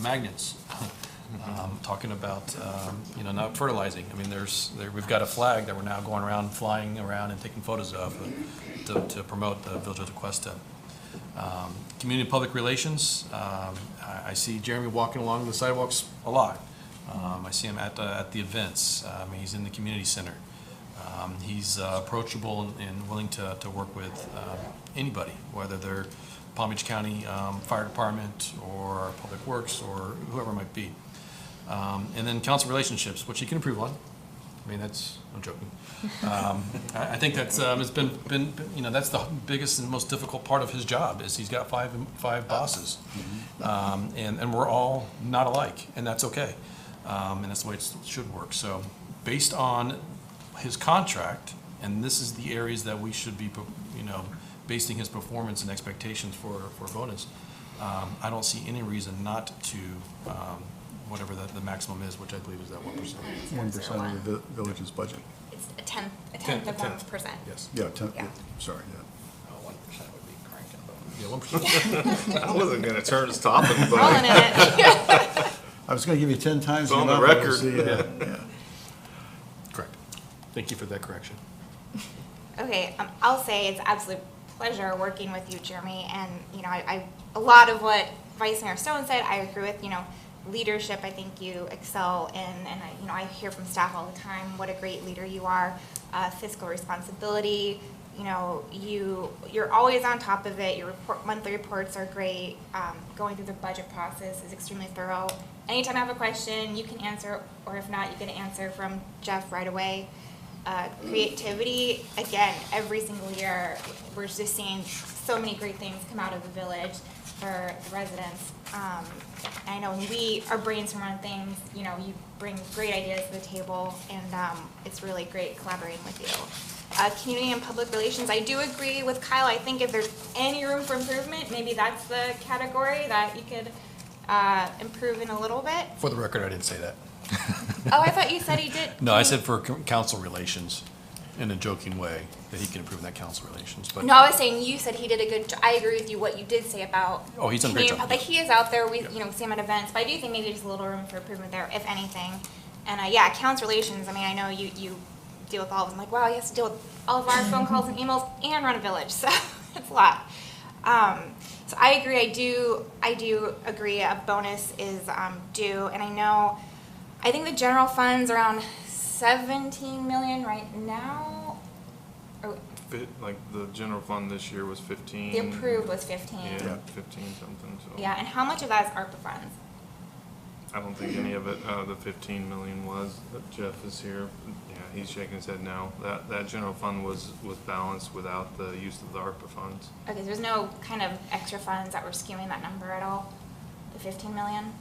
Speaker 7: magnets. Talking about, not fertilizing. I mean, we've got a flag that we're now going around, flying around and taking photos of to promote the Village of Tequesta. Community public relations, I see Jeremy walking along the sidewalks a lot. I see him at the events. He's in the community center. He's approachable and willing to work with anybody, whether they're Palm Beach County Fire Department or Public Works or whoever it might be. And then council relationships, which he can improve on. I mean, I'm joking. I think that's it's been that's the biggest and most difficult part of his job is he's got five bosses, and we're all not alike, and that's okay, and that's the way it should work. So, based on his contract, and this is the areas that we should be, basing his performance and expectations for bonus. I don't see any reason not to. Whatever the maximum is, which I believe is that 1%.
Speaker 3: 1% of the village's budget.
Speaker 5: It's a tenth of 1%.
Speaker 7: Yes.
Speaker 3: Yeah, sorry,
Speaker 6: Oh, 1% would be cranking.
Speaker 7: Yeah, 1%.
Speaker 11: I wasn't gonna turn this topic, but.
Speaker 5: Rolling in it.
Speaker 3: I was going to give you 10 times.
Speaker 11: It's on the
Speaker 3: amount, but
Speaker 11: record.
Speaker 3: we'll see,
Speaker 11: Yeah.
Speaker 7: Correct. Thank you for that correction.
Speaker 5: Okay, I'll say it's an absolute pleasure working with you, Jeremy, and, I a lot of what Vice Mayor Stone said, I agree with, leadership, I think you excel in, and I hear from staff all the time what a great leader you are. Fiscal responsibility, you're always on top of it. Your monthly reports are great. Going through the budget process is extremely thorough. Anytime I have a question, you can answer, or if not, you get an answer from Jeff right away. Creativity, again, every single year, we're just seeing so many great things come out of the village for the residents. I know when we are brainstorming on things, you bring great ideas to the table, and it's really great collaborating with you. Community and public relations, I do agree with Kyle. I think if there's any room for improvement, maybe that's the category that you could improve in a little bit.
Speaker 7: For the record, I didn't say that.
Speaker 5: Oh, I thought you said he did.
Speaker 7: No, I said for council relations in a joking way, that he can improve in that council relations. But
Speaker 5: No, I was saying you said he did a good job. I agree with you what you did say about.
Speaker 7: Oh, he's done a great job.
Speaker 5: Like he is out there, we see him at events, but I do think maybe there's a little room for improvement there, if anything. And council relations, I mean, I know you deal with all of them. Like, wow, he has to deal with all of our phone calls and emails and run a village, so it's a lot. So I agree. I do agree. A bonus is due, and I think the general fund's around 17 million right now. Or,
Speaker 11: Like the general fund this year was 15.
Speaker 5: the approved was 15.
Speaker 11: Yeah, 15 something, so.
Speaker 5: Yeah, and how much of that is ARPA funds?
Speaker 11: I don't think any of it, the 15 million was. Jeff is here. Yeah, he's shaking his head no. That general fund was balanced without the use of the ARPA funds.
Speaker 5: Okay, so there's no kind of extra funds that were skewing that number at all? The 15 million?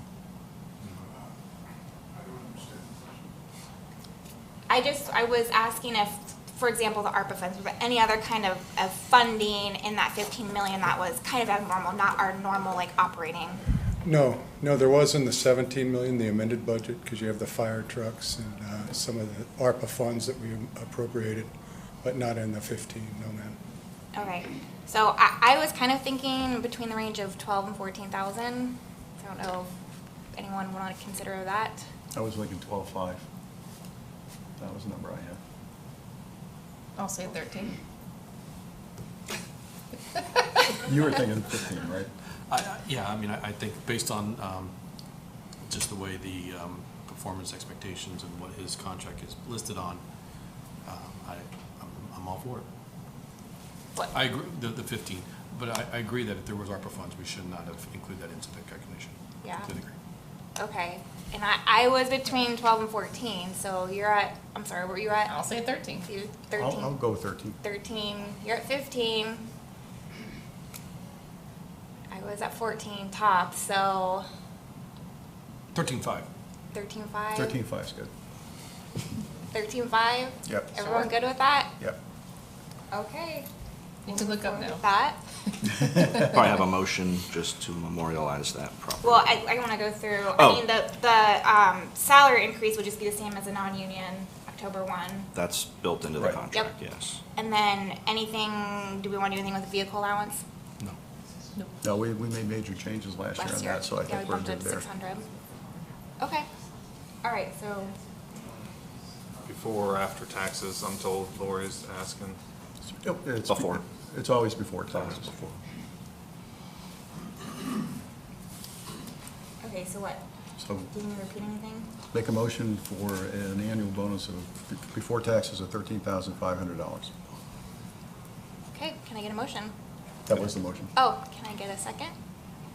Speaker 5: I was asking if, for example, the ARPA funds, but any other kind of funding in that 15 million that was kind of abnormal, not our normal like operating.
Speaker 15: No, there was in the 17 million, the amended budget, because you have the fire trucks and some of the ARPA funds that we appropriated, but not in the 15, no ma'am.
Speaker 5: Okay, so I was kind of thinking between the range of 12 and 14,000. I don't know if anyone want to consider that.
Speaker 3: I was thinking 12.5. That was the number I had.
Speaker 4: I'll say 13.
Speaker 3: You were thinking 15, right?
Speaker 7: Yeah, I mean, I think based on just the way the performance expectations and what his contract is listed on, I'm all for it.
Speaker 5: What?
Speaker 7: I agree, the 15, but I agree that if there was ARPA funds, we should not have included that into the calculation.
Speaker 5: Yeah.
Speaker 7: To the degree.
Speaker 5: Okay, and I was between 12 and 14, so you're at, I'm sorry, where were you at?
Speaker 4: I'll say 13.
Speaker 5: So you're 13.
Speaker 3: I'll go 13.
Speaker 5: 13, you're at 15. I was at 14 top, so
Speaker 7: 13.5.
Speaker 5: 13.5?
Speaker 3: 13.5 is good.
Speaker 5: 13.5?
Speaker 3: Yep.
Speaker 5: Everyone good with that?
Speaker 3: Yep.
Speaker 5: Okay.
Speaker 4: You can look up now.
Speaker 5: That.
Speaker 6: Probably have a motion just to memorialize that properly.
Speaker 5: Well, I want to go through,
Speaker 6: Oh.
Speaker 5: I mean, the salary increase would just be the same as a non-union, October 1.
Speaker 6: That's built into the
Speaker 3: Right.
Speaker 6: contract,
Speaker 5: Yep.
Speaker 6: yes.
Speaker 5: And then anything, do we want to do anything with the vehicle allowance?
Speaker 3: No, we made major changes last year on that, so I
Speaker 5: Yeah,
Speaker 3: think
Speaker 5: we
Speaker 3: we're
Speaker 5: bumped it
Speaker 3: good
Speaker 5: to
Speaker 3: there.
Speaker 5: 600. Okay. All right, so,
Speaker 11: Before or after taxes, I'm told Lori's asking.
Speaker 3: Yep, it's
Speaker 6: Before.
Speaker 3: It's always before taxes.
Speaker 5: okay, so what?
Speaker 3: So
Speaker 5: Do you need to repeat anything?
Speaker 3: make a motion for an annual bonus of, before taxes, of $13,500.
Speaker 5: Okay, can I get a motion?
Speaker 3: That was the motion.
Speaker 5: Oh, can I get a second?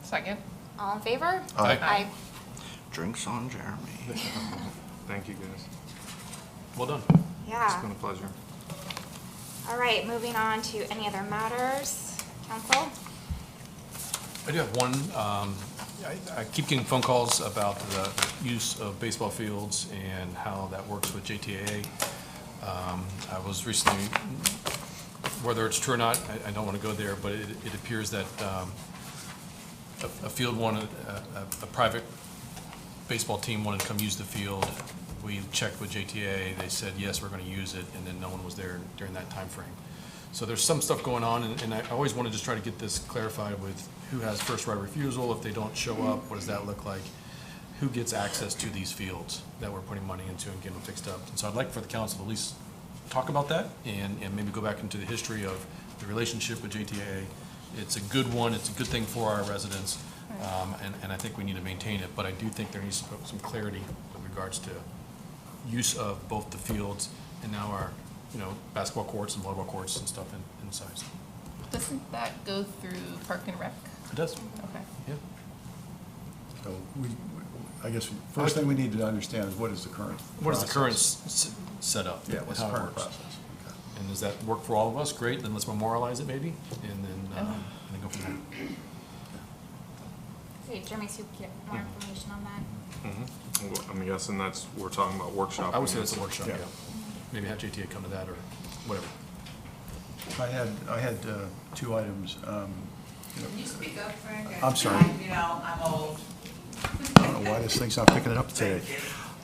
Speaker 4: Second.
Speaker 5: All in favor?
Speaker 3: Aye.
Speaker 5: Aye.
Speaker 6: Drinks on Jeremy.
Speaker 11: Thank you, guys.
Speaker 7: Well done.
Speaker 11: It's
Speaker 5: Yeah.
Speaker 11: been a pleasure.
Speaker 5: All right, moving on to any other matters, council?
Speaker 7: I do have one. I keep getting phone calls about the use of baseball fields and how that works with JTAA. I was recently, whether it's true or not, I don't want to go there, but it appears that a field wanted, a private baseball team wanted to come use the field. We checked with JTA, they said, yes, we're going to use it, and then no one was there during that time frame. So there's some stuff going on, and I always want to just try to get this clarified with who has first right of refusal. If they don't show up, what does that look like? Who gets access to these fields that we're putting money into and getting them fixed up? And so I'd like for the council to at least talk about that and maybe go back into the history of the relationship with JTA. It's a good one, it's a good thing for our residents, and I think we need to maintain it, but I do think there needs to be some clarity with regards to use of both the fields and now our, basketball courts and volleyball courts and stuff inside.
Speaker 4: Doesn't that go through Park and Rec?
Speaker 7: It does.
Speaker 4: Okay.
Speaker 7: Yeah.
Speaker 3: So I guess, first thing we need to understand is what is the current
Speaker 7: What is the current
Speaker 3: process?
Speaker 7: setup?
Speaker 3: Yeah, what's the
Speaker 7: how it
Speaker 3: current
Speaker 7: works?
Speaker 3: process?
Speaker 7: And does that work for all of us? Great, then let's memorialize it maybe, and then go from there.
Speaker 5: Okay, Jeremy, so you get more information on that?
Speaker 11: Mm-hmm. I'm guessing we're talking about workshop.
Speaker 7: I would say it's a workshop,
Speaker 3: Yeah.
Speaker 7: yeah. Maybe have JTA come to that or whatever.
Speaker 3: I had two items.
Speaker 12: Can you speak up, Frank?
Speaker 3: I'm sorry.
Speaker 12: I'm old.
Speaker 3: I don't know why this thing's not picking it up today.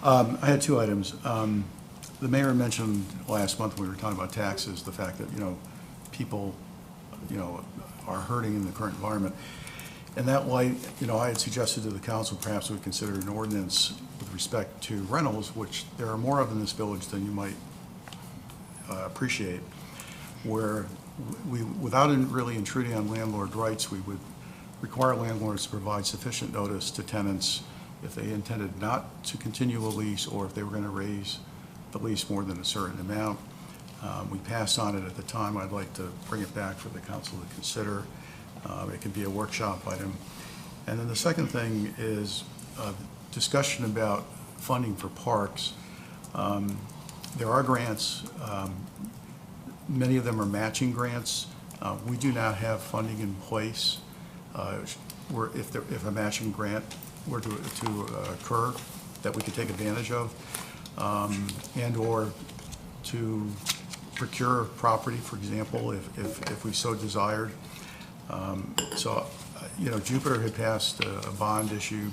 Speaker 3: I had two items. The mayor mentioned last month when we were talking about taxes, the fact that, people, are hurting in the current environment. In that light, I had suggested to the council perhaps we consider an ordinance with respect to rentals, which there are more of in this village than you might appreciate, where without really intruding on landlord rights, we would require landlords to provide sufficient notice to tenants if they intended not to continue a lease or if they were going to raise the lease more than a certain amount. We passed on it at the time. I'd like to bring it back for the council to consider. It can be a workshop item. And then the second thing is discussion about funding for parks. There are grants. Many of them are matching grants. We do not have funding in place if a matching grant were to occur that we could take advantage of, and or to procure property, for example, if we so desired. Jupiter had passed a bond issue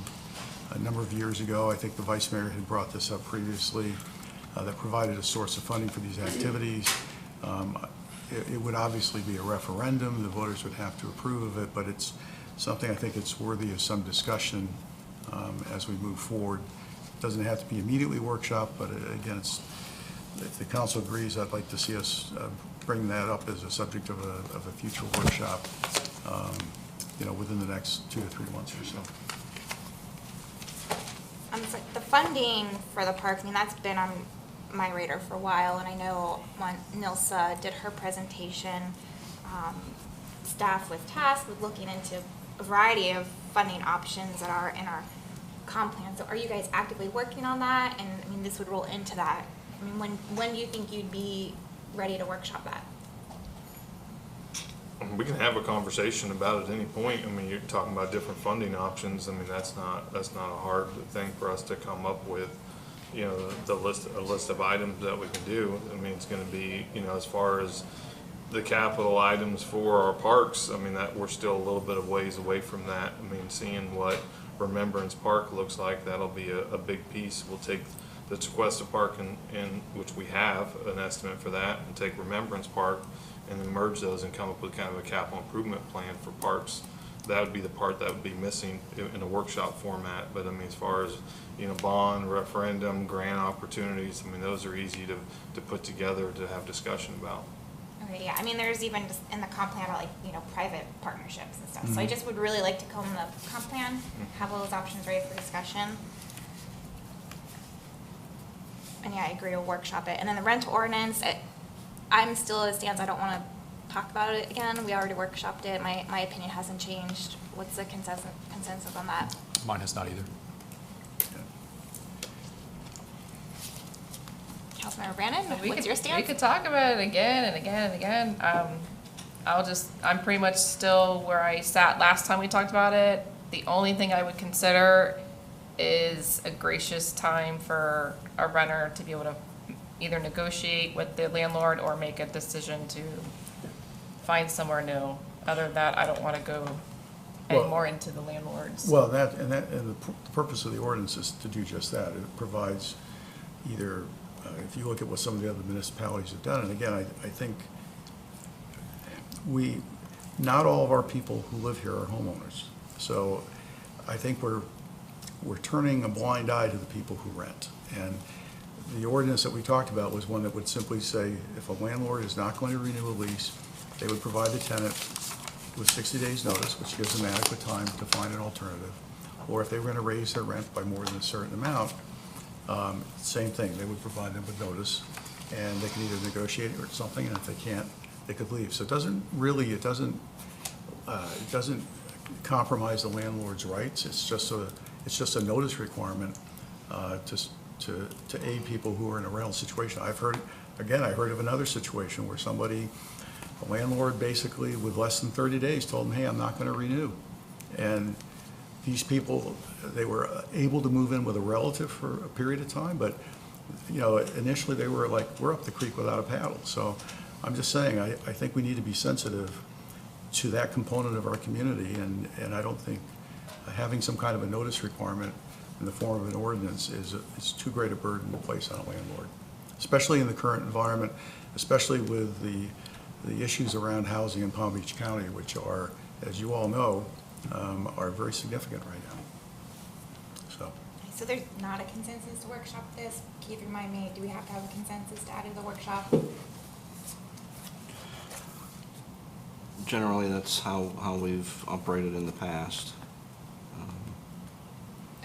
Speaker 3: a number of years ago. I think the Vice Mayor had brought this up previously, that provided a source of funding for these activities. It would obviously be a referendum. The voters would have to approve of it, but it's something I think it's worthy of some discussion as we move forward. It doesn't have to be immediately workshop, but again, if the council agrees, I'd like to see us bring that up as a subject of a future workshop, within the next 2 to 3 months or so.
Speaker 5: So the funding for the parks, that's been on my radar for a while, and I know when Nilsa did her presentation, staff was tasked with looking into a variety of funding options that are in our comp plan. So are you guys actively working on that? And this would roll into that. When do you think you'd be ready to workshop that?
Speaker 11: We can have a conversation about it at any point. You're talking about different funding options. That's not a hard thing for us to come up with. A list of items that we can do. It's going to be, as far as the capital items for our parks, that we're still a little bit of ways away from that. Seeing what Remembrance Park looks like, that'll be a big piece. We'll take the Tequesta Park, in which we have an estimate for that, and take Remembrance Park and then merge those and come up with kind of a capital improvement plan for parks. That would be the part that would be missing in a workshop format. But as far as bond, referendum, grant opportunities, those are easy to put together to have discussion about.
Speaker 5: Okay, yeah. There's even just in the comp plan about private partnerships and stuff. So I just would really like to comb the comp plan, have all those options ready for discussion. And yeah, I agree, we'll workshop it. And then the rental ordinance, I'm still as it stands. I don't want to talk about it again. We already workshopped it. My opinion hasn't changed. What's the consensus on that?
Speaker 7: Mine has not either.
Speaker 5: Councilmember Brandon, what's your stance?
Speaker 4: We could talk about it again and again and again. I'm pretty much still where I sat last time we talked about it. The only thing I would consider is a gracious time for a renter to be able to either negotiate with the landlord or make a decision to find somewhere new. Other than that, I don't want to go any more into the landlords.
Speaker 3: Well, the purpose of the ordinance is to do just that. It provides either, if you look at what some of the other municipalities have done, and again, I think not all of our people who live here are homeowners. So I think we're turning a blind eye to the people who rent. And the ordinance that we talked about was one that would simply say, if a landlord is not going to renew a lease, they would provide the tenant with 60 days notice, which gives them adequate time to find an alternative. Or if they were going to raise their rent by more than a certain amount, same thing, they would provide them with notice, and they can either negotiate or something, and if they can't, they could leave. So it doesn't compromise the landlord's rights. It's just a notice requirement to aid people who are in a rental situation. I heard of another situation where a landlord basically with less than 30 days told them, hey, I'm not going to renew. And these people, they were able to move in with a relative for a period of time, but initially they were like, we're up the creek without a paddle. So I'm just saying, I think we need to be sensitive to that component of our community, and I don't think having some kind of a notice requirement in the form of an ordinance is too great a burden to place on a landlord, especially in the current environment, especially with the issues around housing in Palm Beach County, which are, as you all know, are very significant right now.
Speaker 5: So there's not a consensus to workshop this. Keith, remind me, do we have to have a consensus to add to the workshop?
Speaker 6: Generally, that's how we've operated in the past.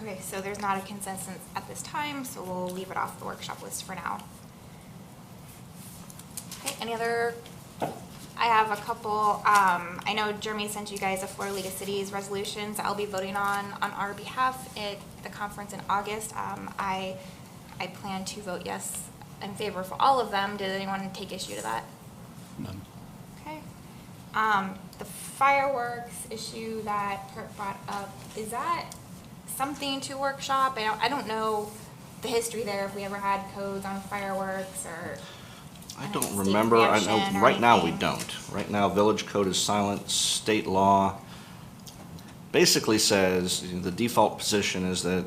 Speaker 5: Okay, so there's not a consensus at this time, so we'll leave it off the workshop list for now. Okay, any other? I have a couple. I know Jeremy sent you guys a Florida League of Cities resolutions I'll be voting on our behalf at the conference in August. I plan to vote yes in favor for all of them. Did anyone take issue to that?
Speaker 3: None.
Speaker 5: Okay. The fireworks issue that Kurt brought up, is that something to workshop? I don't know the history there, if we ever had codes on fireworks or.
Speaker 6: I don't remember. I know right now we don't. Right now, village code is silent. State law basically says the default position is that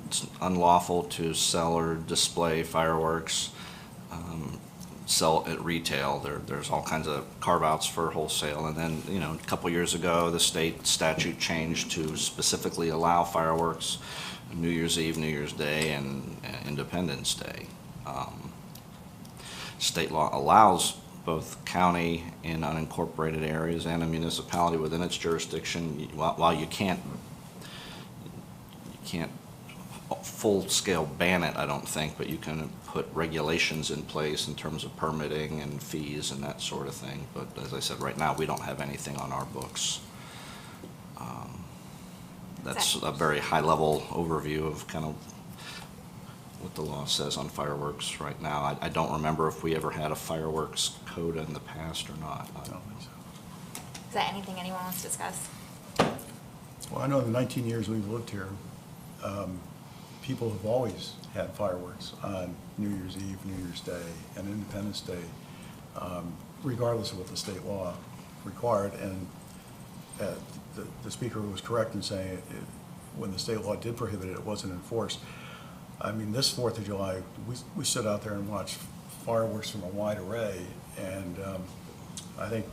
Speaker 6: it's unlawful to sell or display fireworks, sell at retail. There's all kinds of carve-outs for wholesale. And then, a couple years ago, the state statute changed to specifically allow fireworks New Year's Eve, New Year's Day, and Independence Day. State law allows both county in unincorporated areas and a municipality within its jurisdiction. While you can't full-scale ban it, I don't think, but you can put regulations in place in terms of permitting and fees and that sort of thing. But as I said, right now, we don't have anything on our books. That's a very high-level overview of kind of what the law says on fireworks right now. I don't remember if we ever had a fireworks code in the past or not. I don't think so.
Speaker 5: Is that anything anyone wants to discuss?
Speaker 3: Well, I know in the 19 years we've lived here, people have always had fireworks on New Year's Eve, New Year's Day, and Independence Day, regardless of what the state law required. And the speaker was correct in saying when the state law did prohibit it, it wasn't enforced. I mean, this 4th of July, we sit out there and watch fireworks from a wide array, and I think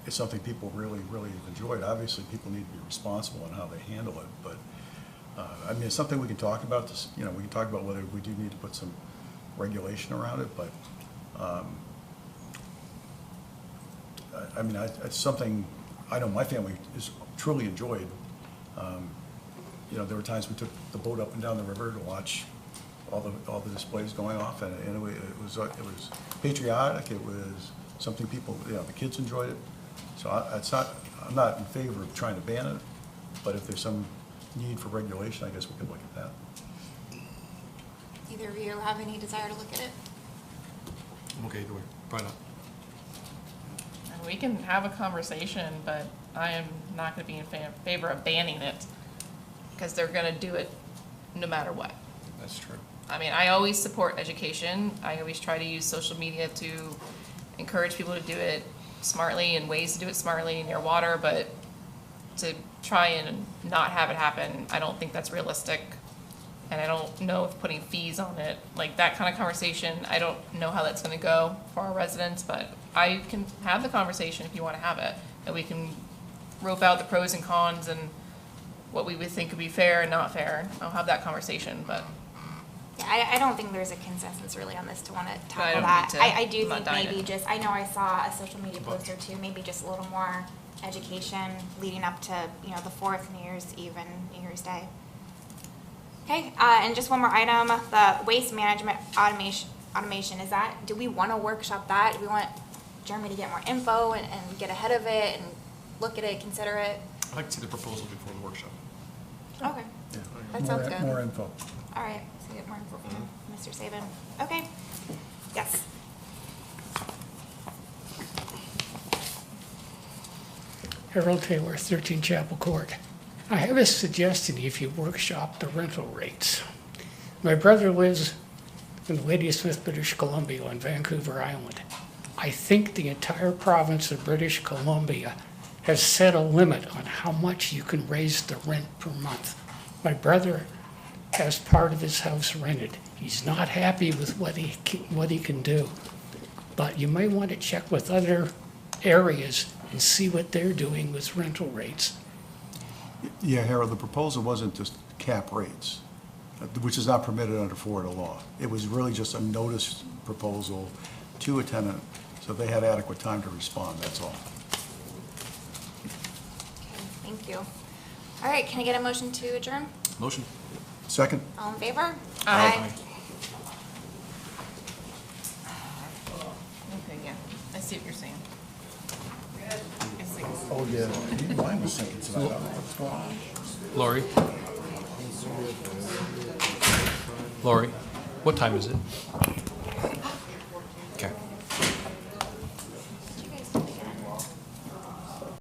Speaker 3: it's something people really, really enjoyed. Obviously, people need to be responsible in how they handle it, but I mean, it's something we can talk about. We can talk about whether we do need to put some regulation around it, but I mean, it's something I know my family is truly enjoyed. There were times we took the boat up and down the river to watch all the displays going off, and it was patriotic. It was something people, the kids enjoyed it. So I'm not in favor of trying to ban it, but if there's some need for regulation, I guess we could look at that.
Speaker 5: Either of you have any desire to look at it?
Speaker 7: I'm okay, do it. Why not?
Speaker 4: We can have a conversation, but I am not going to be in favor of banning it because they're going to do it no matter what.
Speaker 7: That's true.
Speaker 4: I mean, I always support education. I always try to use social media to encourage people to do it smartly and ways to do it smartly near water, but to try and not have it happen, I don't think that's realistic. And I don't know if putting fees on it, like that kind of conversation, I don't know how that's going to go for our residents, but I can have the conversation if you want to have it, and we can rope out the pros and cons and what we would think would be fair and not fair. I'll have that conversation, but.
Speaker 5: Yeah, I don't think there's a consensus really on this to want to
Speaker 4: I
Speaker 5: tackle
Speaker 4: don't
Speaker 5: that.
Speaker 4: need to.
Speaker 5: I do
Speaker 4: I'm not
Speaker 5: think maybe
Speaker 4: dying.
Speaker 5: just, I know I saw a social media post or two, maybe just a little more education leading up to, the 4th, New Year's Eve and New Year's Day. Okay, and just one more item, the waste management automation, is that, do we want to workshop that? Do we want Jeremy to get more info and get ahead of it and look at it, consider it?
Speaker 7: I'd like to see the proposal before the workshop.
Speaker 5: Okay, that sounds good.
Speaker 3: More info.
Speaker 5: All right, so get more info from Mr. Sabin. Okay, yes.
Speaker 10: Harold Taylor, 13 Chapel Court. I have a suggestion if you workshop the rental rates. My brother lives in Ladysmith, British Columbia on Vancouver Island. I think the entire province of British Columbia has set a limit on how much you can raise the rent per month. My brother has part of his house rented. He's not happy with what he can do. But you may want to check with other areas and see what they're doing with rental rates.
Speaker 3: Yeah, Harold, the proposal wasn't just cap rates, which is not permitted under Florida law. It was really just a notice proposal to a tenant, so they had adequate time to respond, that's all.
Speaker 5: Thank you. All right, can I get a motion to adjourn?
Speaker 7: Motion.
Speaker 3: Second?
Speaker 5: All in favor?
Speaker 4: Aye. Okay, yeah, I see what you're saying. I see.
Speaker 3: Oh, yeah. Mine was sinking tonight. I don't know what's going on.
Speaker 7: Lori? Lori, what time is it?